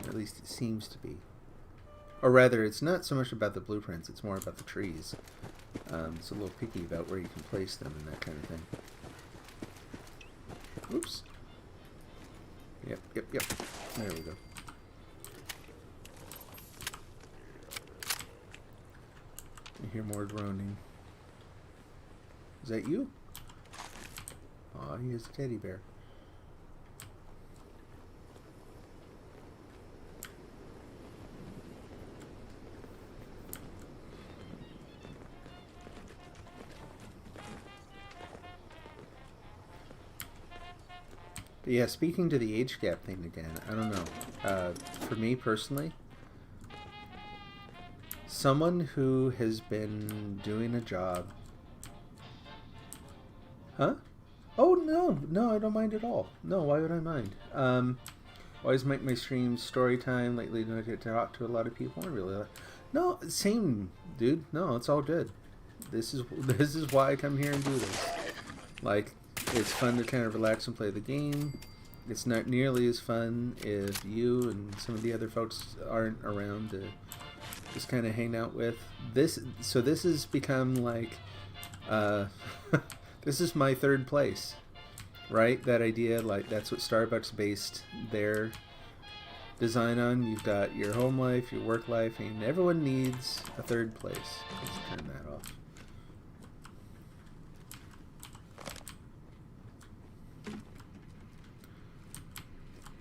Speaker 1: At least it seems to be. Or rather, it's not so much about the blueprints, it's more about the trees. It's a little picky about where you can place them and that kind of thing. Oops. Yep. There we go. I hear more droning. Is that you? Aw, he is a teddy bear. But yeah, speaking to the age gap thing again, I don't know. For me personally, someone who has been doing a job... Huh? Oh, no, I don't mind at all. No, why would I mind? Always make my streams story time. Lately, I get to talk to a lot of people. I really like... No, same, dude. No, it's all good. This is why I come here and do this. Like, It's fun to kind of relax and play the game. It's not nearly as fun if you and some of the other folks aren't around to just kind of hang out with. This has become like, this is my third place, right? That idea, like that's what Starbucks based their design on. You've got your home life, your work life, and everyone needs a third place. Let's turn that off.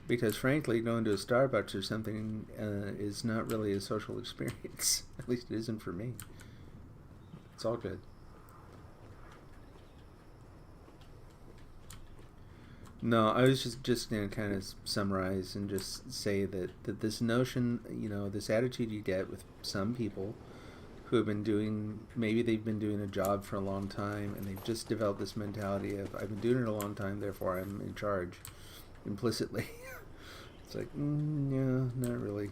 Speaker 1: Because frankly, going to a Starbucks or something is not really a social experience. At least it isn't for me. It's all good. No, I was just going to kind of summarize and just say that this notion, this attitude you get with some people who have been doing, maybe they've been doing a job for a long time and they've just developed this mentality of, I've been doing it a long time, therefore I'm in charge, implicitly. It's like, yeah, not really.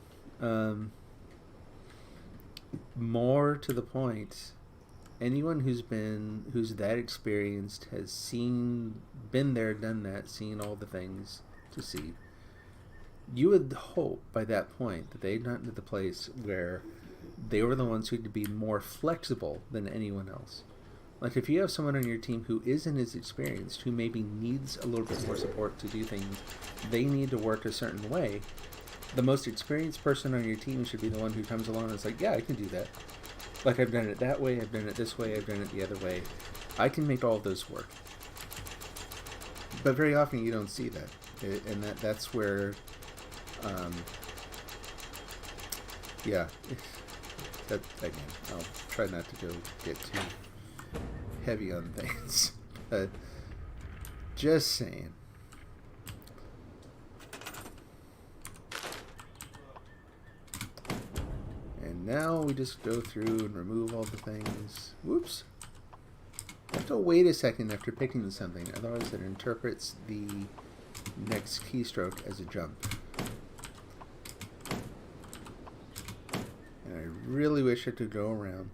Speaker 1: More to the point, anyone who's that experienced has been there, done that, seen all the things to see. You would hope by that point that they'd gotten to the place where they were the ones who could be more flexible than anyone else. Like if you have someone on your team who isn't as experienced, who maybe needs a little bit more support to do things, they need to work a certain way, the most experienced person on your team should be the one who comes along and is like, yeah, I can do that. Like I've done it that way, I've done it this way, I've done it the other way. I can make all of those work. But very often you don't see that. And that's where, yeah, that, again, I'll try not to get too heavy on things, but just saying. And now we just go through and remove all the things. Whoops. I have to wait a second after picking something, otherwise it interprets the next keystroke as a jump. And I really wish I could go around.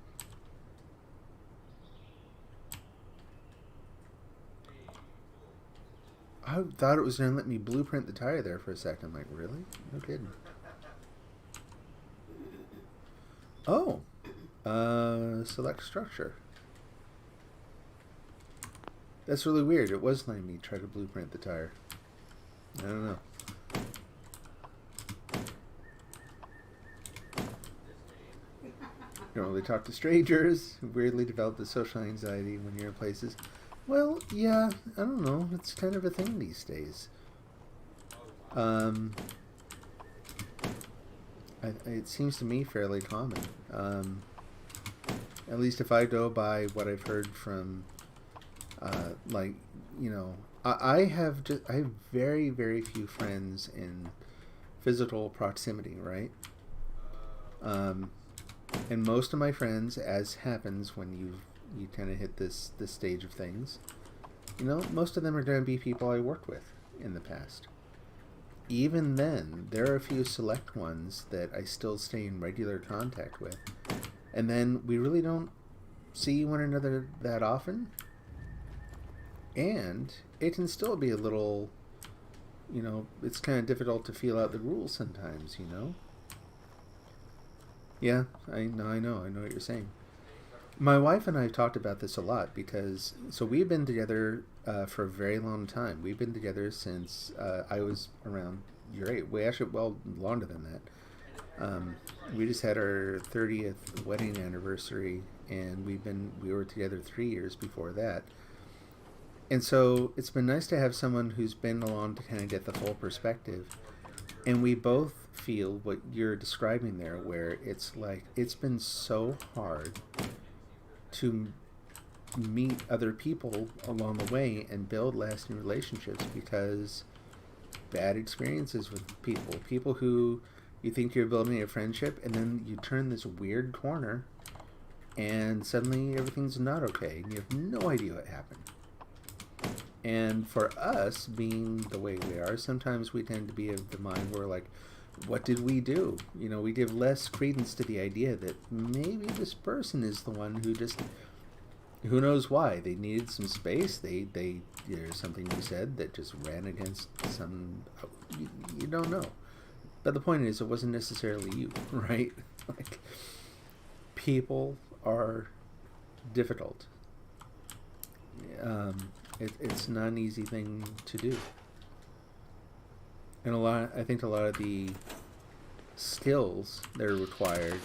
Speaker 1: I thought it was going to let me blueprint the tire there for a second. I'm like, really? No kidding. Oh. Select structure. That's really weird. It was letting me try to blueprint the tire. I don't know. You don't really talk to strangers. Weirdly develop the social anxiety when you're in places. Well, yeah, I don't know. It's kind of a thing these days. It seems to me fairly common. At least if I go by what I've heard from, I have very, very few friends in physical proximity, right? And most of my friends, as happens when you kind of hit this stage of things, most of them are going to be people I worked with in the past. Even then, there are a few select ones that I still stay in regular contact with. And then we really don't see one another that often. And it can still be a little, it's kind of difficult to feel out the rules sometimes, Yeah, I know what you're saying. My wife and I have talked about this a lot because, so we've been together for a very long time. We've been together since I was around your age. We actually, well, longer than that. We just had our 30th wedding anniversary, and we were together 3 years before that. And so it's been nice to have someone who's been along to kind of get the full perspective. And we both feel what you're describing there, where it's like, it's been so hard to meet other people along the way and build lasting relationships because bad experiences with people who you think you're building a friendship, and then you turn this weird corner and suddenly everything's not okay and you have no idea what happened. And for us, being the way we are, sometimes we tend to be of the mind where, like, what did we do? We give less credence to the idea that maybe this person is the one who just Who knows why? They needed some space. There's something you said that just ran against some. You don't know. But the point is, it wasn't necessarily you, right? Like, people are difficult. It's not an easy thing to do, and I think a lot of the skills that are required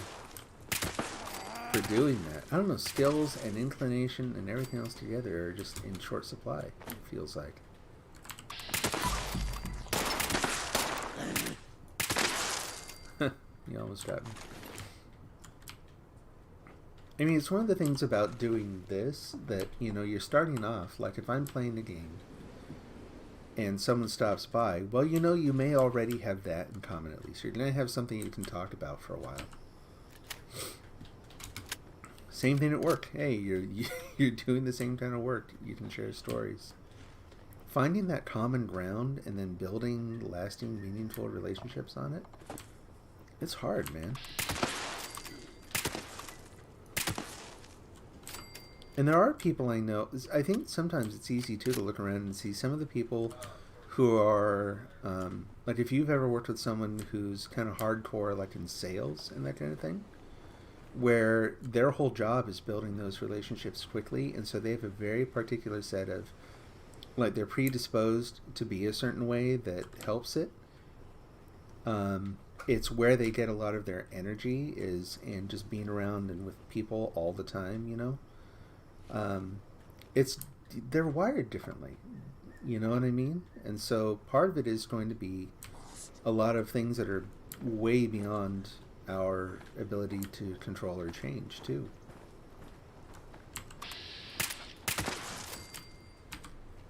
Speaker 1: for doing that, I don't know, skills and inclination and everything else together are just in short supply, it feels like. You almost got me. I mean, it's one of the things about doing this that, you're starting off, like if I'm playing a game and someone stops by, well, you may already have that in common at least. You're going to have something you can talk about for a while. Same thing at work. Hey, you're doing the same kind of work. You can share stories. Finding that common ground and then building lasting, meaningful relationships on it, it's hard, man. And there are people I know. I think sometimes it's easy too to look around and see some of the people who are like, if you've ever worked with someone who's kind of hardcore, like in sales and that kind of thing, where their whole job is building those relationships quickly, and so they have a very particular set of, like, they're predisposed to be a certain way that helps it. It's where they get a lot of their energy is in just being around and with people all the time, they're wired differently, you know what I mean? And so part of it is going to be a lot of things that are way beyond our ability to control or change too.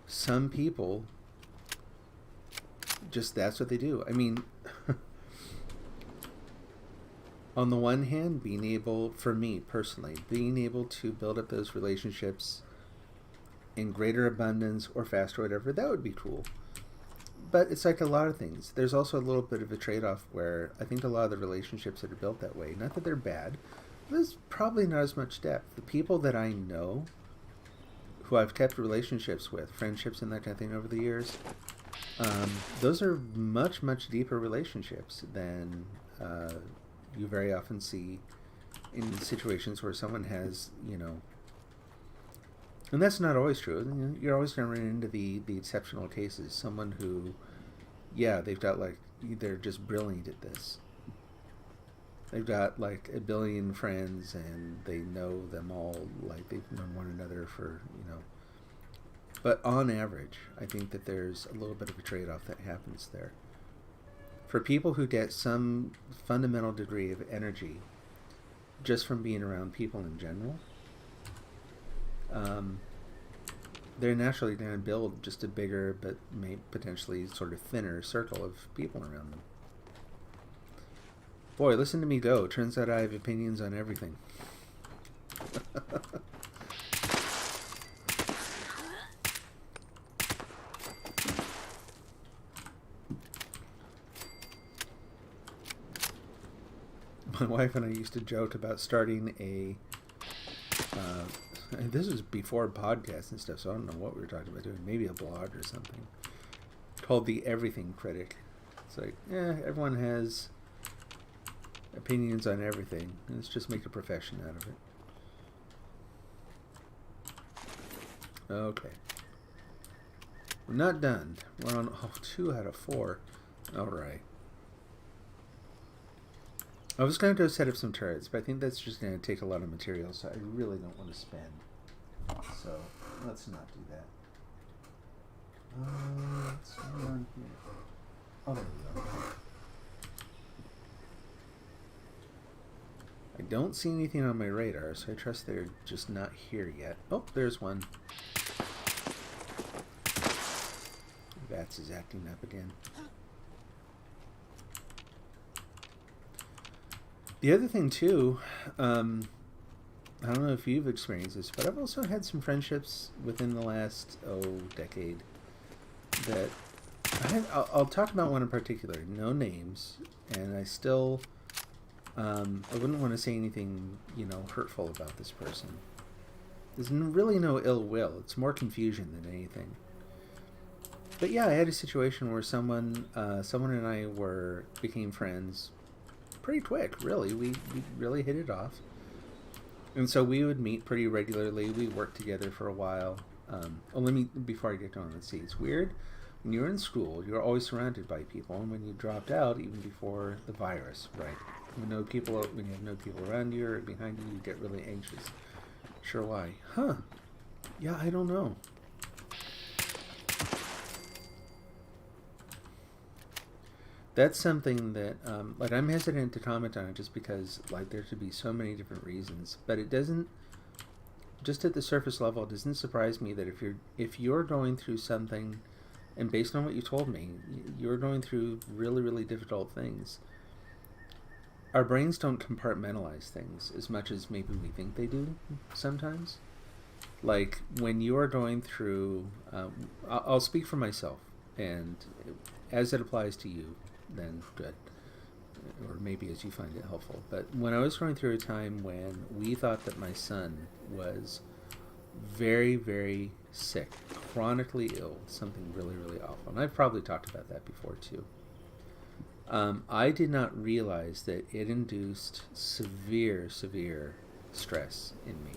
Speaker 1: Some people just, that's what they do. I mean, on the one hand, being able, for me personally, being able to build up those relationships in greater abundance or faster or whatever, that would be cool. But it's like a lot of things. There's also a little bit of a trade-off where I think a lot of the relationships that are built that way, not that they're bad, but there's probably not as much depth. The people that I know who I've kept relationships with, friendships and that kind of thing over the years, those are much, much deeper relationships than you very often see in situations where someone has, and that's not always true. You're always going to run into the exceptional cases. Someone who, they've got they're just brilliant at this. They've got like a billion friends and they know them all, like they've known one another for, But on average, I think that there's a little bit of a trade-off that happens there. For people who get some fundamental degree of energy just from being around people in general, they're naturally going to build just a bigger but potentially sort of thinner circle of people around them. Boy, listen to me go. Turns out I have opinions on everything. My wife and I used to joke about starting a and this was before podcasts and stuff, so I don't know what we were talking about doing. Maybe a blog or something called The Everything Critic. It's like, everyone has opinions on everything. Let's just make a profession out of it. Okay. We're not done. We're on 2 out of 4. Alright. I was going to go set up some turrets, but I think that's just going to take a lot of material, so I really don't want to spend. So, let's not do that. What's going on here? Oh, there we go. I don't see anything on my radar, so I trust they're just not here yet. Oh, there's one. Vats is acting up again. The other thing, too, I don't know if you've experienced this, but I've also had some friendships within the last, decade that I'll talk about one in particular, no names, and I still, I wouldn't want to say anything, hurtful about this person. There's really no ill will. It's more confusion than anything. But yeah, I had a situation where someone and I became friends pretty quick, really. We really hit it off. And so we would meet pretty regularly. We worked together for a while. Before I get going, let's see. It's weird. When you're in school, you're always surrounded by people. And when you dropped out, even before the virus, right? When you have no people around you or behind you, you get really anxious. Sure, why? Huh. Yeah, I don't know. That's something that, I'm hesitant to comment on it just because, there could be so many different reasons. But it doesn't, just at the surface level, it doesn't surprise me that if you're going through something, and based on what you told me, you're going through really, really difficult things. Our brains don't compartmentalize things as much as maybe we think they do sometimes. Like, when you are going through, I'll speak for myself, and as it applies to you, then good. Or maybe as you find it helpful. But when I was going through a time when we thought that my son was very, very sick, chronically ill, something really, really awful, and I've probably talked about that before too, I did not realize that it induced severe, severe stress in me.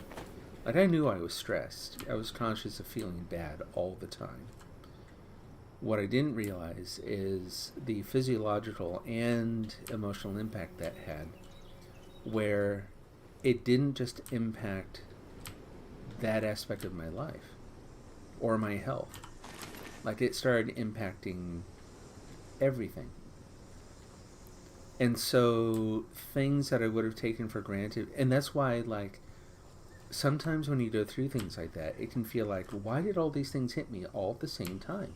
Speaker 1: I knew I was stressed. I was conscious of feeling bad all the time. What I didn't realize is the physiological and emotional impact that had, where it didn't just impact that aspect of my life or my health. It started impacting everything. And so things that I would have taken for granted, and that's why, sometimes when you go through things like that, it can feel like, why did all these things hit me all at the same time?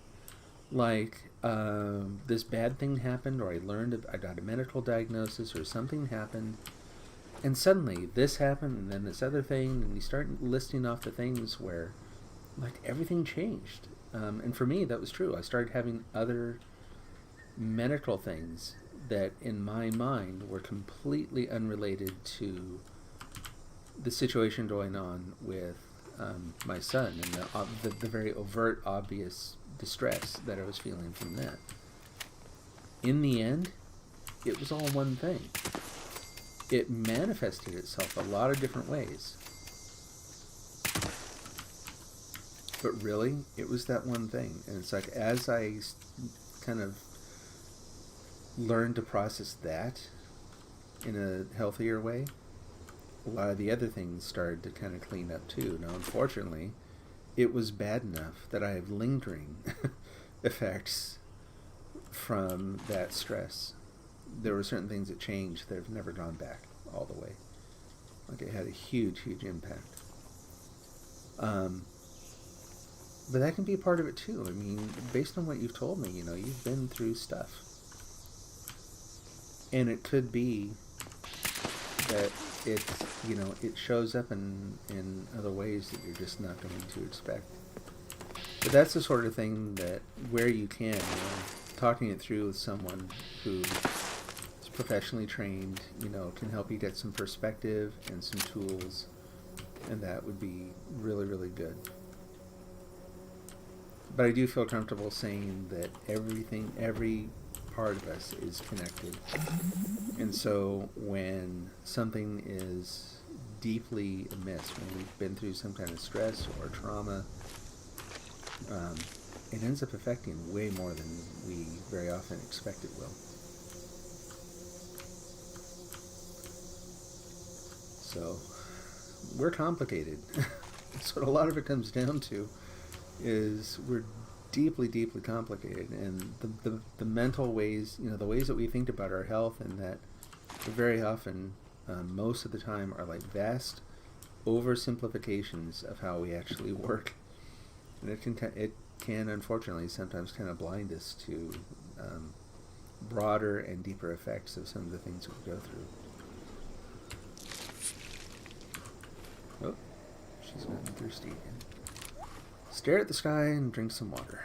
Speaker 1: This bad thing happened, or I got a medical diagnosis, or something happened, and suddenly this happened, and then this other thing, and you start listing off the things where, everything changed. And for me, that was true. I started having other medical things that, in my mind, were completely unrelated to the situation going on with my son, and the very overt, obvious distress that I was feeling from that. In the end, it was all one thing. It manifested itself a lot of different ways. But really, it was that one thing. And it's as I kind of learned to process that in a healthier way, a lot of the other things started to kind of clean up too. Now, unfortunately, it was bad enough that I have lingering effects from that stress. There were certain things that changed that have never gone back all the way. It had a huge, huge impact. But that can be a part of it too. I mean, based on what you've told me, you've been through stuff. And it could be that it shows up in other ways that you're just not going to expect. But that's the sort of thing that, where you can, talking it through with someone who is professionally trained, can help you get some perspective and some tools, and that would be really, really good. But I do feel comfortable saying that every part of us is connected. And so when something is deeply amiss, when we've been through some kind of stress or trauma, it ends up affecting way more than we very often expect it will. So we're complicated. That's what a lot of it comes down to, is we're deeply, deeply complicated, and the mental ways, the ways that we think about our health, and that very often, most of the time, are vast oversimplifications of how we actually work, and it can unfortunately sometimes kind of blind us to broader and deeper effects of some of the things that we go through. Oh, she's gotten thirsty again. Stare at the sky and drink some water.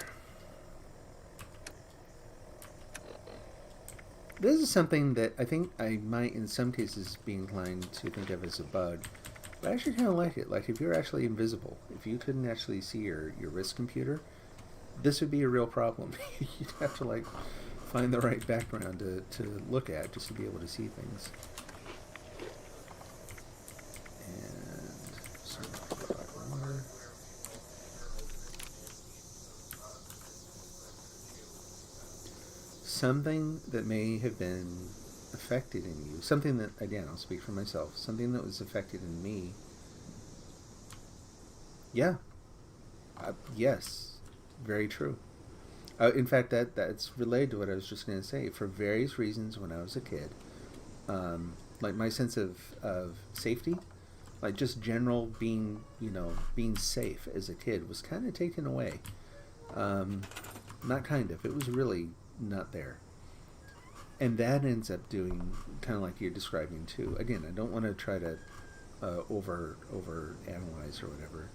Speaker 1: This is something that I think I might, in some cases, be inclined to think of as a bug. But I actually kind of like it. Like, if you're actually invisible, if you couldn't actually see your wrist computer, this would be a real problem. You'd have to, like, find the right background to look at just to be able to see things. And sorry, water. Something that may have been affected in you, something that, again, I'll speak for myself, something that was affected in me. Yeah. Yes. Very true. In fact, that's related to what I was just going to say. For various reasons, when I was a kid, like my sense of safety, like just general being safe as a kid was kind of taken away. Not kind of. It was really not there. And that ends up doing kind of like you're describing too. Again, I don't want to try to over analyze or whatever.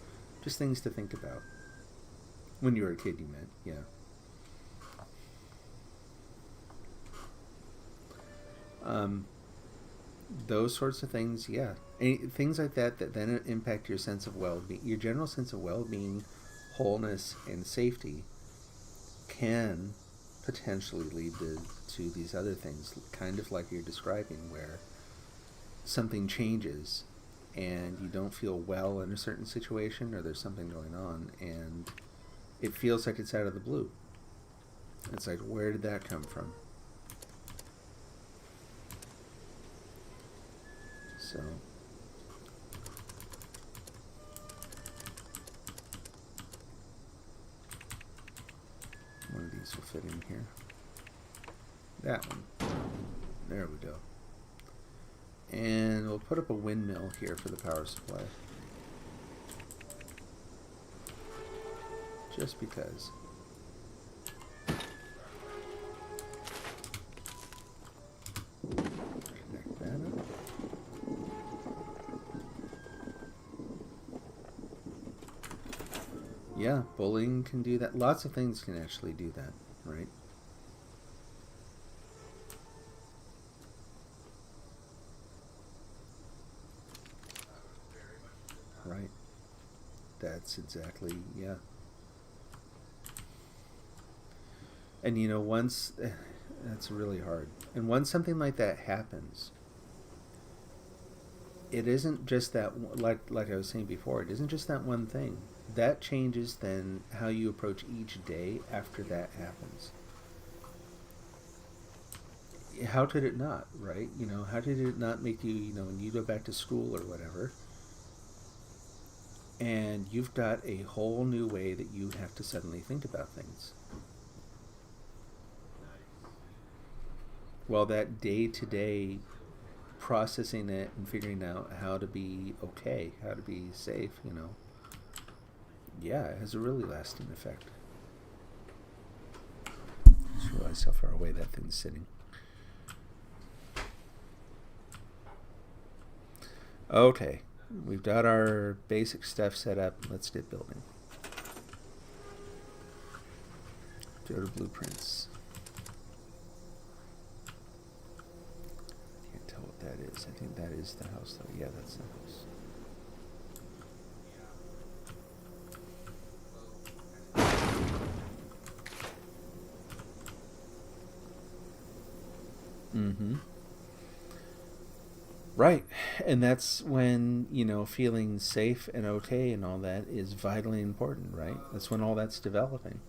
Speaker 1: Just things to think about. When you were a kid, you meant, yeah. Those sorts of things, yeah. Things like that then impact your sense of well-being, your general sense of well-being, wholeness, and safety can potentially lead to these other things, kind of like you're describing, where something changes and you don't feel well in a certain situation, or there's something going on, and it feels like it's out of the blue. It's like, where did that come from? So, one of these will fit in here. That one. There we go. And we'll put up a windmill here for the power supply. Just because. Connect that up. Yeah, bullying can do that. Lots of things can actually do that, right? Right. That's exactly, yeah. And once, that's really hard. And once something like that happens, it isn't just that, like I was saying before, it isn't just that one thing. That changes then how you approach each day after that happens. How could it not, right? How did it not make you, when you go back to school or whatever, and you've got a whole new way that you have to suddenly think about things. Well, that day-to-day processing it and figuring out how to be okay, how to be safe, yeah, it has a really lasting effect. Just realized how far away that thing's sitting. Okay, we've got our basic stuff set up. Let's get building. Go to blueprints. Can't tell what that is. I think that is the house though. Yeah, that's the house. Mm-hmm. Right. And that's when, feeling safe and okay and all that is vitally important, right? That's when all that's developing.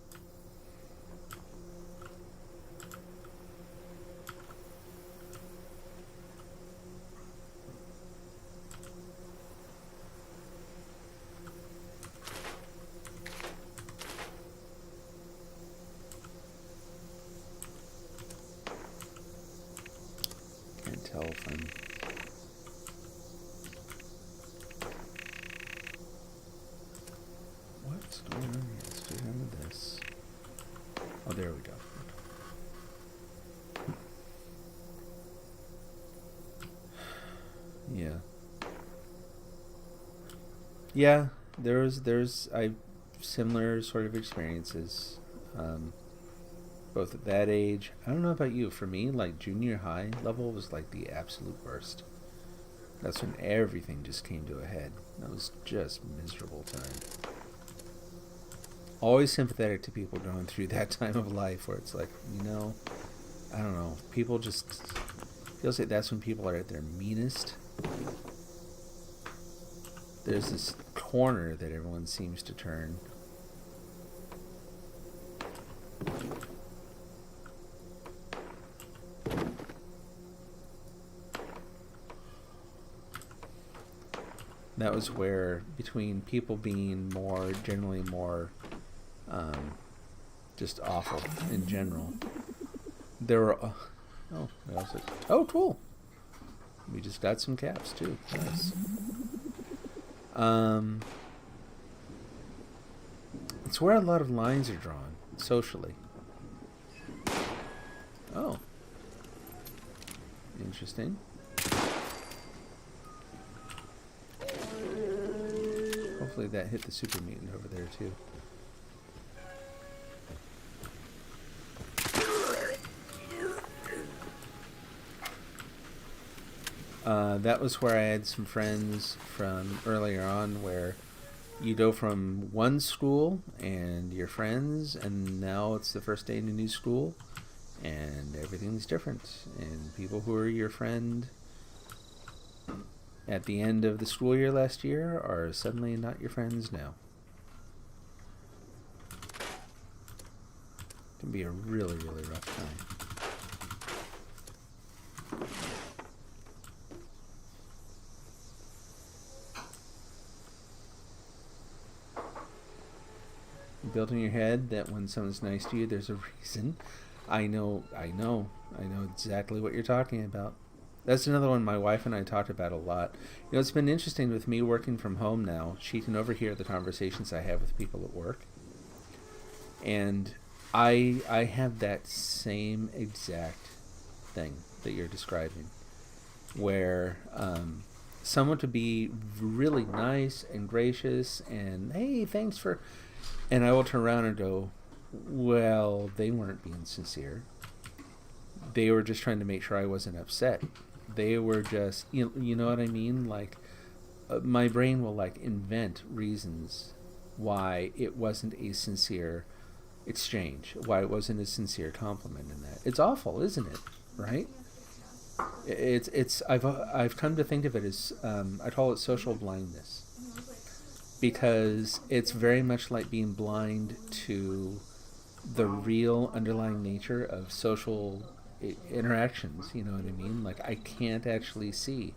Speaker 1: Can't tell if I'm... What's going on here? Let's do none of this. Oh, there we go. Yeah. Yeah, there's similar sort of experiences. Both at that age. I don't know about you. For me, like junior high level was like the absolute worst. That's when everything just came to a head. That was just miserable time. Always sympathetic to people going through that time of life where it's like, I don't know, people just, feels like that's when people are at their meanest. There's this corner that everyone seems to turn. That was where, between people being generally more, just awful in general, there were, oh, cool. We just got some caps too. Nice. It's where a lot of lines are drawn socially. Oh, interesting. Hopefully that hit the super mutant over there too. That was where I had some friends from earlier on where you go from one school and your friends, and now it's the first day in a new school and everything's different, and people who are your friend at the end of the school year last year are suddenly not your friends now. It can be a really, really rough time. You build in your head that when someone's nice to you, there's a reason. I know exactly what you're talking about. That's another one my wife and I talked about a lot. It's been interesting with me working from home now. She can overhear the conversations I have with people at work. And I have that same exact thing that you're describing, where someone to be really nice and gracious and, hey, thanks for... And I will turn around and go, well, they weren't being sincere. They were just trying to make sure I wasn't upset. They were just, you know what I mean? Like, my brain will, like, invent reasons why it wasn't a sincere exchange, why it wasn't a sincere compliment in that. It's awful, isn't it? Right? I've come to think of it as, I call it social blindness. Because it's very much like being blind to the real underlying nature of social interactions, you know what I mean? Like, I can't actually see.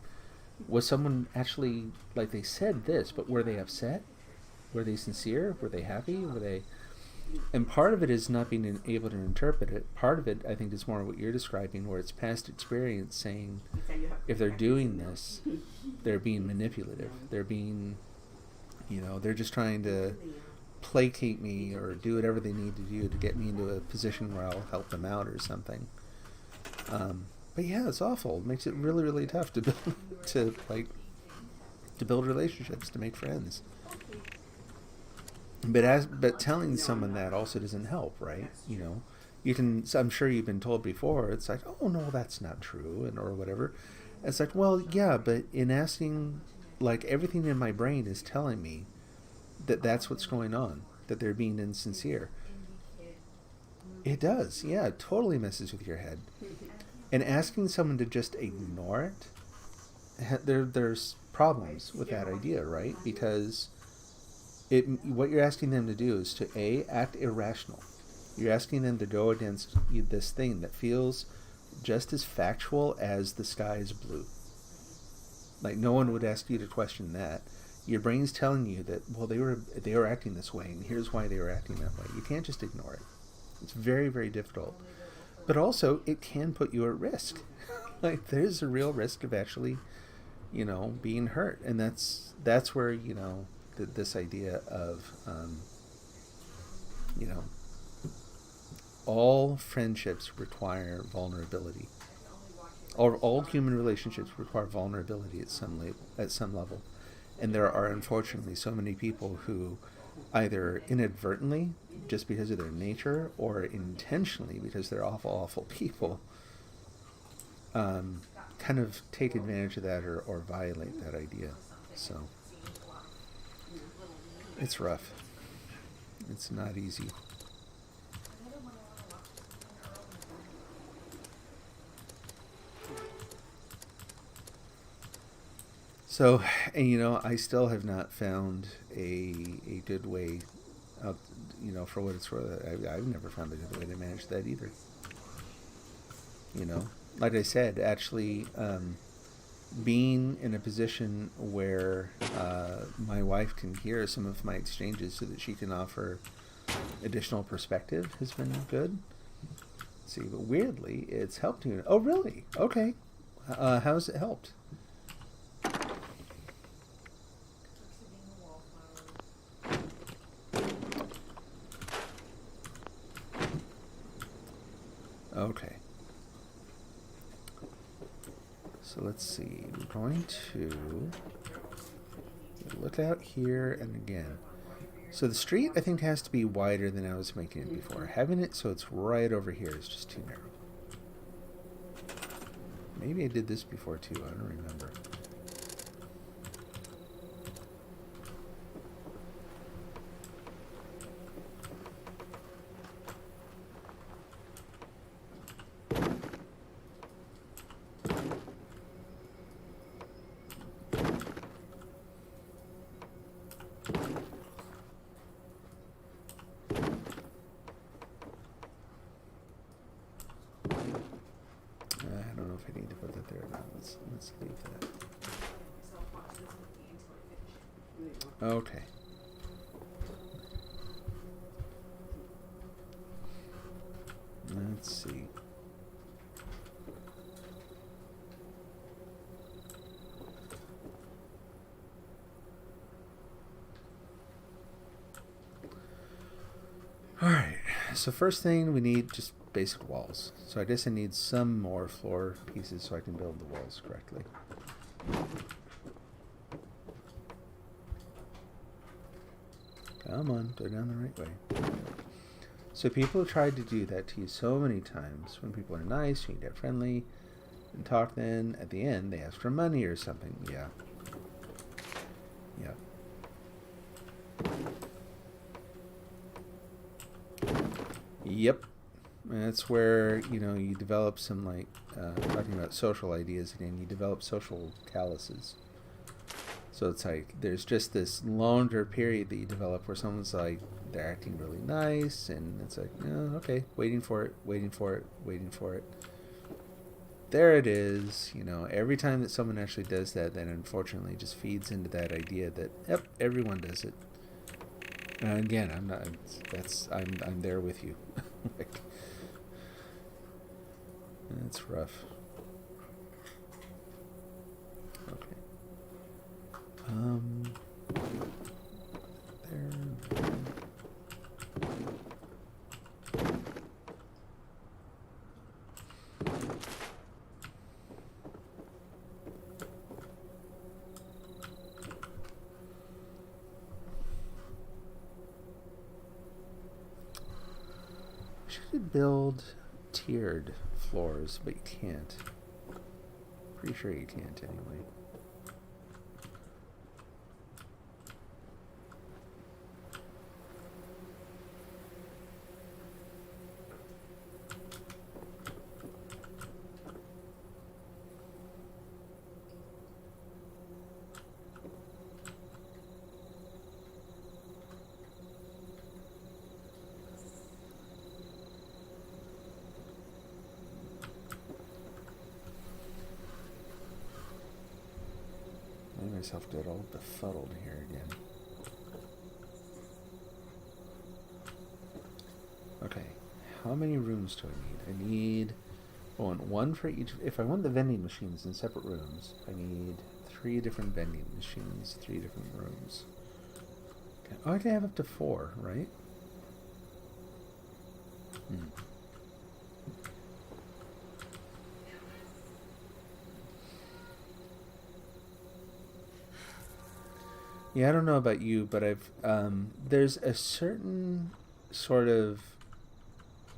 Speaker 1: Was someone actually, like, they said this, but were they upset? Were they sincere? Were they happy? Were they... And part of it is not being able to interpret it. Part of it, I think, is more what you're describing, where it's past experience saying, if they're doing this, they're being manipulative. They're being... they're just trying to placate me or do whatever they need to do to get me into a position where I'll help them out or something. But yeah, it's awful. It makes it really, really tough to build, to build relationships, to make friends. But telling someone that also doesn't help, right? You can. I'm sure you've been told before. It's like, oh no, that's not true, or whatever. It's like, well, yeah, but in asking. Like, everything in my brain is telling me that that's what's going on, that they're being insincere. It does, yeah, it totally messes with your head. And asking someone to just ignore it, there's problems with that idea, right? Because what you're asking them to do is to, act irrational. You're asking them to go against this thing that feels just as factual as the sky is blue. Like, no one would ask you to question that. Your brain's telling you that, well, they were acting this way, and here's why they were acting that way. You can't just ignore it. It's very, very difficult. But also, it can put you at risk. Like, there's a real risk of actually, being hurt. And that's where, this idea of, all friendships require vulnerability. All human relationships require vulnerability at some level. And there are, unfortunately, so many people who either inadvertently, just because of their nature, or intentionally, because they're awful, awful people, kind of take advantage of that or violate that idea. So it's rough. It's not easy. So, and you know, I still have not found a good way out, you know, for what it's worth. I've never found a good way to manage that either. You know, like I said, actually, being in a position where my wife can hear some of my exchanges so that she can offer additional perspective has been good. Let's see, but weirdly, it's helped you. Oh, really? Okay. How's it helped? Okay. So let's see. We're going to look out here and again. So the street, I think, has to be wider than I was making it before. Having it so it's right over here is just too narrow. Maybe I did this before too. I don't remember. I don't know if I need to put that there or not. Let's leave that. Okay. Let's see. Alright, so first thing we need just basic walls. So I guess I need some more floor pieces so I can build the walls correctly. Come on, go down the right way. So people have tried to do that to you so many times. When people are nice, you can get friendly and talk, then at the end they ask for money or something. Yeah. Yeah. Yep. And that's where, you know, you develop some, like, talking about social ideas again, you develop social calluses. So it's like, there's just this longer period that you develop where someone's like, they're acting really nice, and it's like, oh, okay, waiting for it, waiting for it, waiting for it. There it is. You know, every time that someone actually does that, then unfortunately just feeds into that idea that, yep, everyone does it. And again, I'm not, I'm there with you. Like, that's rough. Okay. There. Should build tiered floors, but you can't. Pretty sure you can't anyway. Myself get all befuddled here again. Okay, how many rooms do I need? I need, I want one for each. If I want the vending machines in separate rooms, I need 3 different vending machines, 3 different rooms. Okay. Oh, I can have up to 4, right? Yeah, I don't know about you, but I've there's a certain sort of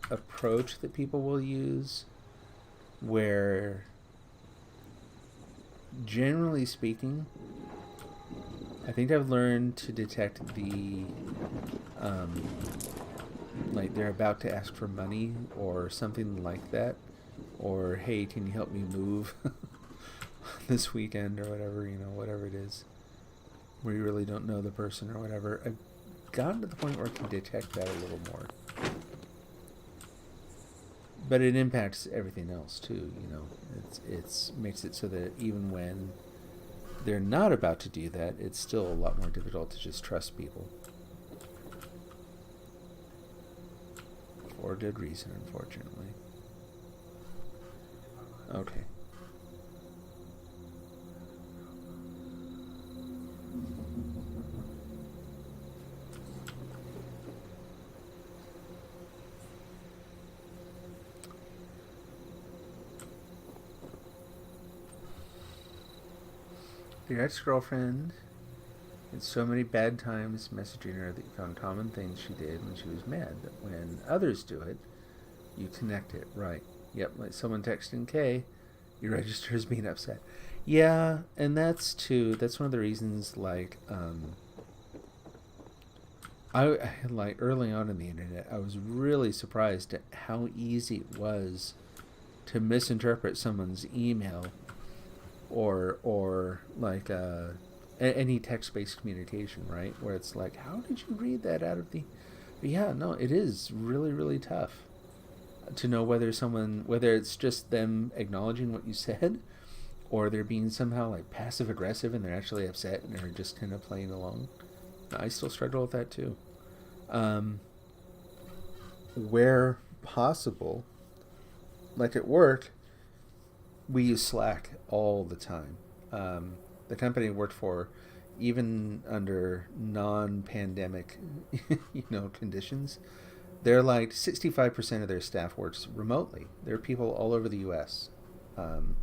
Speaker 1: approach that people will use where generally speaking, I think I've learned to detect the, like they're about to ask for money or something like that, or hey, can you help me move this weekend or whatever, whatever it is, where you really don't know the person or whatever. I've gotten to the point where I can detect that a little more. But it impacts everything else too, It's makes it so that even when they're not about to do that, it's still a lot more difficult to just trust people. For good reason, unfortunately. Okay. Your ex-girlfriend had so many bad times messaging her that you found common things she did when she was mad, that when others do it, you connect it. Right. Yep, like someone texting Kay, you register as being upset. Yeah, and that's one of the reasons, like, I like early on in the internet, I was really surprised at how easy it was to misinterpret someone's email or like any text-based communication, right? Where it's like, how did you read that out of the... But yeah, no, it is really, really tough to know whether it's just them acknowledging what you said, or they're being somehow like passive-aggressive and they're actually upset and they're just kind of playing along. I still struggle with that too. Where possible, like at work, we use Slack all the time. The company I worked for, even under non-pandemic, conditions, they're like 65% of their staff works remotely. There are people all over the U.S. And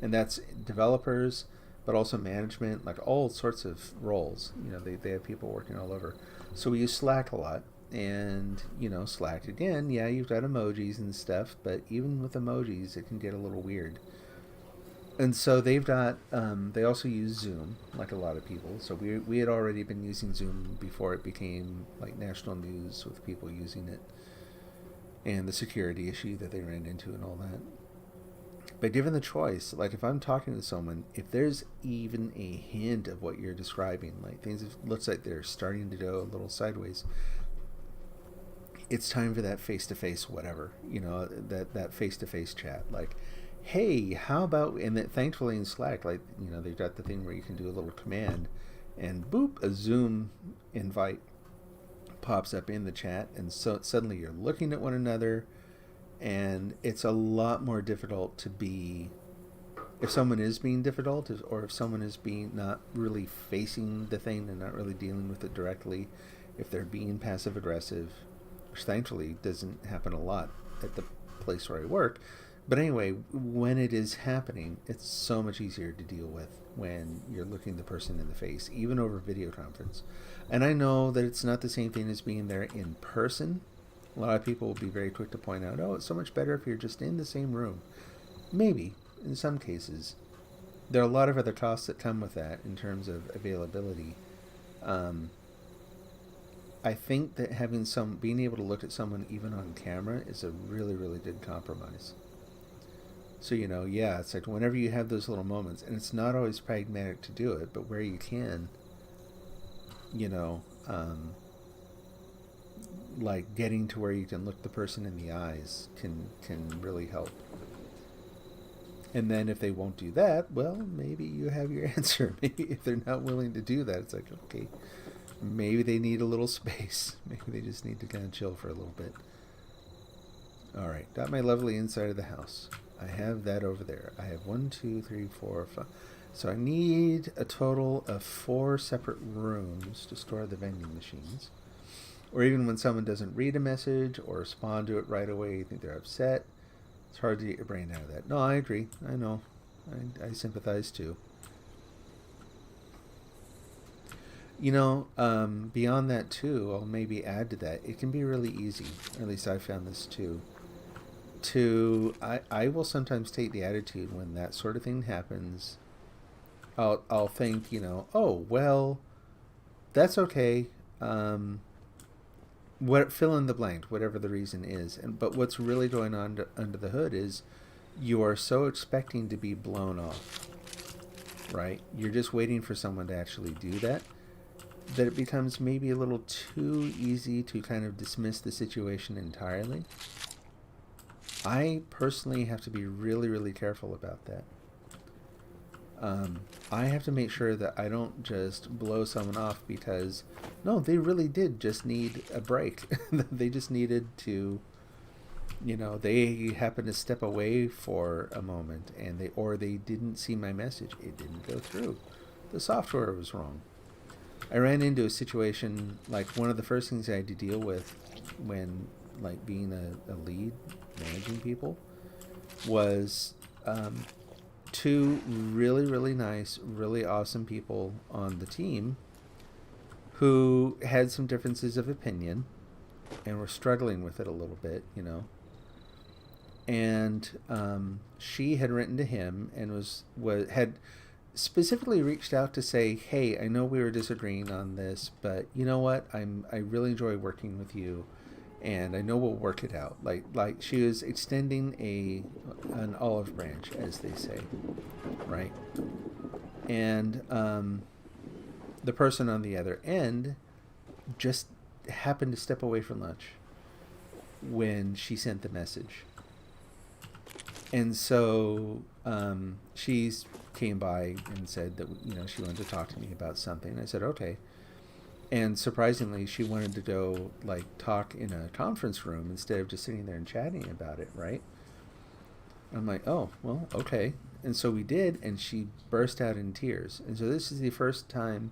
Speaker 1: that's developers, but also management, like all sorts of roles. They have people working all over. So we use Slack a lot. And, Slack, again, yeah, you've got emojis and stuff, but even with emojis, it can get a little weird. And so they've got, they also use Zoom, like a lot of people. So we had already been using Zoom before it became like national news with people using it. And the security issue that they ran into and all that. But given the choice, like if I'm talking to someone, if there's even a hint of what you're describing, like things looks like they're starting to go a little sideways, it's time for that face-to-face whatever, that face-to-face chat. Like, hey, how about, and that thankfully in Slack, like, they've got the thing where you can do a little command and boop, a Zoom invite pops up in the chat, and so suddenly you're looking at one another, and it's a lot more difficult to be, if someone is being difficult, or if someone is being not really facing the thing and not really dealing with it directly, if they're being passive-aggressive, which thankfully doesn't happen a lot at the place where I work. But anyway, when it is happening, it's so much easier to deal with when you're looking the person in the face, even over video conference. And I know that it's not the same thing as being there in person. A lot of people will be very quick to point out, oh, it's so much better if you're just in the same room. Maybe, in some cases. There are a lot of other costs that come with that in terms of availability. I think that being able to look at someone even on camera is a really, really good compromise. So, yeah, it's like whenever you have those little moments, and it's not always pragmatic to do it, but where you can, like getting to where you can look the person in the eyes can really help. And then if they won't do that, well, maybe you have your answer. Maybe if they're not willing to do that, it's like, okay, maybe they need a little space. Maybe they just need to kind of chill for a little bit. All right, got my lovely inside of the house. I have that over there. I have 1, 2, 3, 4, 5. So I need a total of 4 separate rooms to store the vending machines. Or even when someone doesn't read a message or respond to it right away, you think they're upset. It's hard to get your brain out of that. No, I agree. I know. I sympathize too. Beyond that too, I'll maybe add to that. It can be really easy, or at least I found this too, I will sometimes take the attitude when that sort of thing happens I'll think, oh well, that's okay. What fill in the blank, whatever the reason is, but what's really going on under the hood is you are so expecting to be blown off, right? You're just waiting for someone to actually do that it becomes maybe a little too easy to kind of dismiss the situation entirely. I personally have to be really, really careful about that. I have to make sure that I don't just blow someone off because, no, they really did just need a break. They just needed to, they happened to step away for a moment and they didn't see my message. It didn't go through. The software was wrong. I ran into a situation, like one of the first things I had to deal with when, like, being a lead, managing people, was two really, really nice, really awesome people on the team who had some differences of opinion and were struggling with it a little bit, And she had written to him and had specifically reached out to say, hey, I know we were disagreeing on this, but you know what? I really enjoy working with you, and I know we'll work it out. Like she was extending an olive branch, as they say, right? And the person on the other end just happened to step away from lunch when she sent the message. And so she came by and said that, she wanted to talk to me about something. I said, okay. And surprisingly, she wanted to go, talk in a conference room instead of just sitting there and chatting about it, right? I'm like, oh, well, okay. And so we did, and she burst out in tears. And so this is the first time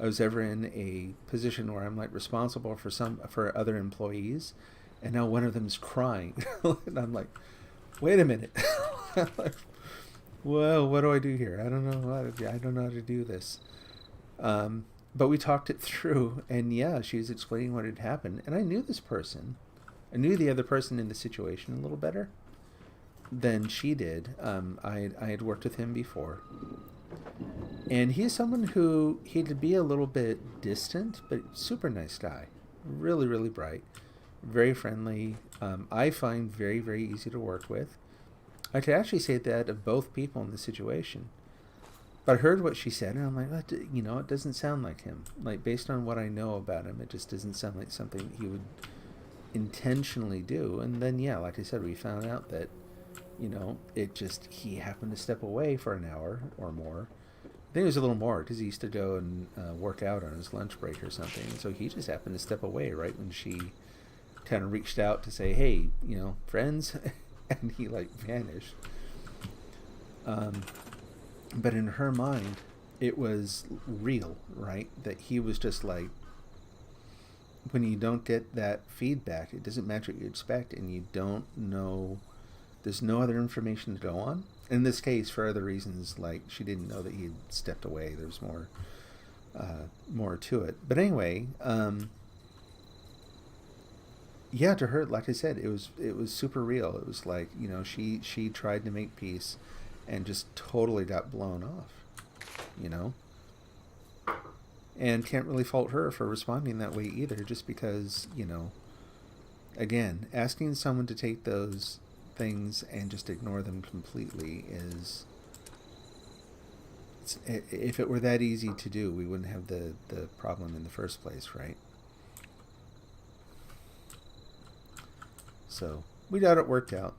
Speaker 1: I was ever in a position where I'm, responsible for other employees, and now one of them's crying. And I'm like, wait a minute. Well, what do I do here? I don't know how to do this. But we talked it through, and yeah, she was explaining what had happened. And I knew this person. I knew the other person in the situation a little better than she did. I had worked with him before. And he's someone who, he'd be a little bit distant, but super nice guy. Really, really bright. Very friendly. I find very, very easy to work with. I could actually say that of both people in the situation. But I heard what she said, and I'm like, it doesn't sound like him. Based on what I know about him, it just doesn't sound like something he would intentionally do. And then, yeah, like I said, we found out that, he happened to step away for an hour or more. I think it was a little more, because he used to go and work out on his lunch break or something. And so he just happened to step away right when she kind of reached out to say, hey, friends, and he vanished. But in her mind, it was real, right? That he was just when you don't get that feedback, it doesn't match what you expect, and you don't know, there's no other information to go on. In this case, for other reasons, she didn't know that he had stepped away. There's more to it. But anyway, yeah, to her, like I said, it was super real. It was she tried to make peace and just totally got blown off, and can't really fault her for responding that way either, just because, again, asking someone to take those things and just ignore them completely is, if it were that easy to do, we wouldn't have the problem in the first place, right? So we got it worked out.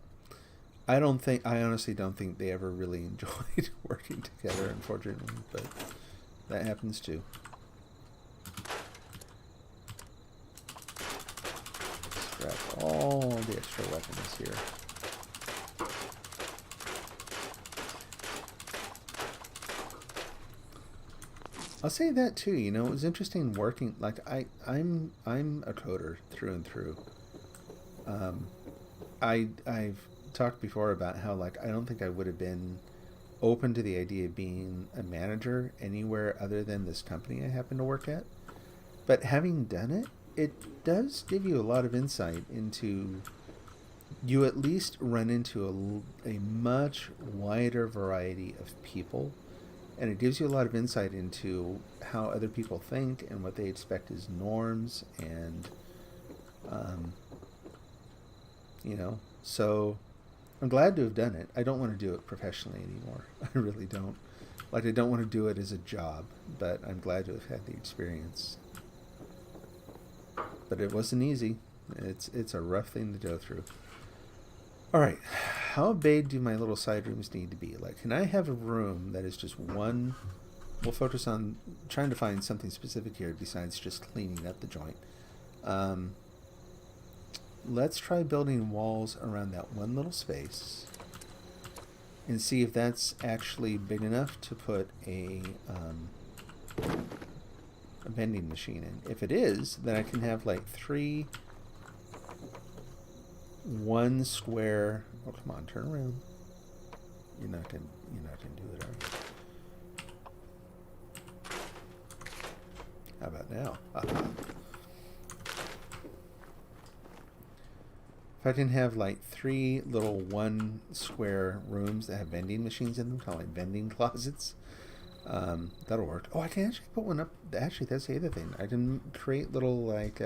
Speaker 1: I honestly don't think they ever really enjoyed working together, unfortunately, but that happens too. Scrap all the extra weapons here. I'll say that too, it was interesting working, I'm a coder through and through. I've talked before about how I don't think I would have been open to the idea of being a manager anywhere other than this company I happen to work at. But having done it, it does give you a lot of insight into, you at least run into a much wider variety of people and it gives you a lot of insight into how other people think and what they expect as norms, and you know, so I'm glad to have done it. I don't want to do it professionally anymore. I really don't. Like, I don't want to do it as a job, but I'm glad to have had the experience. But it wasn't easy. It's a rough thing to go through. All right, how big do my little side rooms need to be? Like, can I have a room that is just one? We'll focus on trying to find something specific here besides just cleaning up the joint. Let's try building walls around that one little space and see if that's actually big enough to put a vending machine in. If it is, then I can have like 3 1 square. Oh, come on, turn around. You're not gonna do it, are you? How about now? If I can have like 3 little 1 square rooms that have vending machines in them, kind of like vending closets, that'll work. Oh, I can actually put one up. Actually, that's the other thing. I can create little like.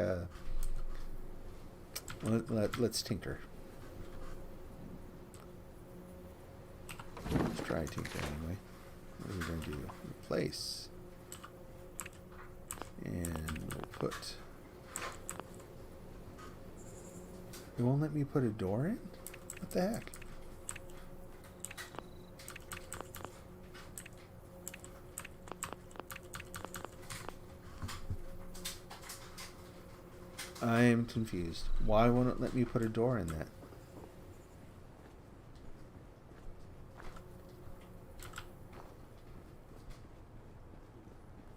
Speaker 1: Let's tinker. Let's try tinker anyway. What are we going to do? Replace. And we'll put. It won't let me put a door in? What the heck? I am confused. Why won't it let me put a door in that?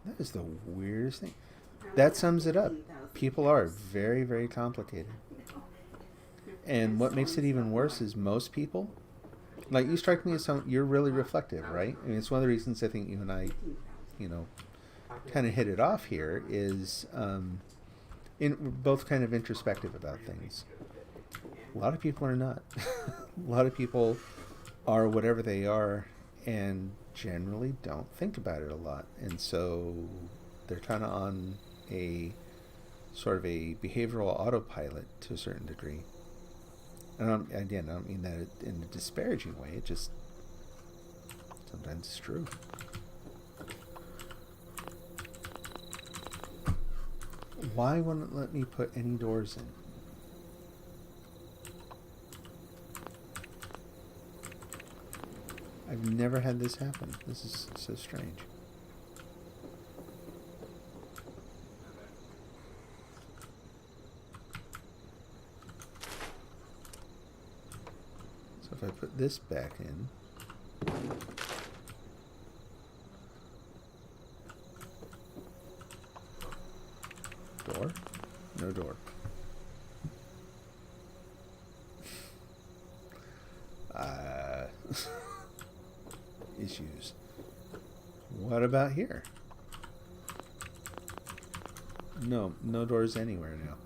Speaker 1: That is the weirdest thing. That sums it up. People are very, very complicated. And what makes it even worse is most people, like, you strike me as you're really reflective, right? I mean, it's one of the reasons I think you and I, you know, kind of hit it off here is, we're both kind of introspective about things. A lot of people are not. A lot of people are whatever they are and generally don't think about it a lot. And so they're kind of on a sort of a behavioral autopilot to a certain degree. And I don't mean that in a disparaging way. It just sometimes it's true. Why won't it let me put any doors in? I've never had this happen. This is so strange. So if I put this back in, door? No door. Issues. What about here? No doors anywhere now.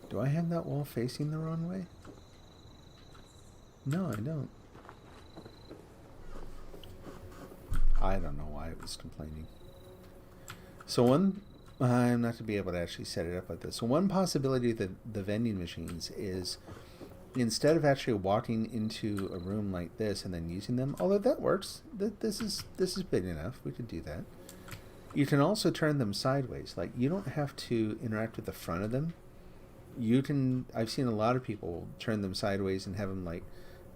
Speaker 1: Do I have that wall facing the wrong way? No, I don't. I don't know why it was complaining. So I'm not to be able to actually set it up like this. So one possibility that the vending machines is, instead of actually walking into a room like this and then using them, although that works, this is big enough, we could do that. You can also turn them sideways. Like, you don't have to interact with the front of them. You can, I've seen a lot of people turn them sideways and have them like,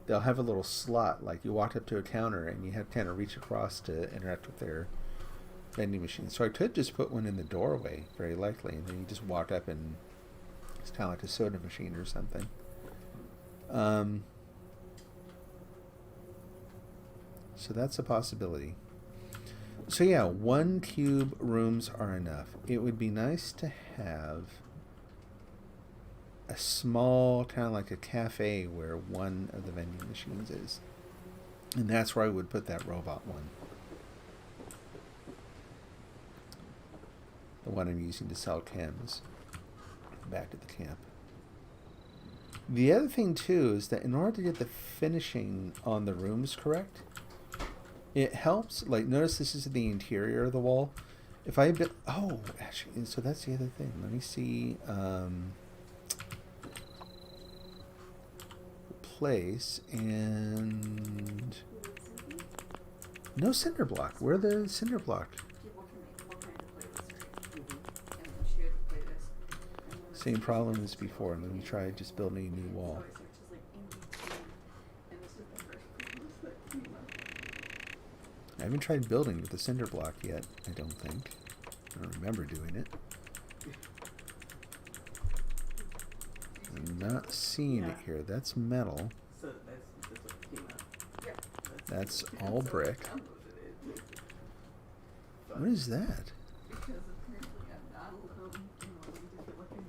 Speaker 1: they'll have a little slot, like you walk up to a counter and you have to kind of reach across to interact with their vending machine. So I could just put one in the doorway, very likely, and then you just walk up and it's kind of like a soda machine or something. So that's a possibility. So yeah, 1 cube rooms are enough. It would be nice to have a small, kind of like a cafe where one of the vending machines is. And that's where I would put that robot one. The one I'm using to sell chems back at the camp. The other thing too is that in order to get the finishing on the rooms correct, it helps. Like, notice this is the interior of the wall. If I build, oh, actually, so that's the other thing. Let me see. Place and no cinder block. Where the cinder block? Same problem as before. Let me try just building a new wall. I haven't tried building with the cinder block yet, I don't think. I don't remember doing it. I'm not seeing it here. That's metal.
Speaker 6: So that's what came out. Yeah.
Speaker 1: That's all brick. What is that?
Speaker 6: Because apparently I'm not alone in wanting to feel like I'm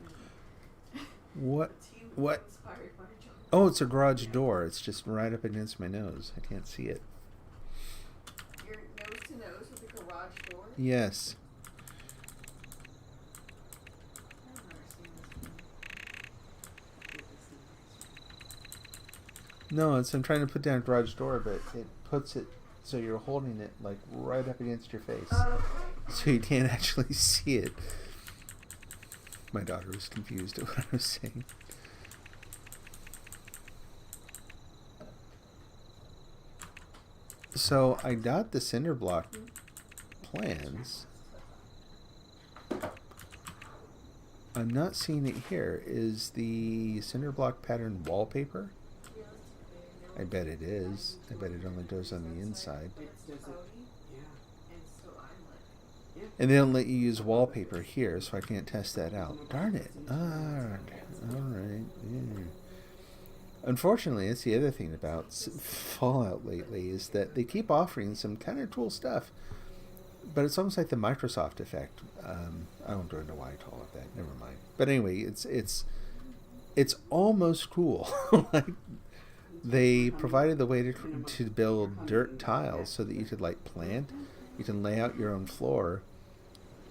Speaker 1: What? What?
Speaker 6: inspired by John.
Speaker 1: Oh, it's a garage door. It's just right up against my nose. I can't see it.
Speaker 6: You're nose to nose with a garage door?
Speaker 1: Yes.
Speaker 6: I've never seen this one.
Speaker 1: No, it's I'm trying to put down a garage door, but it puts it so you're holding it like right up against your face. So you can't actually see it. My daughter was confused at what I was saying. So I got the cinder block plans. I'm not seeing it here. Is the cinder block pattern wallpaper? I bet it is. I bet it only goes on the inside. And they don't let you use wallpaper here, so I can't test that out. Darn it. Alright. Yeah. Unfortunately, that's the other thing about Fallout lately, is that they keep offering some kind of cool stuff. But it's almost like the Microsoft effect. I won't go into why I call it that. Never mind. But anyway, it's almost cool. Like, they provided the way to build dirt tiles so that you could like plant. You can lay out your own floor.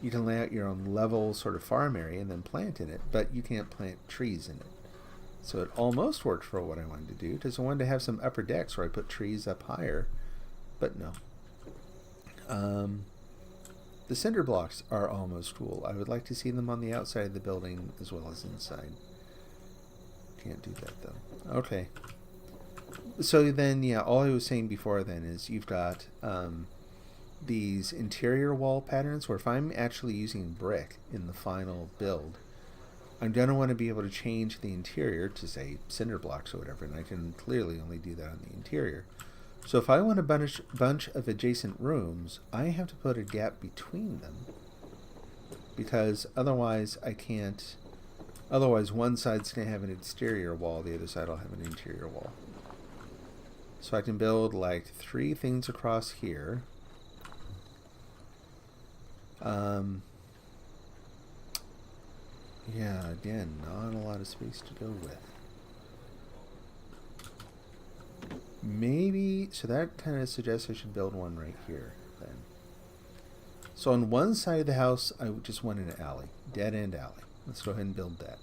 Speaker 1: You can lay out your own level sort of farm area and then plant in it. But you can't plant trees in it. So it almost worked for what I wanted to do, because I wanted to have some upper decks where I put trees up higher. But no. The cinder blocks are almost cool. I would like to see them on the outside of the building as well as inside. Can't do that though. Okay. So then, yeah, all I was saying before then is you've got these interior wall patterns where if I'm actually using brick in the final build, I'm going to want to be able to change the interior to, say, cinder blocks or whatever, and I can clearly only do that on the interior. So if I want a bunch of adjacent rooms, I have to put a gap between them, because otherwise I can't. Otherwise, one side's going to have an exterior wall, the other side will have an interior wall. So I can build like 3 things across here. Yeah, again, not a lot of space to go with. Maybe, so that kind of suggests I should build one right here then. So on one side of the house, I would just want an alley, dead end alley. Let's go ahead and build that.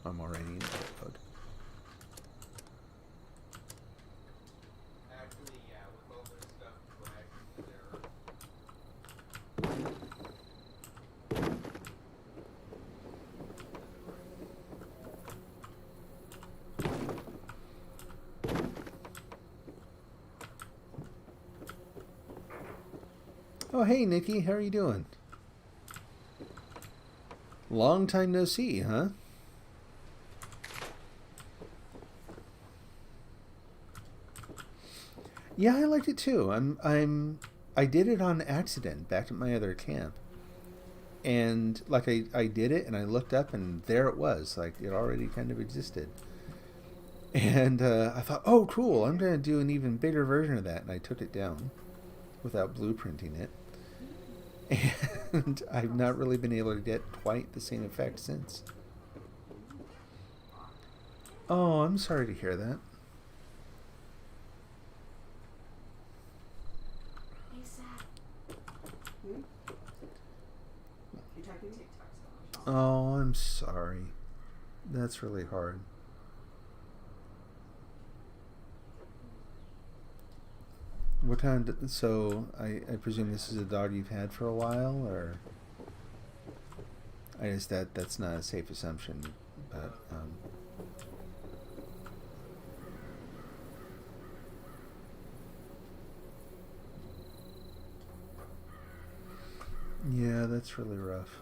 Speaker 1: I'm already in edit mode.
Speaker 2: Actually, yeah, with all this stuff,
Speaker 1: Oh, hey, Nikki, how are you doing? Long time no see, huh? Yeah, I liked it too. I did it on accident back at my other camp. And like I did it and I looked up and there it was. Like it already kind of existed. And I thought, oh cool, I'm gonna do an even bigger version of that, and I took it down without blueprinting it. And I've not really been able to get quite the same effect since. Oh, I'm sorry to hear that.
Speaker 6: talking TikTok so much.
Speaker 1: Oh, I'm sorry. That's really hard. What kind? So I presume this is a dog you've had for a while, or I guess that's not a safe assumption, but yeah, that's really rough.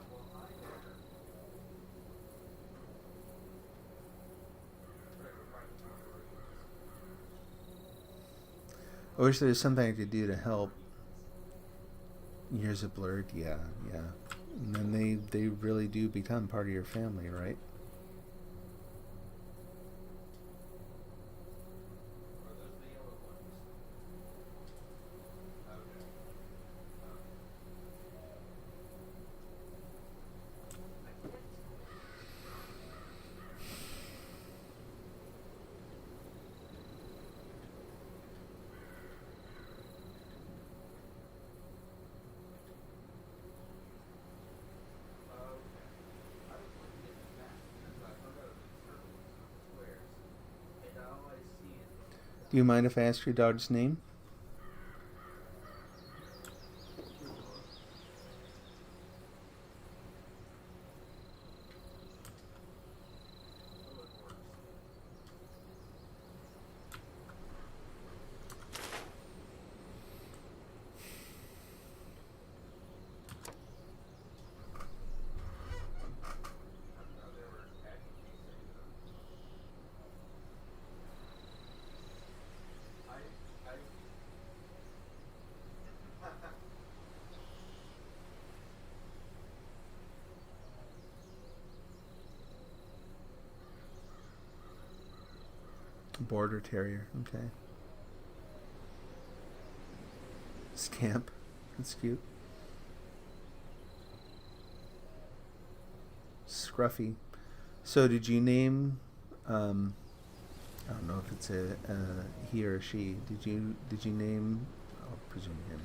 Speaker 1: I wish there was something I could do to help. Years of blurred, yeah. And then they really do become part of your family, right? Do you mind if I ask your dog's name? Border Terrier, okay. Scamp, that's cute. Scruffy. So did you name, I don't know if it's a he or a she, did you name, I'll presume him,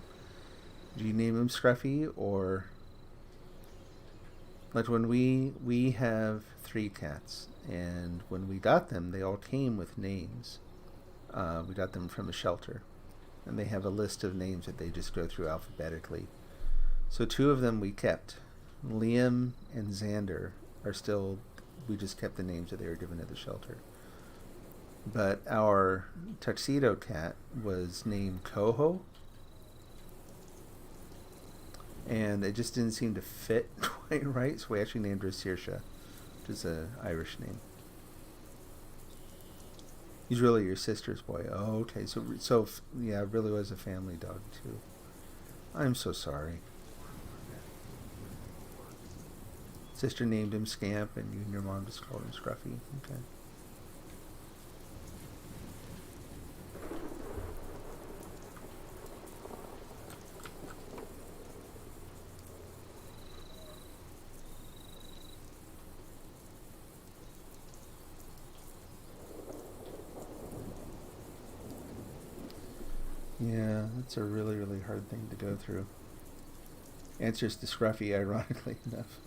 Speaker 1: did you name him Scruffy, or, like when we have 3 cats, and when we got them, they all came with names. We got them from a shelter, and they have a list of names that they just go through alphabetically. So 2 of them we kept. Liam and Xander are still, we just kept the names that they were given at the shelter. But our tuxedo cat was named Coho, and it just didn't seem to fit quite right, so we actually named her Saoirse, which is an Irish name. He's really your sister's boy. Oh, okay. So yeah, it really was a family dog too. I'm so sorry. Sister named him Scamp, and you and your mom just called him Scruffy. Okay. Yeah, that's a really, really hard thing to go through. Answers to Scruffy, ironically enough.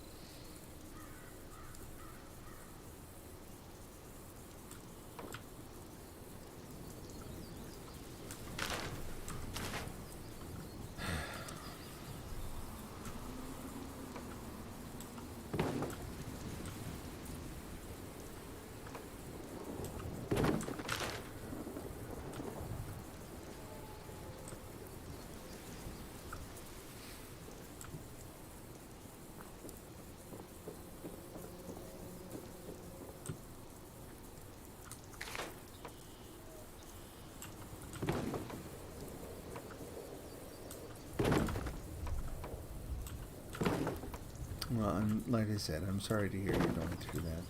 Speaker 1: Well, like I said, I'm sorry to hear you're going through that.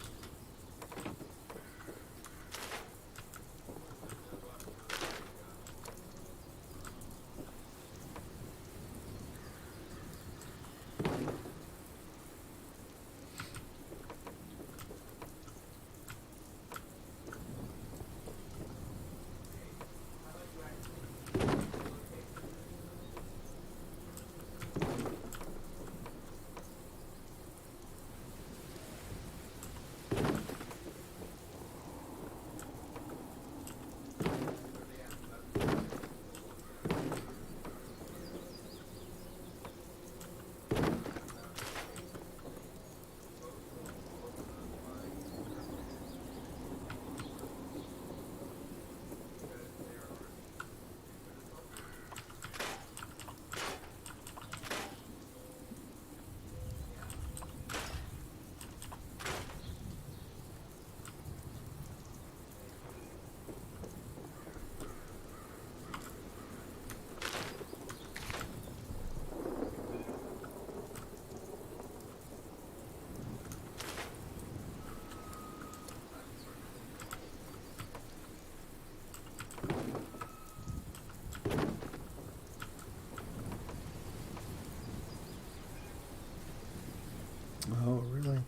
Speaker 1: Oh, really?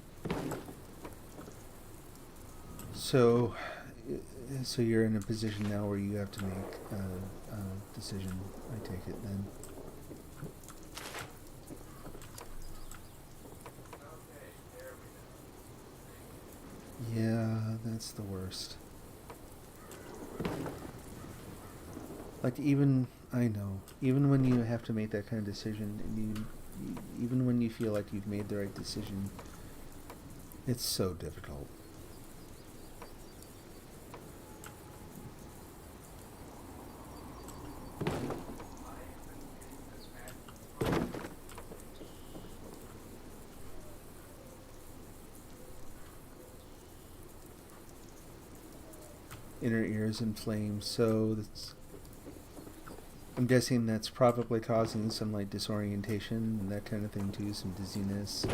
Speaker 1: So, so you're in a position now where you have to make a decision. I take it then. Yeah, that's the worst. Like I know, even when you have to make that kind of decision, and even when you feel like you've made the right decision, it's so difficult. Inner ears inflamed, so I'm guessing that's probably causing some like disorientation and that kind of thing too, some dizziness.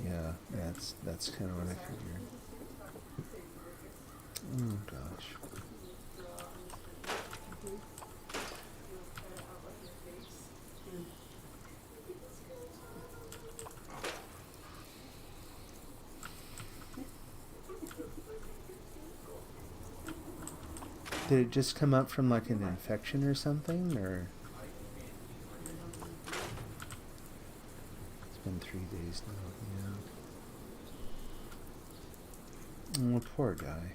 Speaker 1: Yeah, that's kind of what I figured. Oh gosh. Did it just come up from like an infection or something, or? It's been 3 days now, yeah. Oh, poor guy.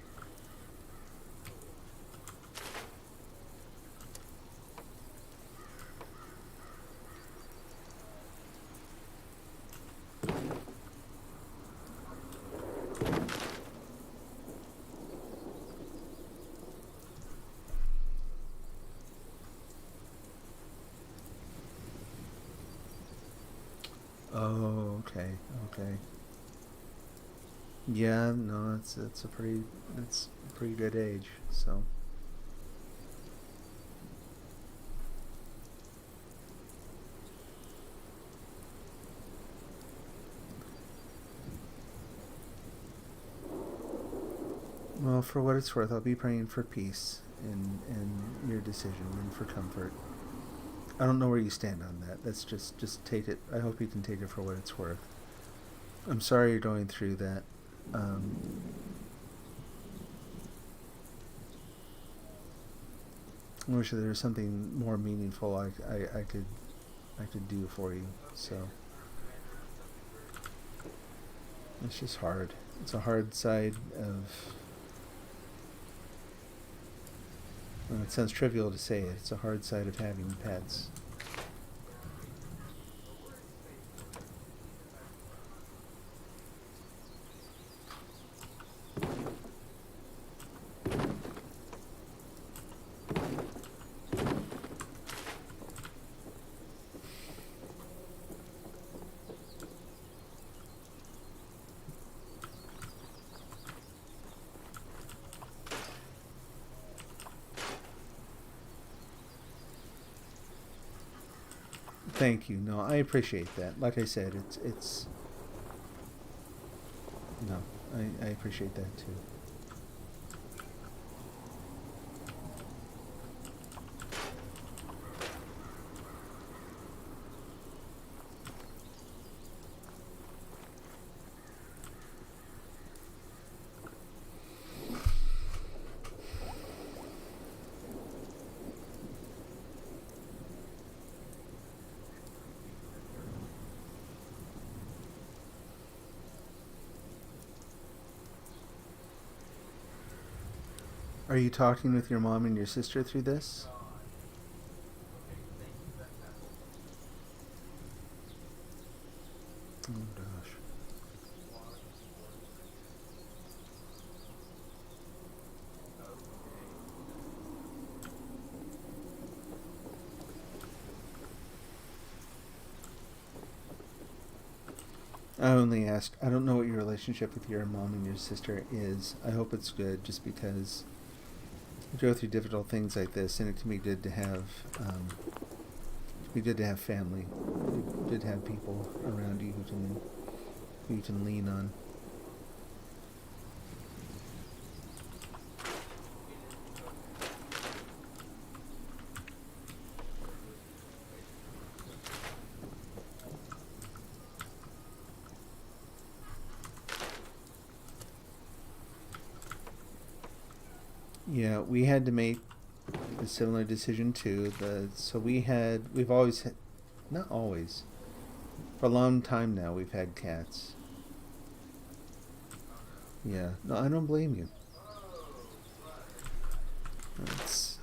Speaker 1: Oh, okay. Yeah, no, it's a pretty good age, so. Well, for what it's worth, I'll be praying for peace in your decision and for comfort. I don't know where you stand on that. That's just take it. I hope you can take it for what it's worth. I'm sorry you're going through that. I wish there was something more meaningful I could do for you. So it's just hard. It's a hard side of. Well, it sounds trivial to say it. It's a hard side of having pets. Thank you. No, I appreciate that. Like I said, it's no, I appreciate that too. Are you talking with your mom and your sister through this? Oh gosh. I only asked. I don't know what your relationship with your mom and your sister is. I hope it's good, just because you go through difficult things like this, and it can be good to have. It can be good to have family. Good to have people around you who you can lean on. Yeah, we had to make a similar decision too. We've always had, not always, for a long time now we've had cats. Yeah, no, I don't blame you. It's,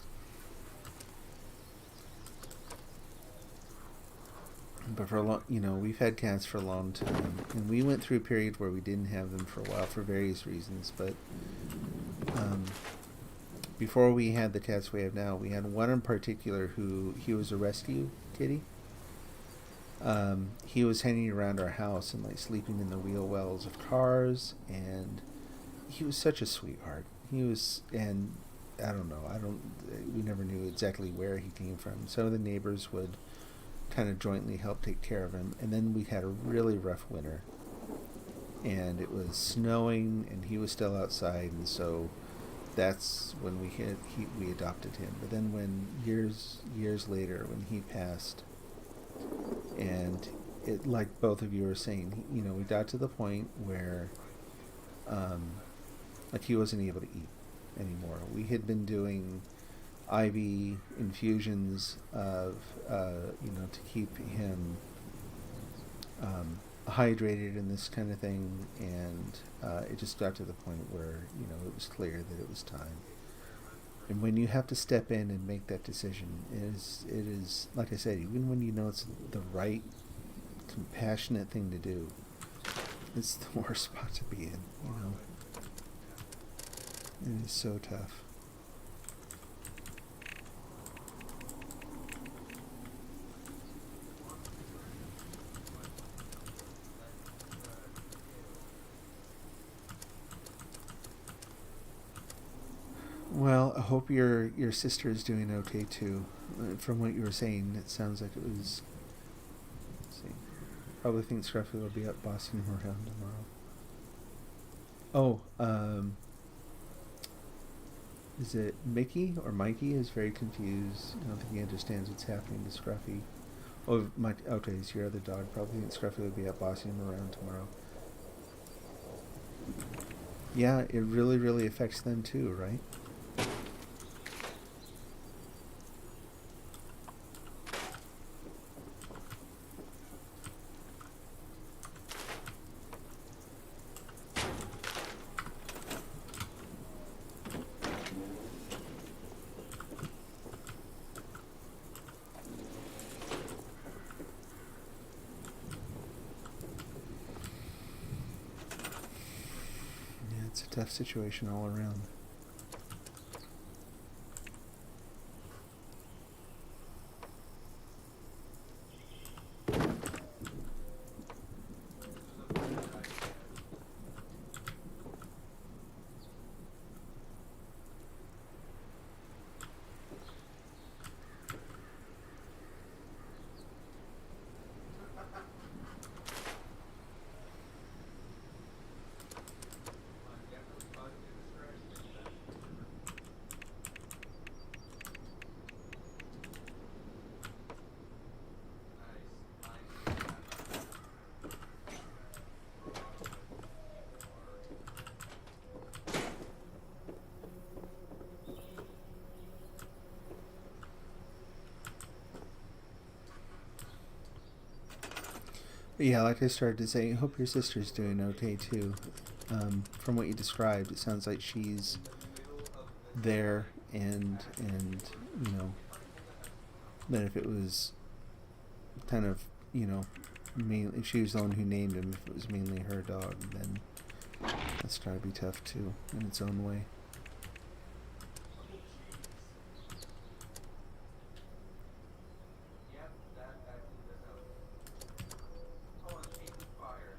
Speaker 1: but for a long, we've had cats for a long time, and we went through a period where we didn't have them for a while for various reasons, but. Before we had the cats we have now, we had one in particular he was a rescue kitty. He was hanging around our house and like sleeping in the wheel wells of cars, and he was such a sweetheart. And I don't know, we never knew exactly where he came from. Some of the neighbors would kind of jointly help take care of him, and then we had a really rough winter, and it was snowing, and he was still outside, and so that's when we adopted him. But then when years later, when he passed, and it, like both of you were saying, we got to the point where like he wasn't able to eat anymore. We had been doing IV infusions of to keep him hydrated and this kind of thing, and it just got to the point where it was clear that it was time. And when you have to step in and make that decision, it is like I said, even when you know it's the right, compassionate thing to do, it's the worst spot to be in. It is so tough. Well, I hope your sister is doing okay too. From what you were saying, it sounds like it was. Let's see, probably think Scruffy will be up bossing him around tomorrow. Oh, is it Mickey or Mikey? Is very confused. I don't think he understands what's happening to Scruffy. Oh, Mike. Okay, it's your other dog. Probably think Scruffy will be up bossing him around tomorrow. Yeah, it really, really affects them too, right? It's a tough situation all around. But yeah, like I started to say, I hope your sister's doing okay too. From what you described, it sounds like she's there, and that if it was kind of if she was the one who named him, if it was mainly her dog, then that's gotta be tough too in its own way.
Speaker 2: Yep, that actually does help. Oh, and Chief Fire.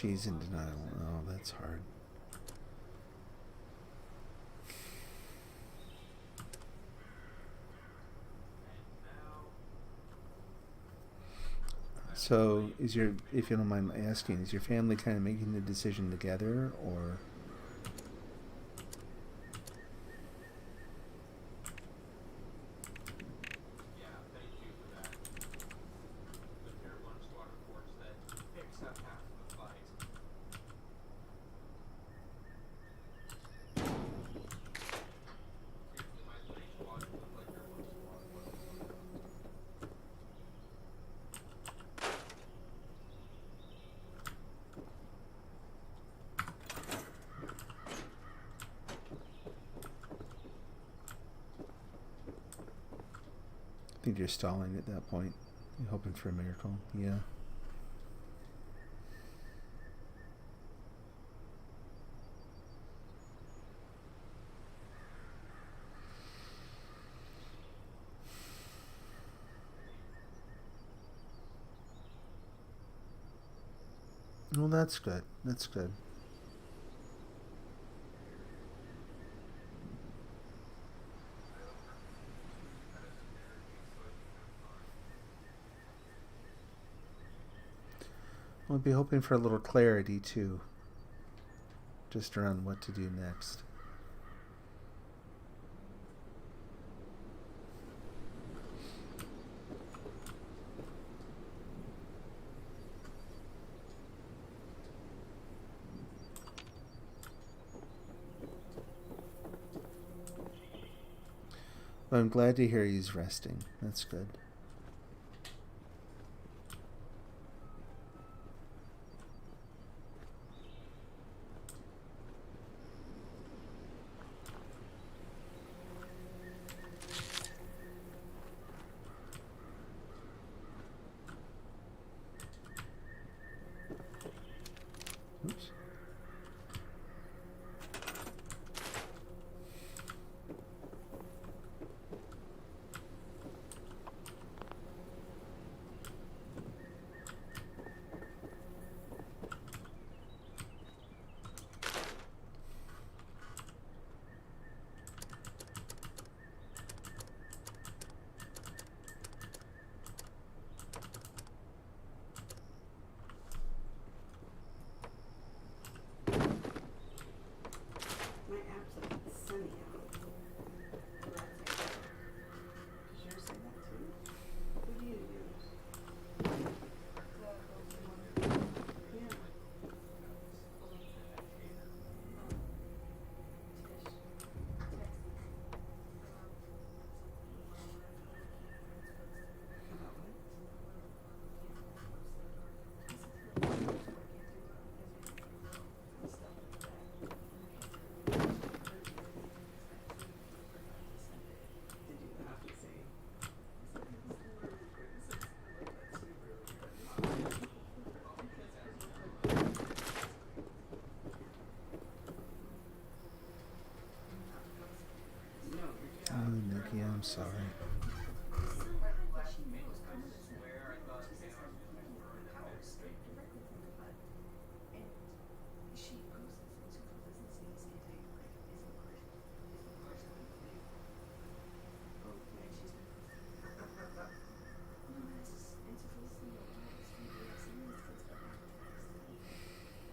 Speaker 1: She's in denial. Oh, that's hard. So, is your, if you don't mind my asking, is your family kind of making the decision together, or?
Speaker 2: Yeah, thank you for that. The Pier 1 squad reports that picks up half of the fight. Previously, my 3 squad looked like Pier 1 squad.
Speaker 1: I think you're stalling at that point. You're hoping for a miracle. Yeah. Well, that's good. That's good. We'll be hoping for a little clarity too, just around what to do next. Well, I'm glad to hear he's resting. That's good. Oops.
Speaker 6: My app's like sunny out. Does yours say that too? What do you use? Yeah. About what? Did you have to say? No,
Speaker 1: Oh, Nikki, I'm sorry.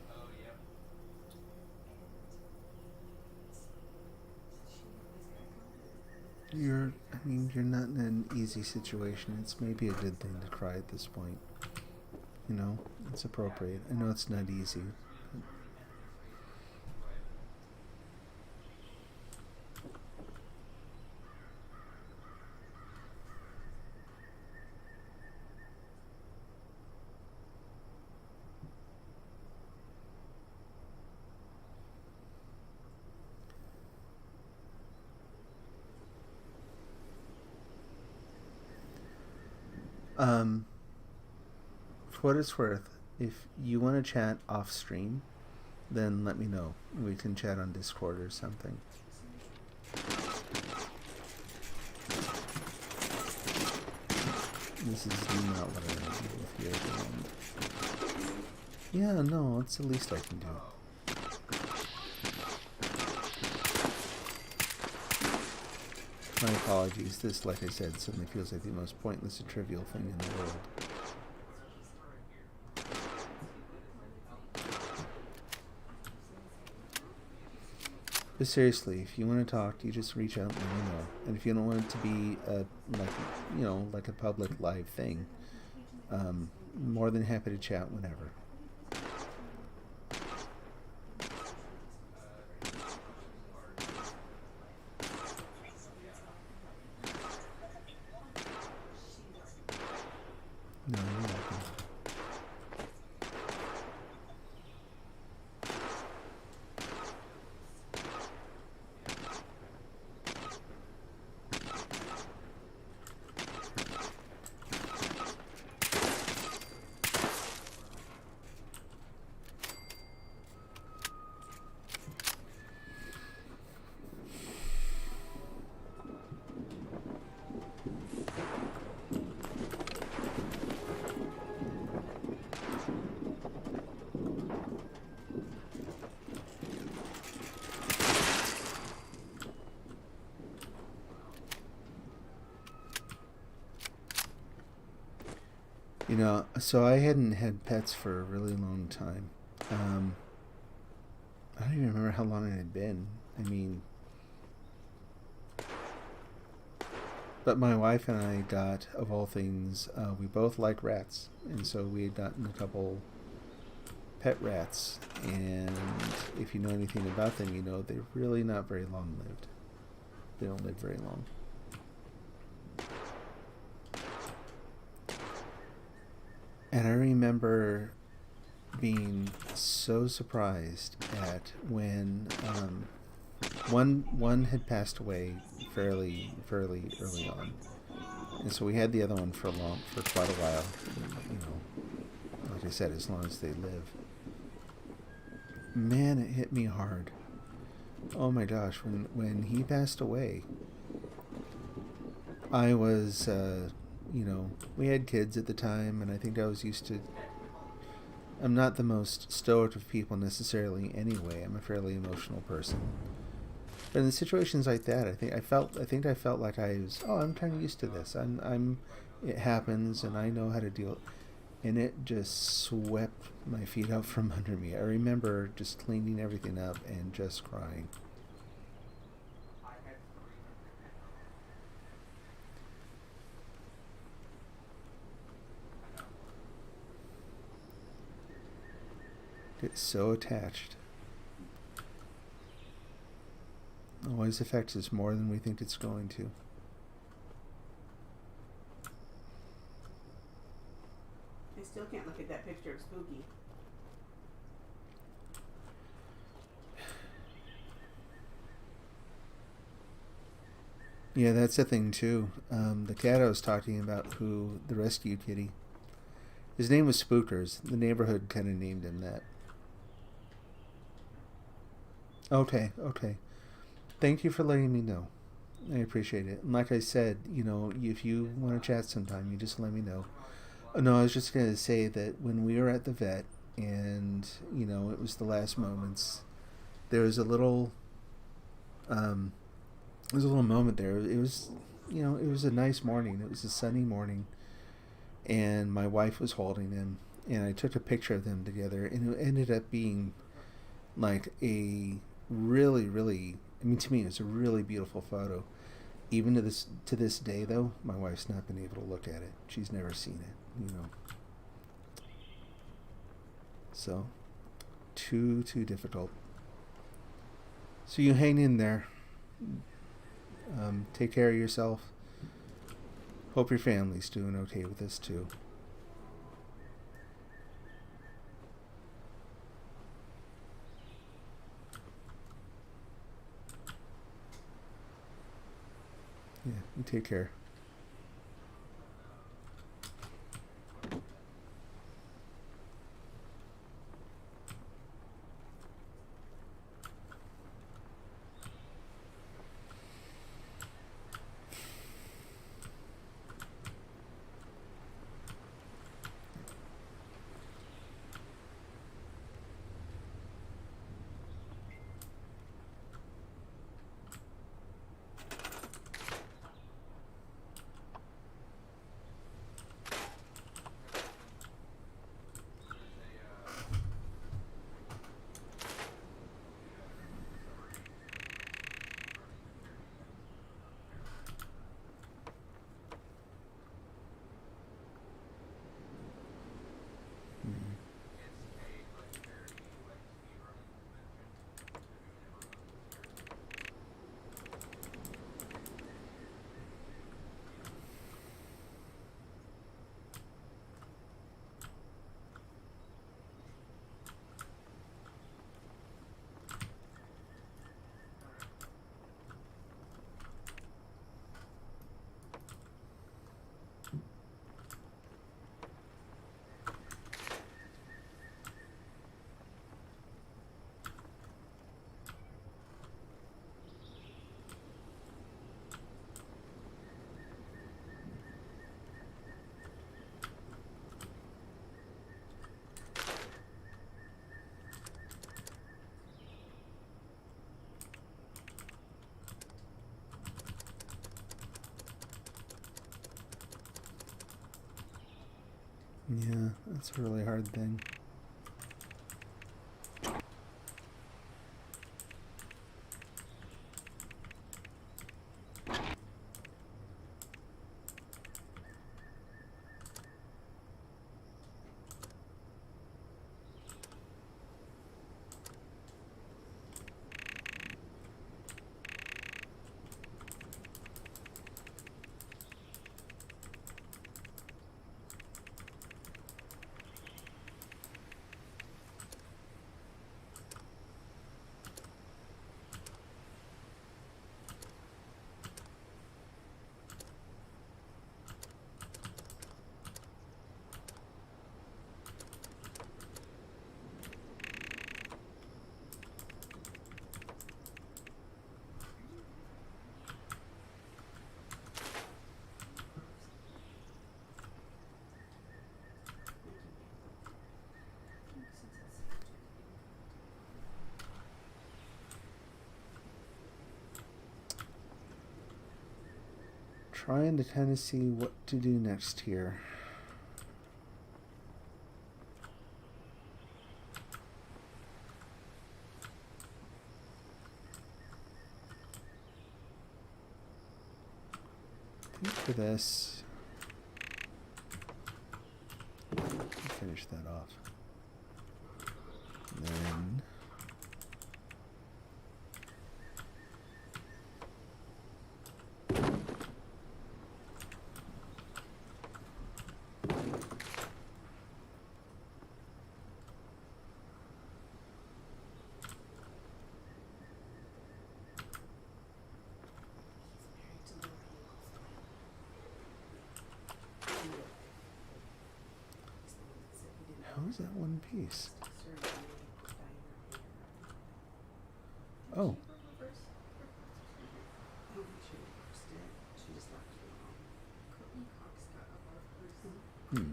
Speaker 2: Oh, yep.
Speaker 1: You're not in an easy situation. It's maybe a good thing to cry at this point. You know, it's appropriate. I know it's not easy. For what it's worth, if you want to chat off stream, then let me know. We can chat on Discord or something. This is not what I want with you at the moment. Yeah, no, it's the least I can do. My apologies. This, like I said, suddenly feels like the most pointless and trivial thing in the world. But seriously, if you want to talk, you just reach out and let me know. And if you don't want it to be like a public live thing, more than happy to chat whenever. No, you're welcome. You know, so I hadn't had pets for a really long time. I don't even remember how long it had been. I mean, but my wife and I got, of all things, we both like rats. And so we had gotten a couple pet rats. And if you know anything about them, you know they're really not very long lived. They don't live very long. And I remember being so surprised at when one had passed away fairly early on, and so we had the other one for quite a while. You know, like I said, as long as they live. Man, it hit me hard. Oh my gosh, when he passed away, I was. You know, we had kids at the time, and I think I was used to... I'm not the most stoic of people necessarily anyway. I'm a fairly emotional person. But in situations like that, I think I felt like I was, I'm kind of used to this. It happens, and I know how to deal. And it just swept my feet out from under me. I remember just cleaning everything up and just crying. Get so attached. Always affects us more than we think it's going to.
Speaker 6: I still can't look at that picture of Spooky.
Speaker 1: Yeah, that's the thing too. The cat I was talking about, who the rescue kitty, his name was Spookers. The neighborhood kind of named him that. Okay. Thank you for letting me know. I appreciate it. And like I said, you know, if you want to chat sometime, you just let me know. No, I was just going to say that when we were at the vet and, you know, it was the last moments, there was a little moment there. It was, you know, it was a nice morning. It was a sunny morning, and my wife was holding him, and I took a picture of them together, and it ended up being like a really, I mean, to me, it was a really beautiful photo. Even to this day, though, my wife's not been able to look at it. She's never seen it, you know. So, too difficult. So you hang in there. Take care of yourself. Hope your family's doing okay with this too. Yeah, you take care. Yeah, that's a really hard thing. Trying to kind of see what to do next here. I think for this, finish that off. And then how is that one piece? Oh. Hmm.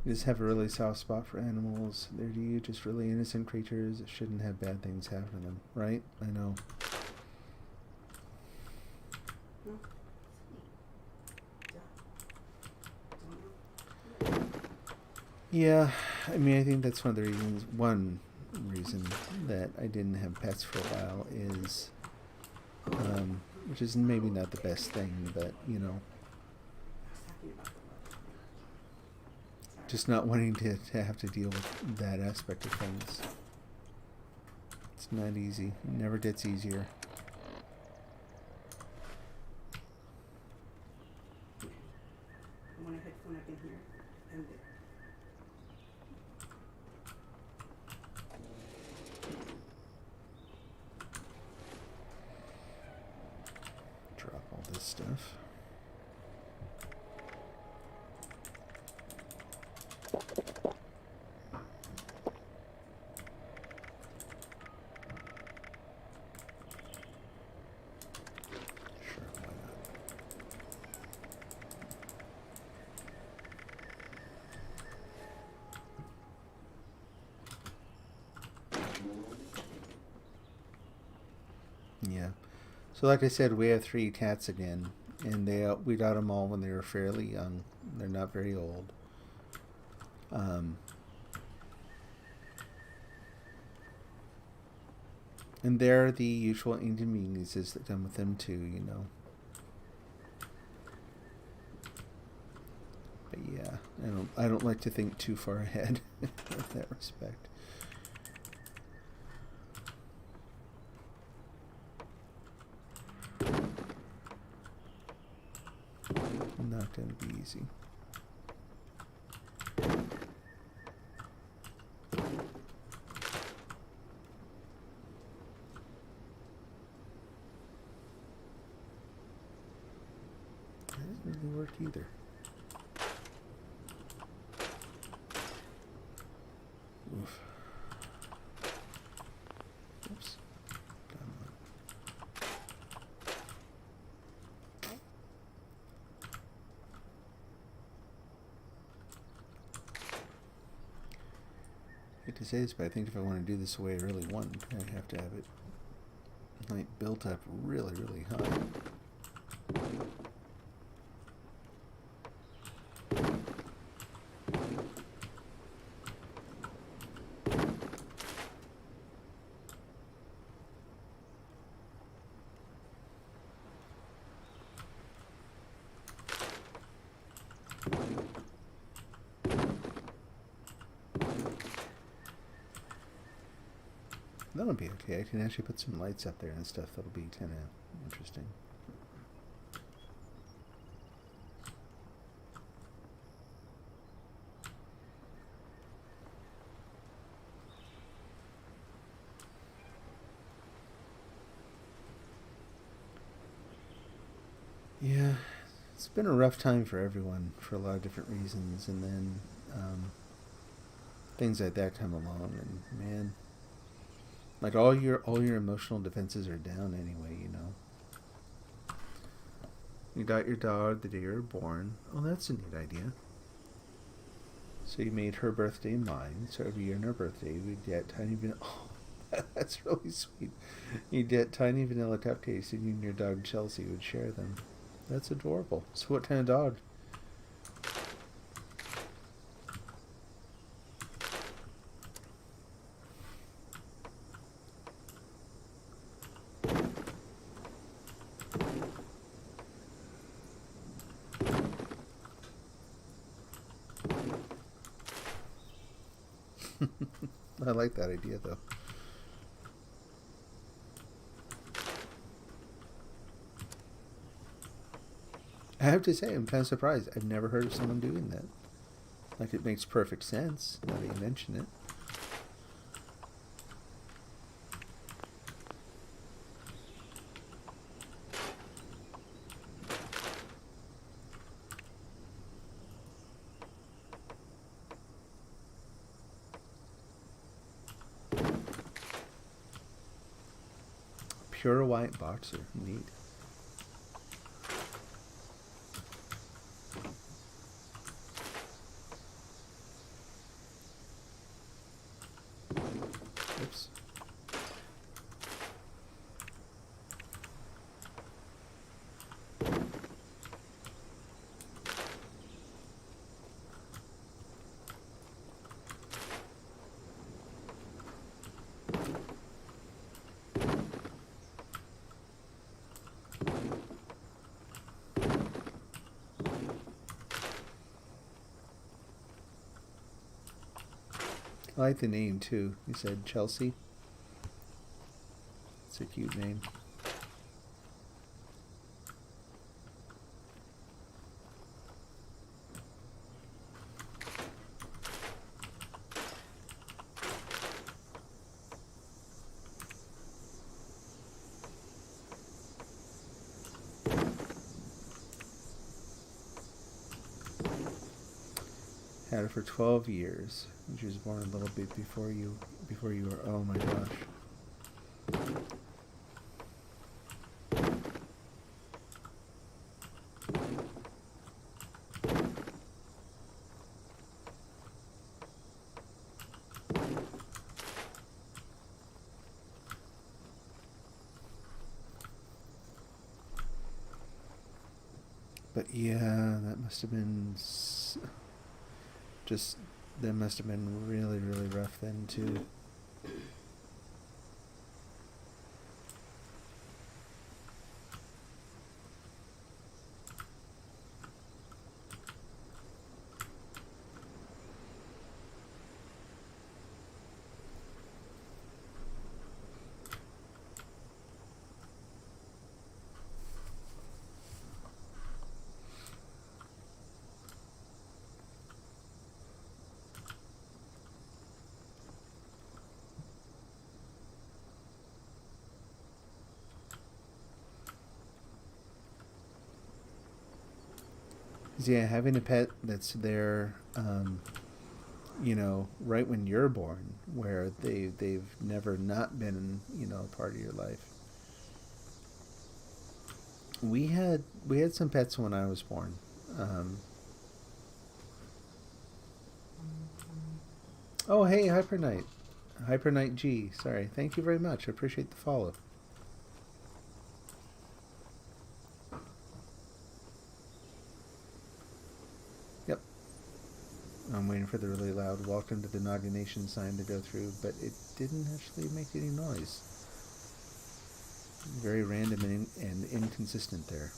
Speaker 1: You just have a really soft spot for animals. They're to you just really innocent creatures that shouldn't have bad things happen to them, right? I know. Yeah, I mean, I think that's one of the reasons. One reason that I didn't have pets for a while is, which is maybe not the best thing, but you know, just not wanting to have to deal with that aspect of things. It's not easy. It never gets easier.
Speaker 6: I want a headphone up in here and there.
Speaker 1: Drop all this stuff. Sure, why not? Yeah. So like I said, we have 3 cats again, and we got them all when they were fairly young. They're not very old. And there are the usual inconveniences that come with them too, you know. But yeah, I don't like to think too far ahead in that respect. Not going to be easy. That doesn't really work either. Oof. Oops. Come on. It to say this, but I think if I want to do this the way I really want, I have to have it like built up really, really high. That'll be okay. I can actually put some lights up there and stuff. That'll be kind of interesting. Yeah, it's been a rough time for everyone for a lot of different reasons, and then things like that come along, and man, like all your emotional defenses are down anyway, you know. You got your dog the day you were born. Oh, that's a neat idea. So you made her birthday mine. So every year on her birthday, we'd get tiny vanilla. Oh, that's really sweet. You'd get tiny vanilla cupcakes, and you and your dog Chelsea would share them. That's adorable. So what kind of dog? I like that idea, though. I have to say, I'm kind of surprised. I've never heard of someone doing that. Like, it makes perfect sense now that you mention it. Pure white boxer. Neat. Oops. I like the name too. You said Chelsea. It's a cute name. Had her for 12 years. She was born a little bit before you were. Oh my gosh. But yeah, that must have been just, that must have been really, really rough then too. Yeah, having a pet that's there, you know, right when you're born, where they've never not been, you know, a part of your life. We had some pets when I was born. Oh, hey, Hyper Knight. Hyper Knight G. Sorry. Thank you very much. I appreciate the follow. Yep. I'm waiting for the really loud welcome to the Naughty Nation sign to go through, but it didn't actually make any noise. Very random and inconsistent there.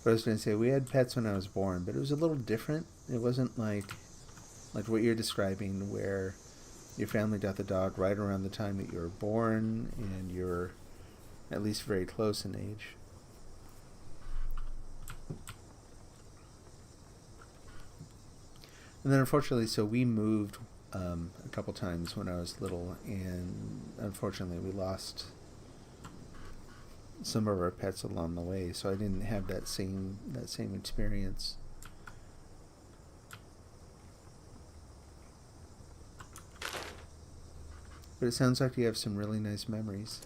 Speaker 1: But I was going to say, we had pets when I was born, but it was a little different. It wasn't like what you're describing, where your family got the dog right around the time that you were born, and you're at least very close in age. And then unfortunately, so we moved a couple times when I was little, and unfortunately we lost some of our pets along the way, so I didn't have that same experience. But it sounds like you have some really nice memories.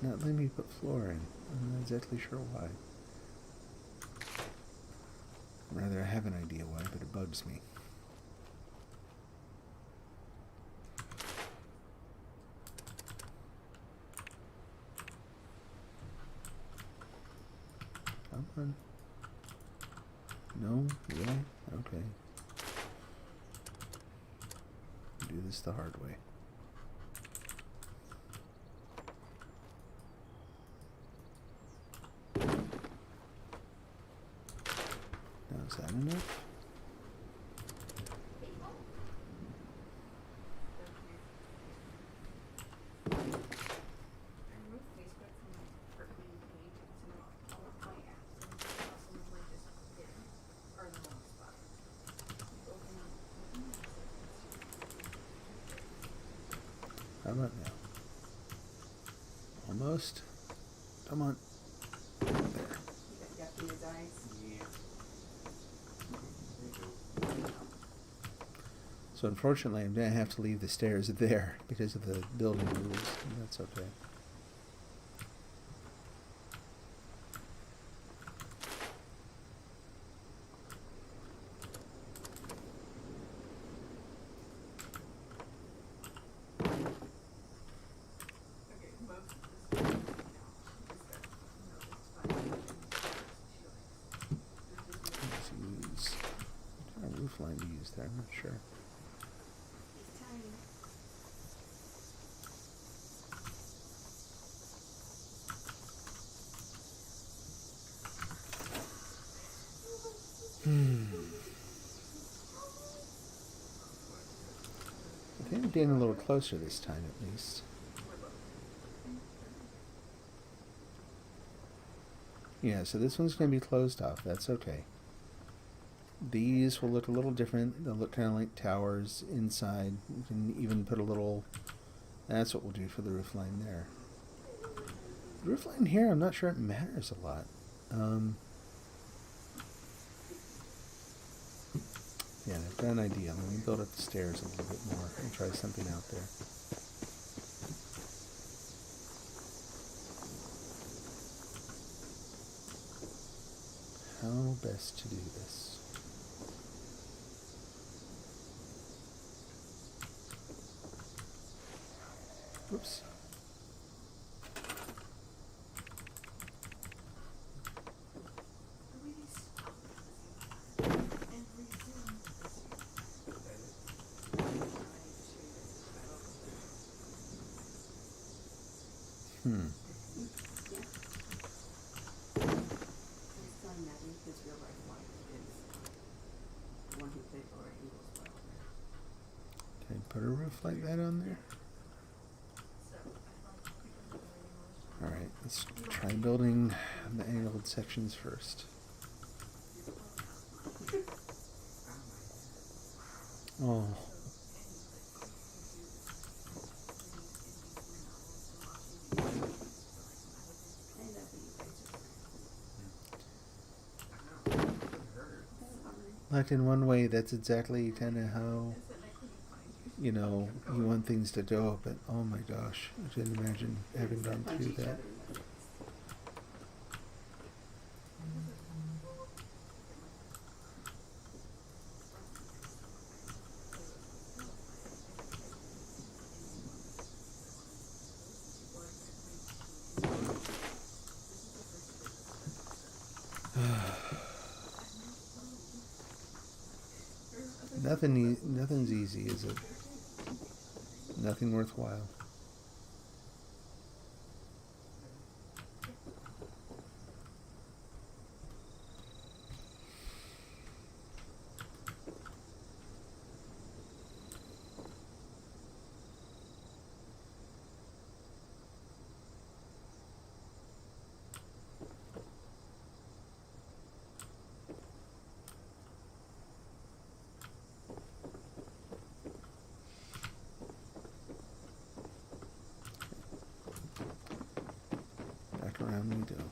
Speaker 1: Not letting me put floor in. I'm not exactly sure why. Rather, I have an idea why, but it bugs me. Come on. No? Yeah? Okay. Do this the hard way. Is that enough? How about now? Almost. Come on. There. So unfortunately, I'm going to have to leave the stairs there because of the building rules, and that's okay. Let's use what kind of roof line to use there, I'm not sure. I think I'm getting a little closer this time, at least. Yeah, so this one's going to be closed off. That's okay. These will look a little different. They'll look kind of like towers inside. You can even put a little... That's what we'll do for the roof line there. The roof line here, I'm not sure it matters a lot. Yeah, I've got an idea. Let me build up the stairs a little bit more and try something out there. How best to do this? Whoops. Put stuff like that on there. Alright, let's try building the angled sections first. Oh. Like in one way, that's exactly kind of how, you know, you want things to go, but oh my gosh, I didn't imagine having gone
Speaker 6: Punch
Speaker 1: through
Speaker 6: each
Speaker 1: that.
Speaker 6: other.
Speaker 1: Nothing's easy, is it? Nothing worthwhile. Back around we go.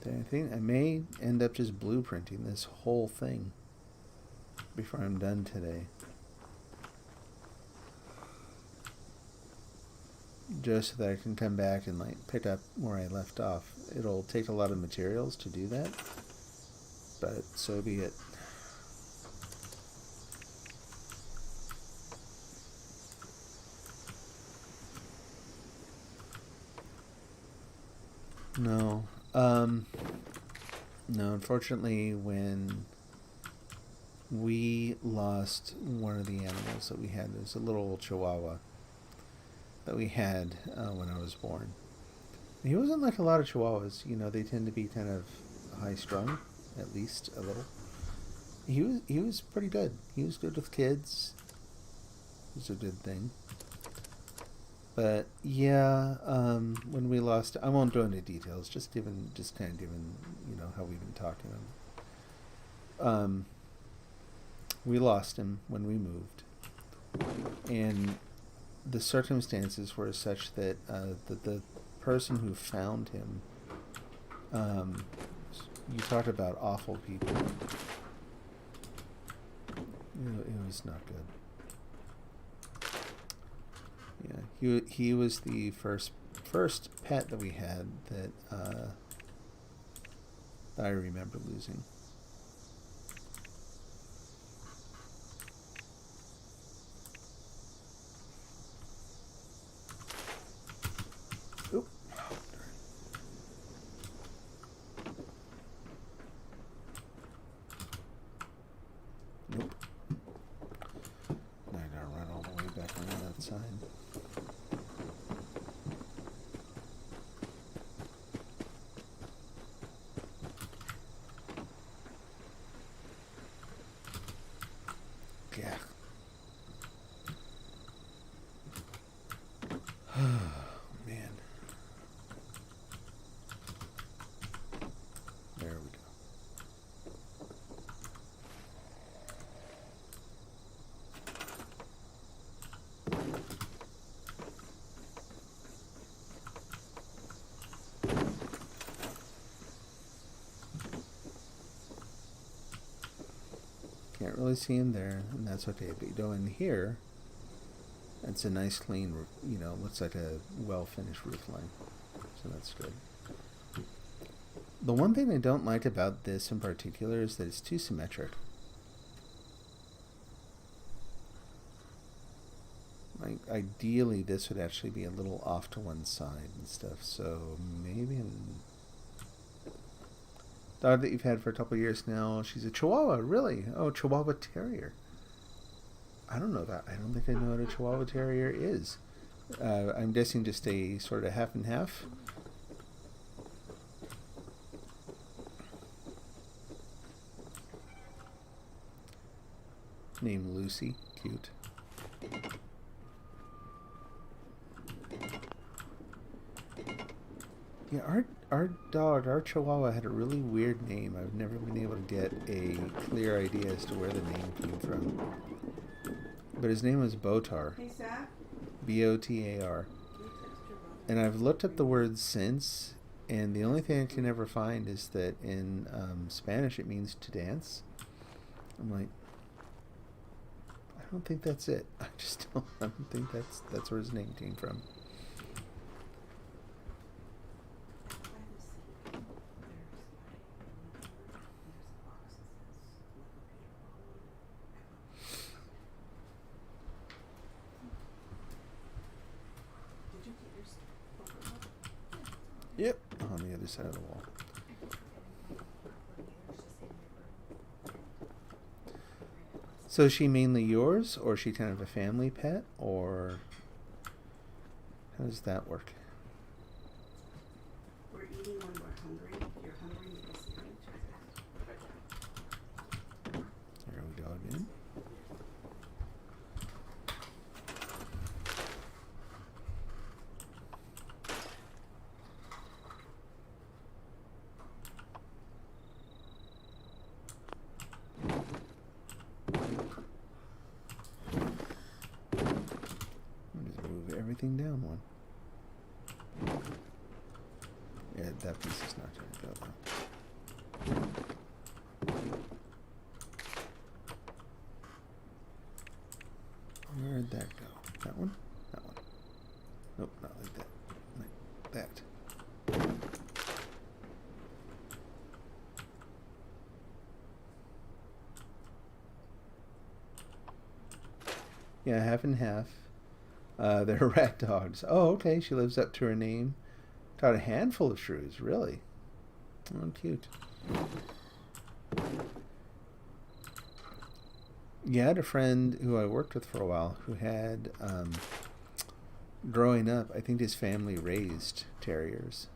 Speaker 1: I think I may end up just blueprinting this whole thing before I'm done today. Just so that I can come back and like pick up where I left off. It'll take a lot of materials to do that, but so be it. No. No, unfortunately, when we lost one of the animals that we had, it was a little Chihuahua that we had when I was born. He wasn't like a lot of Chihuahuas, you know, they tend to be kind of high-strung, at least a little. He was pretty good. He was good with kids. It was a good thing. But yeah, when we lost, I won't go into details. Just kind of given, you know, how we've been talking. We lost him when we moved, and the circumstances were such that the person who found him, you talked about awful people. You know, it was not good. Yeah, he was the first pet that we had that I remember losing. Oop. Nope. Now I gotta run all the way back around that side. Yeah. Man. There we go. Can't really see him there, and that's okay. But you go in here, it's a nice clean, you know, looks like a well-finished roof line. So that's good. The one thing I don't like about this in particular is that it's too symmetric. Like, ideally, this would actually be a little off to one side and stuff. So maybe dog that you've had for a couple of years now. She's a Chihuahua, really? Oh, Chihuahua Terrier. I don't know that. I don't think I know what a Chihuahua Terrier is. I'm guessing just a sort of half and half. named Lucy. Cute. Yeah, our dog, our Chihuahua, had a really weird name. I've never been able to get a clear idea as to where the name came from. But his name was Botar.
Speaker 6: Hey, Saf.
Speaker 1: Botar. And I've looked up the word since, and the only thing I can ever find is that in Spanish it means to dance. I'm like, I don't think that's it. I don't think that's where his name came from. Yep, on the other side of the wall. So is she mainly yours, or is she kind of a family pet, or how does that work?
Speaker 6: We're eating when we're hungry. If you're hungry, you can see each other.
Speaker 1: There we go again. Everything down one. Yeah, that piece is not going to go though. Where'd that go? That one? That one. Nope, not like that. Like that. Yeah, half and half. They're rat dogs. Oh, okay. She lives up to her name. Got a handful of shrews, really. Oh, cute. Yeah, I had a friend who I worked with for a while who had, growing up, I think his family raised terriers.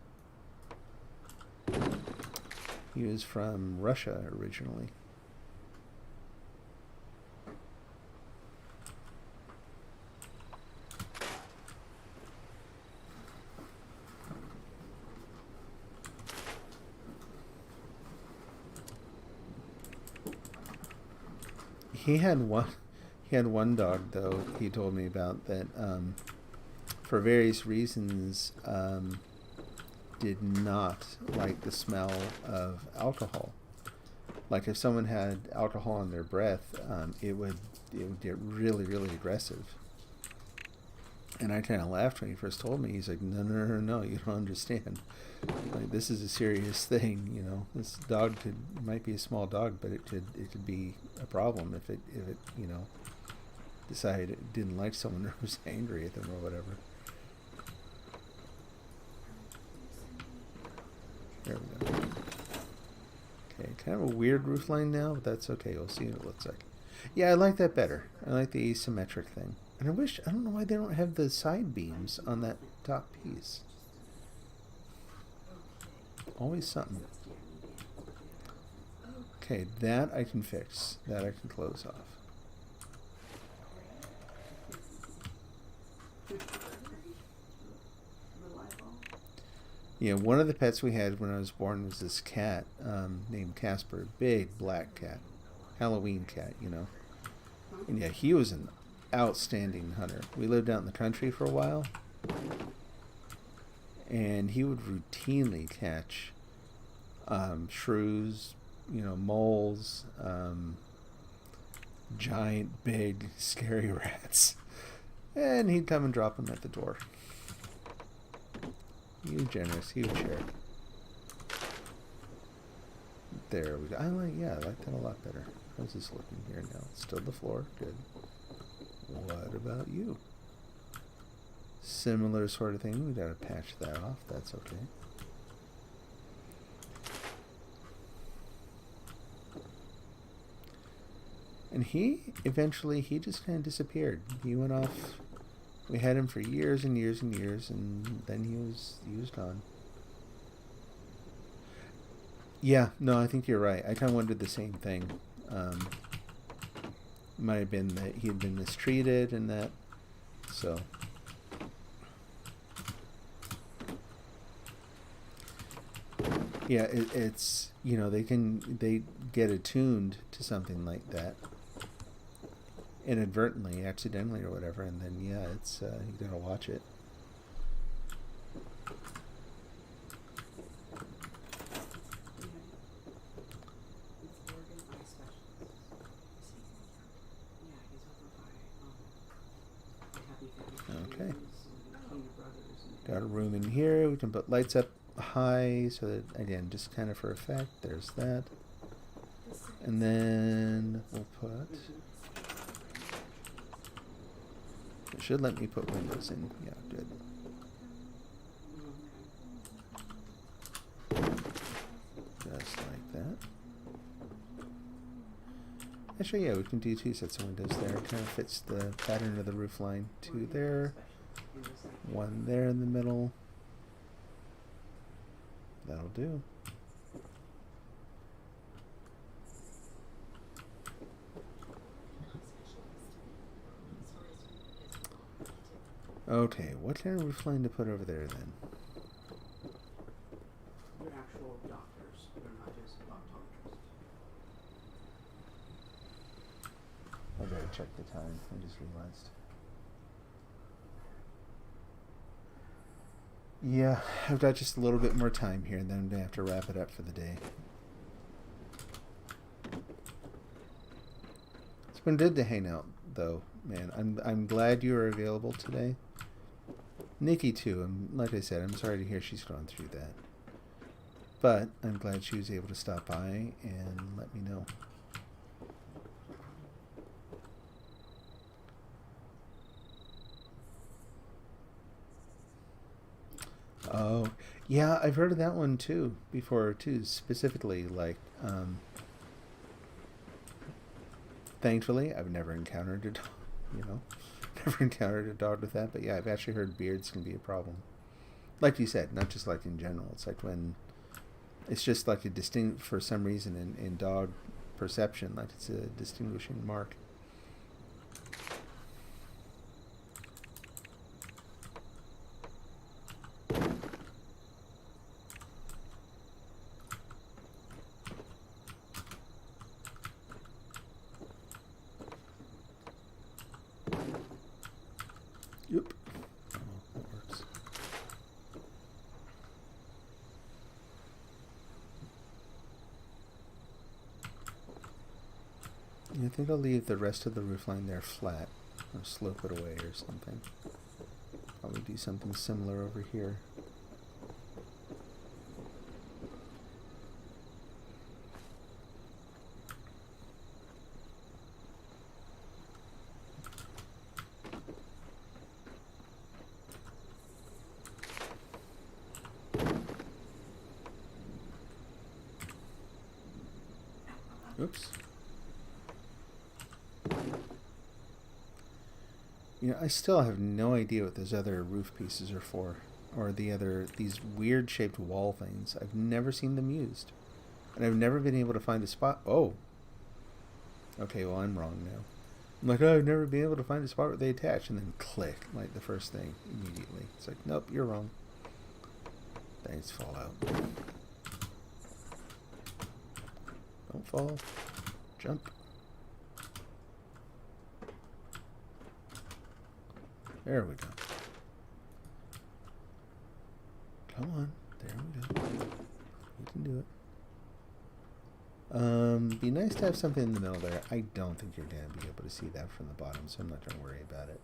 Speaker 1: He was from Russia originally. He had one dog though he told me about that for various reasons did not like the smell of alcohol. Like if someone had alcohol on their breath, it would get really, really aggressive. And I kind of laughed when he first told me. He's like, no, you don't understand. Like, this is a serious thing, you know. This dog might be a small dog, but it could be a problem if it you know, decided it didn't like someone or was angry at them or whatever. There we go. Okay, kind of a weird roof line now, but that's okay. We'll see what it looks like. Yeah, I like that better. I like the asymmetric thing. And I don't know why they don't have the side beams on that top piece. Always something. Okay, that I can fix. That I can close off. Yeah, one of the pets we had when I was born was this cat named Casper. Big black cat. Halloween cat, you know. And yeah, he was an outstanding hunter. We lived out in the country for a while, and he would routinely catch shrews, you know, moles, giant, big, scary rats, and he'd come and drop them at the door. He was generous. He would share. There we go. I like that a lot better. How's this looking here now? Still the floor. Good. What about you? Similar sort of thing. We gotta patch that off. That's okay. And he just kind of disappeared. He went off. We had him for years and years and years, and then he was gone. Yeah, no, I think you're right. I kind of wondered the same thing. Might have been that he had been mistreated and that. So. Yeah, it's, you know, they get attuned to something like that inadvertently, accidentally or whatever, and then yeah, it's you gotta watch it. Okay. Got a room in here. We can put lights up high so that, again, just kind of for effect. There's that. And then we'll put... It should let me put windows in. Yeah, good. Just like that. Actually, yeah, we can do 2 sets of windows there. It kind of fits the pattern of the roof line. 2 there. 1 there in the middle. That'll do. Okay, what kind of roof line to put over there then?
Speaker 6: They're actual doctors. They're not just optometrists.
Speaker 1: I better check the time. I just realized. Yeah, I've got just a little bit more time here, and then I'm gonna have to wrap it up for the day. It's been good to hang out, though, man. I'm glad you were available today. Nikki too. Like I said, I'm sorry to hear she's gone through that, but I'm glad she was able to stop by and let me know. Oh, yeah, I've heard of that one too before too. Specifically, like, thankfully, I've never encountered a dog, you know, never encountered a dog with that. But yeah, I've actually heard beards can be a problem. Like you said, not just like in general. It's like when it's just like a distinct, for some reason in dog perception, like it's a distinguishing mark. Yep. Oh, that works. Yeah, I think I'll leave the rest of the roofline there flat, or slope it away or something. Probably do something similar over here. Oops. You know, I still have no idea what those other roof pieces are for. Or these weird shaped wall things. I've never seen them used. And I've never been able to find a spot. Oh. Okay, well, I'm wrong now. I'm like, oh, I've never been able to find a spot where they attach. And then click, like the first thing, immediately. It's like, nope, you're wrong. Thanks, Fallout. Don't fall. Jump. There we go. Come on. There we go. We can do it. Be nice to have something in the middle there. I don't think you're going to be able to see that from the bottom, so I'm not going to worry about it.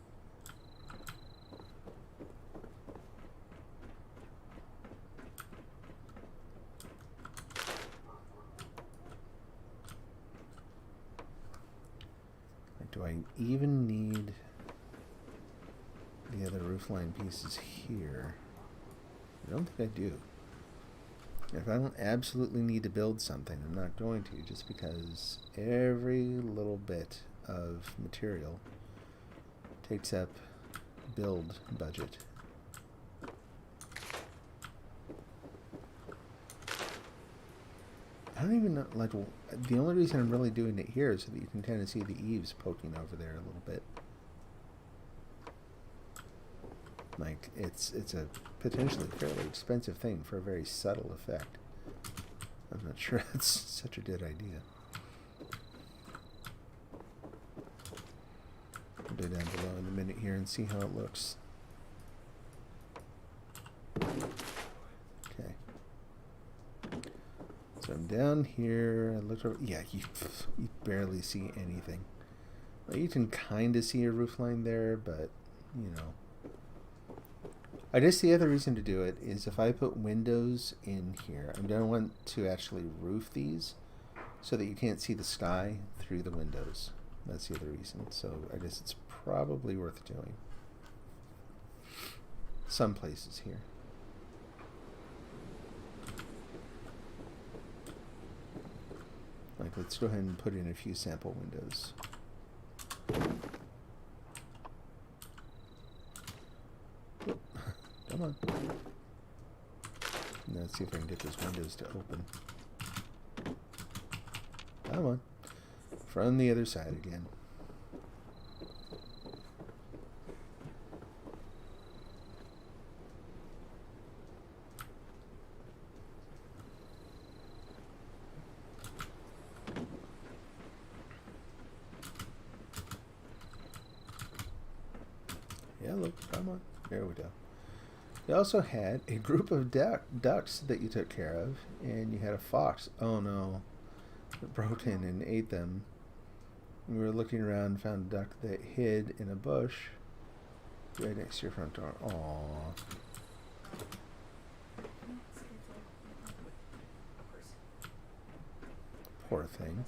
Speaker 1: Do I even need the other roofline pieces here? I don't think I do. If I don't absolutely need to build something, I'm not going to, just because every little bit of material takes up build budget. don't even know, like, the only reason I'm really doing it here is so that you can kind of see the eaves poking over there a little bit. Like, it's a potentially fairly expensive thing for a very subtle effect. I'm not sure that's such a good idea. I'll go down below in a minute here and see how it looks. Okay. So I'm down here. I looked over. Yeah, you barely see anything. Well, you can kind of see a roof line there, but, you know. I guess the other reason to do it is if I put windows in here, I'm going to want to actually roof these so that you can't see the sky through the windows. That's the other reason. So I guess it's probably worth doing. Some places here. Like, let's go ahead and put in a few sample windows. Oop. Come on. Now let's see if I can get those windows to open. Come on. From the other side again. Yeah, look, come on. There we go. You also had a group of ducks that you took care of, and you had a fox. Oh no. It broke in and ate them. We were looking around and found a duck that hid in a bush right next to your front door. Aww. Poor thing.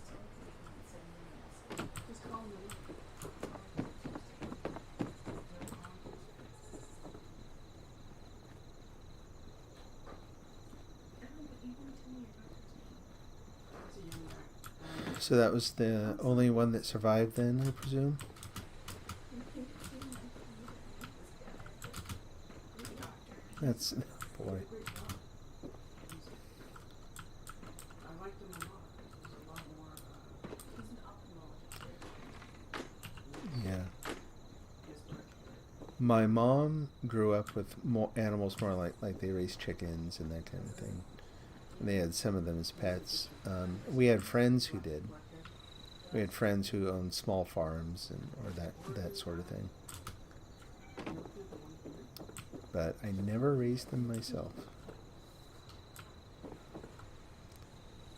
Speaker 1: So that was the only one that survived then, I presume? That's... boy. Yeah. My mom grew up with animals more like they raised chickens and that kind of thing. And they had some of them as pets. We had friends who did. We had friends who owned small farms or that sort of thing. But I never raised them myself.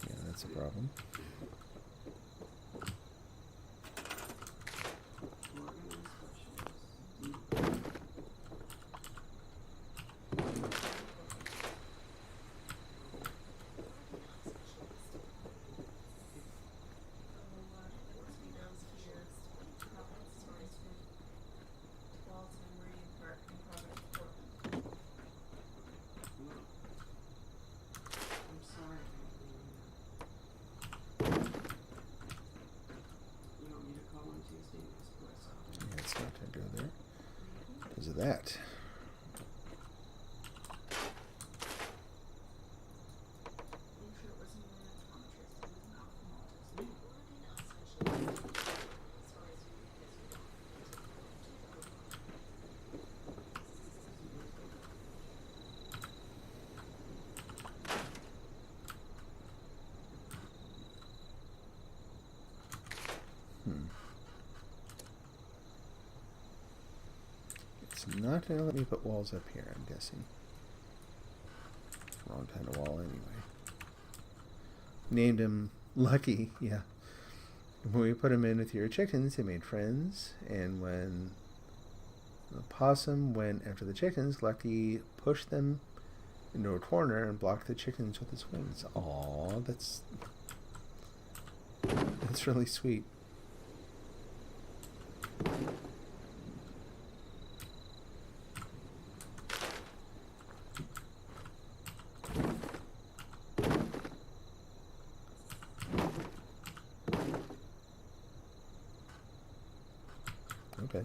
Speaker 1: Yeah, that's a problem. Of that. It's not going to let me put walls up here, I'm guessing. Wrong kind of wall anyway. Named him Lucky, yeah. When we put him in with your chickens, they made friends, and when the possum went after the chickens, Lucky pushed them into a corner and blocked the chickens with his wings. Aww, that's really sweet. Okay.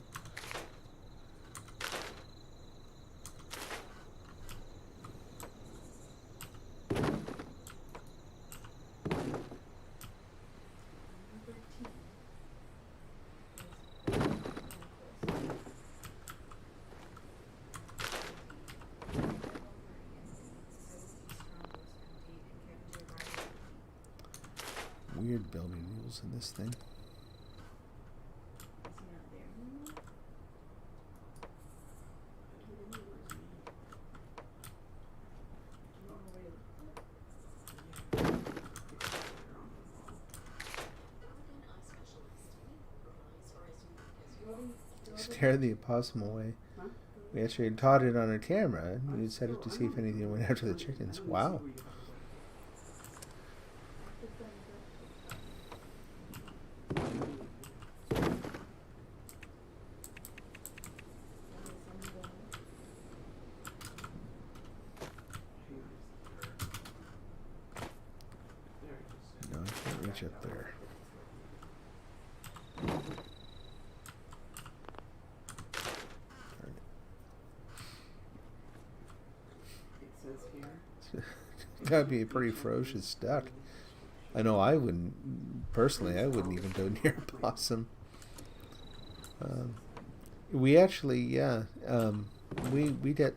Speaker 1: weird building rules in this thing. Scare the opossum away.
Speaker 6: Huh?
Speaker 1: We actually taught it on a camera. We set it to see if anything went after the chickens. Wow. No, I can't reach up there.
Speaker 6: It says here.
Speaker 1: That'd be a pretty ferocious duck. I know I wouldn't, personally, I wouldn't even go near a possum. We actually, yeah, we get,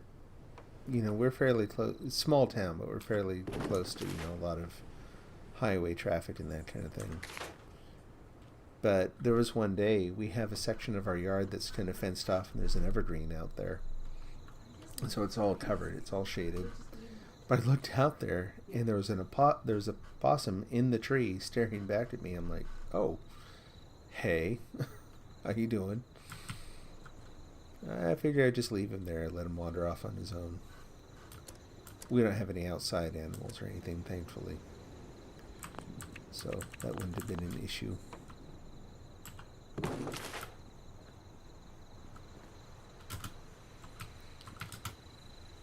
Speaker 1: you know, we're fairly close, small town, but we're fairly close to, you know, a lot of highway traffic and that kind of thing. But there was one day, we have a section of our yard that's kind of fenced off, and there's an evergreen out there. And so it's all covered, it's all shaded. But I looked out there, and there was a possum in the tree staring back at me. I'm like, oh, hey, how you doing? I figured I'd just leave him there, let him wander off on his own. We don't have any outside animals or anything, thankfully. So that wouldn't have been an issue.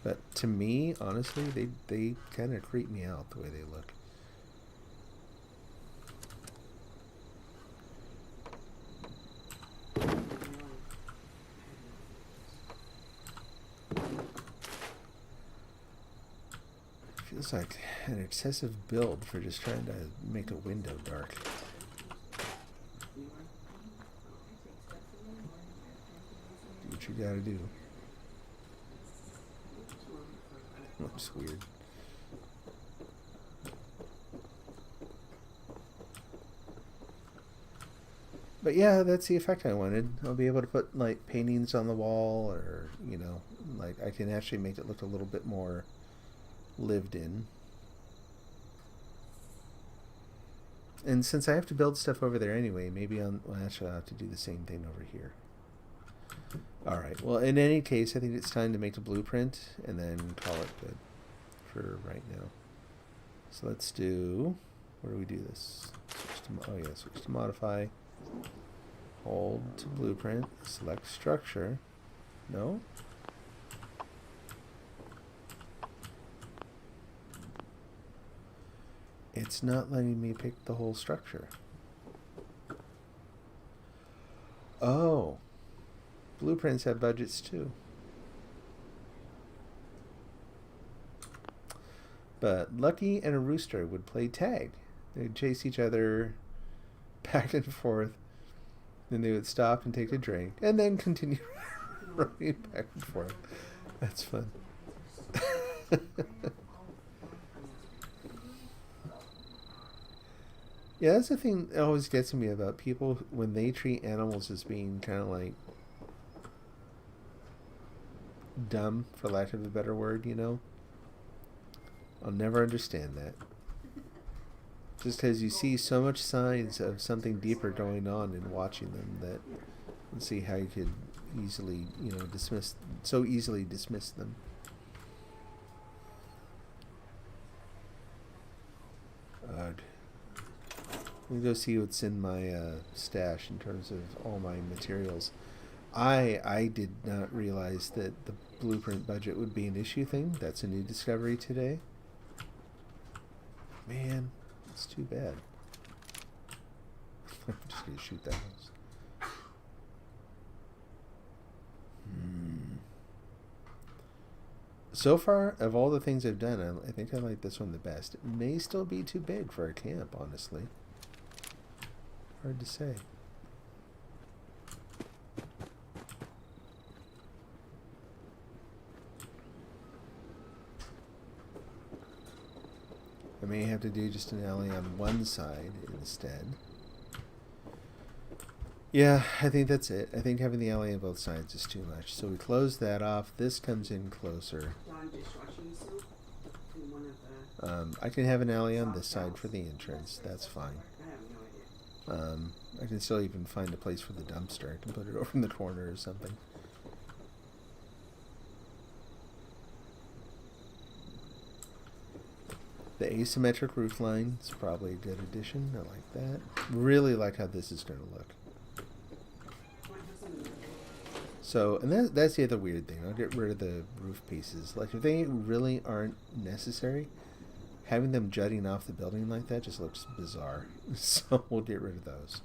Speaker 1: But to me, honestly, they kind of creep me out the way they look. Feels like an excessive build for just trying to make a window dark. Do what you gotta do. Looks weird. But yeah, that's the effect I wanted. I'll be able to put like paintings on the wall, or, you know, like I can actually make it look a little bit more lived in. And since I have to build stuff over there anyway, maybe well, actually I'll have to do the same thing over here. Alright, well, in any case, I think it's time to make the blueprint and then call it good for right now. So let's do, where do we do this? Switch to modify. Hold to blueprint. Select structure. No? It's not letting me pick the whole structure. Oh. Blueprints have budgets too. But Lucky and a rooster would play tag. They'd chase each other back and forth. Then they would stop and take a drink. And then continue running back and forth. That's fun. Yeah, that's the thing that always gets me about people when they treat animals as being kind of like dumb, for lack of a better word, you know? I'll never understand that. Just because you see so much signs of something deeper going on in watching them, that you see how you could easily, you know, so easily dismiss them. Ugh. Let me go see what's in my stash in terms of all my materials. I did not realize that the blueprint budget would be an issue thing. That's a new discovery today. Man, it's too bad. I'm just going to shoot that house. So far, of all the things I've done, I think I like this one the best. It may still be too big for a camp, honestly. Hard to say. I may have to do just an alley on one side instead. Yeah, I think that's it. I think having the alley on both sides is too much. So we close that off. This comes in closer.
Speaker 6: Dawn dishwashing soap in one of the.
Speaker 1: I can have an alley on this side for the entrance. That's fine.
Speaker 6: I have no idea.
Speaker 1: I can still even find a place for the dumpster. I can put it over in the corner or something. The asymmetric roof line is probably a good addition. I like that. Really like how this is going to look. So, and that's the other weird thing. I'll get rid of the roof pieces. Like, if they really aren't necessary, having them jutting off the building like that just looks bizarre. So we'll get rid of those.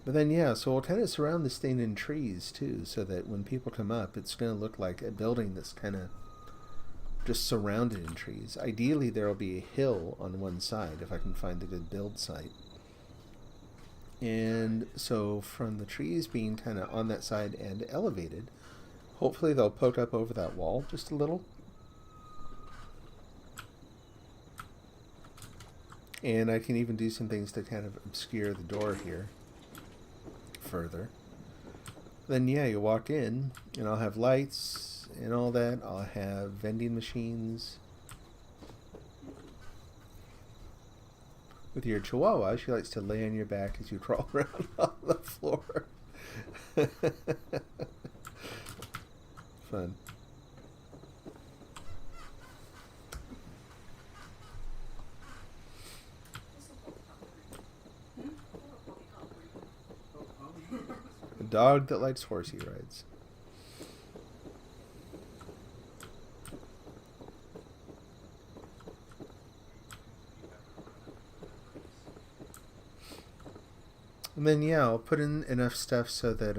Speaker 1: But then, yeah, so we'll kind of surround this thing in trees, too, so that when people come up, it's going to look like a building that's kind of just surrounded in trees. Ideally, there will be a hill on one side, if I can find a good build site. And so from the trees being kind of on that side and elevated, hopefully they'll poke up over that wall just a little. And I can even do some things to kind of obscure the door here further. Then yeah, you walk in and I'll have lights and all that. I'll have vending machines. With your Chihuahua, she likes to lay on your back as you crawl around on the floor. Fun. A dog that likes horsey rides. And then yeah, I'll put in enough stuff so that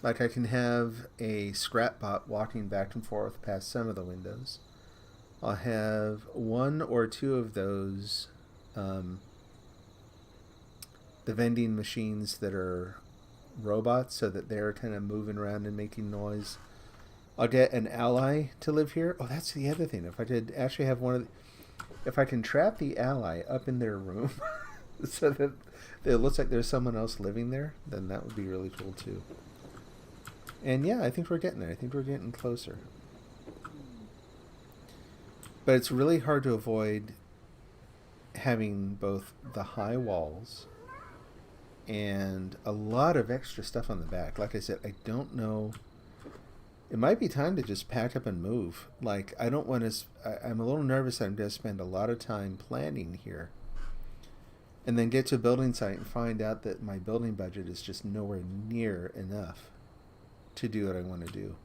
Speaker 1: like I can have a scrap bot walking back and forth past some of the windows. I'll have one or two of those the vending machines that are robots, so that they're kind of moving around and making noise. I'll get an ally to live here. Oh, that's the other thing. If I did actually have one of if I can trap the ally up in their room so that it looks like there's someone else living there, then that would be really cool too. And yeah, I think we're getting there. I think we're getting closer. But it's really hard to avoid having both the high walls and a lot of extra stuff on the back. Like I said, I don't know. It might be time to just pack up and move. Like, I don't want to... I'm a little nervous that I'm going to spend a lot of time planning here. And then get to a building site and find out that my building budget is just nowhere near enough to do what I want to do.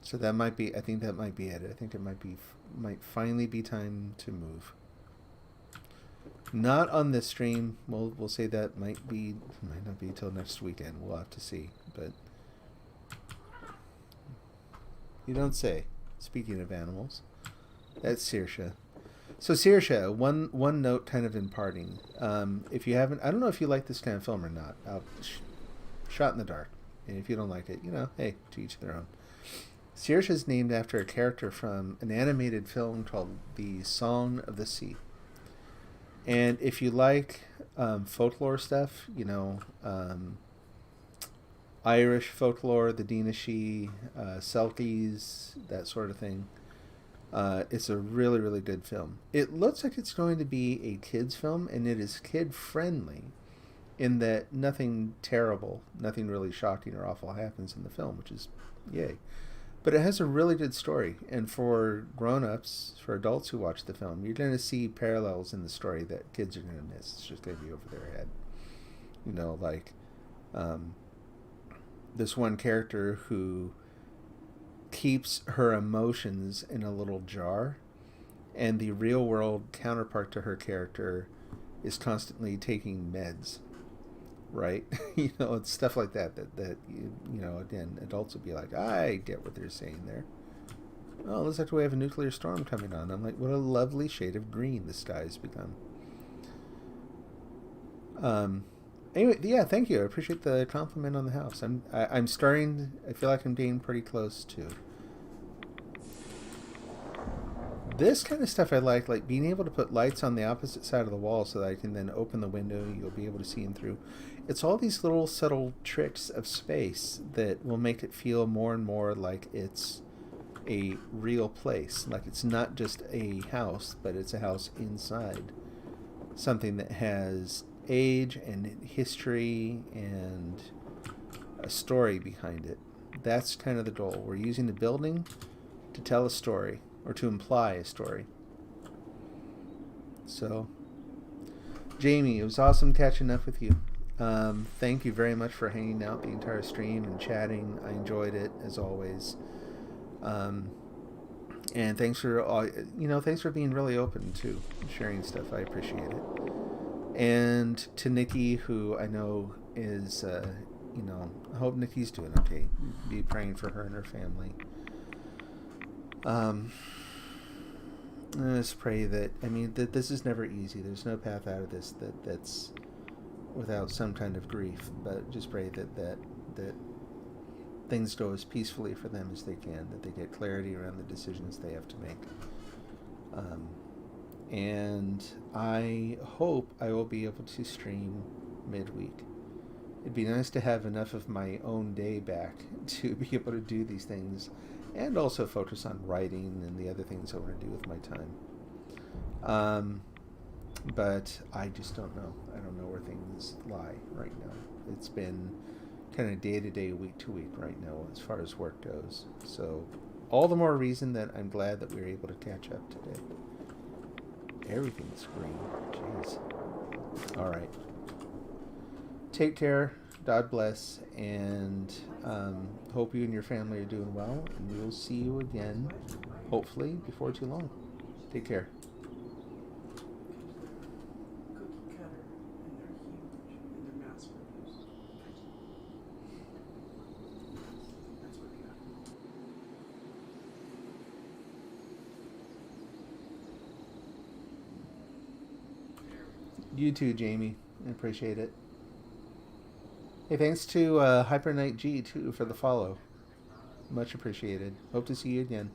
Speaker 1: So that might be... I think that might be it. I think it might finally be time to move. Not on this stream. We'll say that might not be till next weekend. We'll have to see. But you don't say. Speaking of animals, that's Saoirse. So Saoirse, one note, kind of imparting. If you haven't, I don't know if you like this kind of film or not. Shot in the dark. And if you don't like it, hey, to each their own. Saoirse is named after a character from an animated film called The Song of the Sea. And if you like folklore stuff, Irish folklore, the Dínashe, Selkies, that sort of thing, it's a really, really good film. It looks like it's going to be a kids' film, and it is kid-friendly in that nothing terrible, nothing really shocking or awful happens in the film, which is yay. But it has a really good story, and for grown-ups, for adults who watch the film, you're going to see parallels in the story that kids are going to miss. It's just going to be over their head. Like this one character who keeps her emotions in a little jar, and the real-world counterpart to her character is constantly taking meds. Right? It's stuff like that again, adults would be like, I get what they're saying there. Oh, looks like we have a nuclear storm coming on. I'm like, what a lovely shade of green the sky has become. Anyway, yeah, thank you. I appreciate the compliment on the house. I'm starting. I feel like I'm getting pretty close to this kind of stuff. I like being able to put lights on the opposite side of the wall so that I can then open the window. You'll be able to see in through. It's all these little subtle tricks of space that will make it feel more and more like it's a real place. Like it's not just a house, but it's a house inside something that has age and history and a story behind it. That's kind of the goal. We're using the building to tell a story or to imply a story. So, Jamie, it was awesome catching up with you. Thank you very much for hanging out the entire stream and chatting. I enjoyed it as always. And thanks for all, thanks for being really open too, sharing stuff. I appreciate it. And to Nikki, who I know is, I hope Nikki's doing okay. Be praying for her and her family. Let's pray that this is never easy. There's no path out of this that's without some kind of grief. But just pray that things go as peacefully for them as they can. That they get clarity around the decisions they have to make. And I hope I will be able to stream midweek. It'd be nice to have enough of my own day back to be able to do these things and also focus on writing and the other things I want to do with my time. But I just don't know. I don't know where things lie right now. It's been kind of day-to-day, week-to-week right now as far as work goes. So all the more reason that I'm glad that we were able to catch up today. Everything's green. Jeez. All right. Take care. God bless. And hope you and your family are doing well. And we'll see you again, hopefully, before too long. Take care.
Speaker 6: Cookie cutter, and they're huge, and they're mass produced. That's what we got.
Speaker 1: You too, Jamie. I appreciate it. Hey, thanks to Hyper Knight G too for the follow. Much appreciated. Hope to see you again.